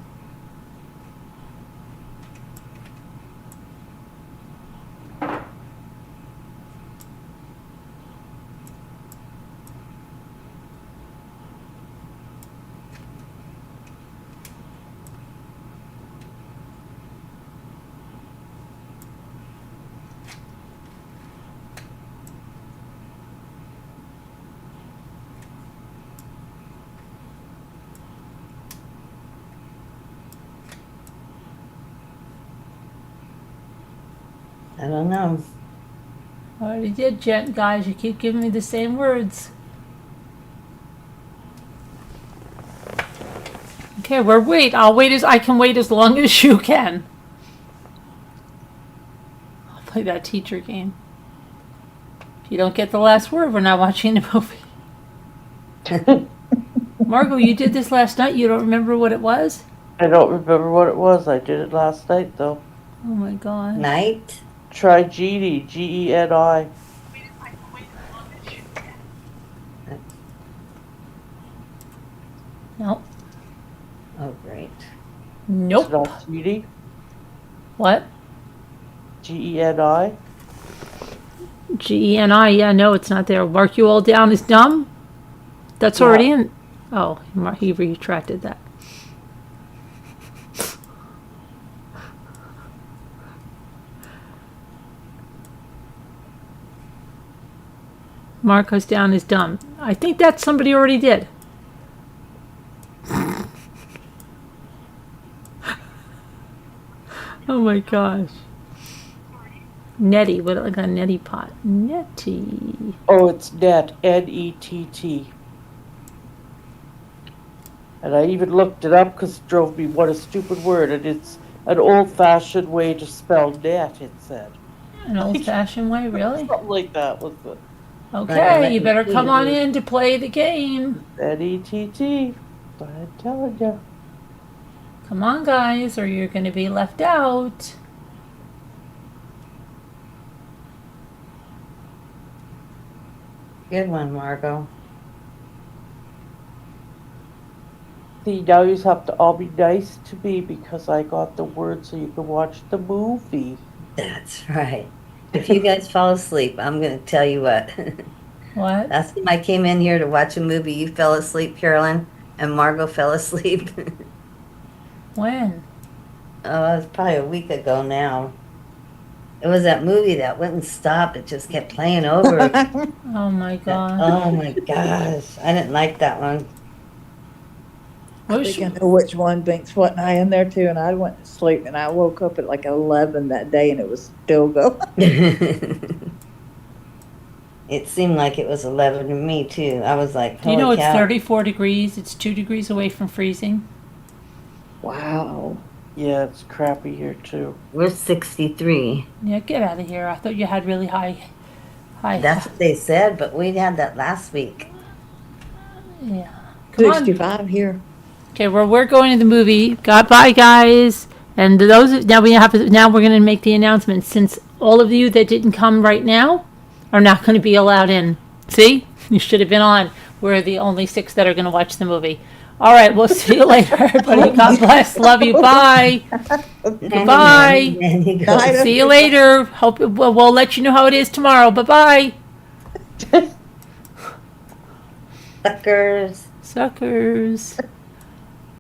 I don't know. I already did, guys. You keep giving me the same words. Okay, I can wait as long as you can. I'll play that teacher game. If you don't get the last word, we're not watching the movie. Margot, you did this last night. You don't remember what it was? I don't remember what it was. I did it last night, though. Oh my god. Night? Try Genie, Geni. Nope. Oh, great. It's Nope. not Genie. What? Geni. Geni. Yeah, no, it's not there. Mark you all down as dumb? That's Yeah. already in. Oh, he retracted that. Mark goes down as dumb. I think that somebody already did. Oh my gosh. Nettie, what like a neti pot? Nettie. Oh, it's Net, Nett. And I even looked it up because it drove me what a stupid word. And it's an old-fashioned way to spell net, it said. An old-fashioned way, really? Something like that was it. Okay, you better come on in to play the game. Nett. But I'm telling you. Come on, guys, or you're going to be left out. Good one, Margot. See, now you have to all be nice to me because I got the word so you can watch the movie. That's right. If you guys fall asleep, I'm going to tell you what. What? Last time I came in here to watch a movie, you fell asleep, Carolyn, and Margot fell asleep. When? Oh, it was probably a week ago now. It was that movie that wouldn't stop. It just kept playing over. Oh my god. Oh my gosh. I didn't like that one. I think I know which one. Binks wasn't I in there too, and I went to sleep, and I woke up at like 11 that day, and it was still going. It seemed like it was 11 to me too. I was like, Do you know holy it's cow. 34 degrees? It's 2 degrees away from freezing. Wow. Yeah, it's crappy here too. We're 63. Yeah, get out of here. I thought you had really high. That's what they said, but we had that last week. Yeah. Come on. 65 here. Okay, well, we're going to the movie. Bye, guys. And those now we're going to make the announcement. Since all of you that didn't come right now are not going to be allowed in. See, you should have been on. We're the only 6 that are going to watch the movie. All right, we'll see you later, everybody. God bless. Love you. Bye. Bye. Night. See you later. Hope we'll let you know how it is tomorrow. Bye bye. Suckers. Suckers.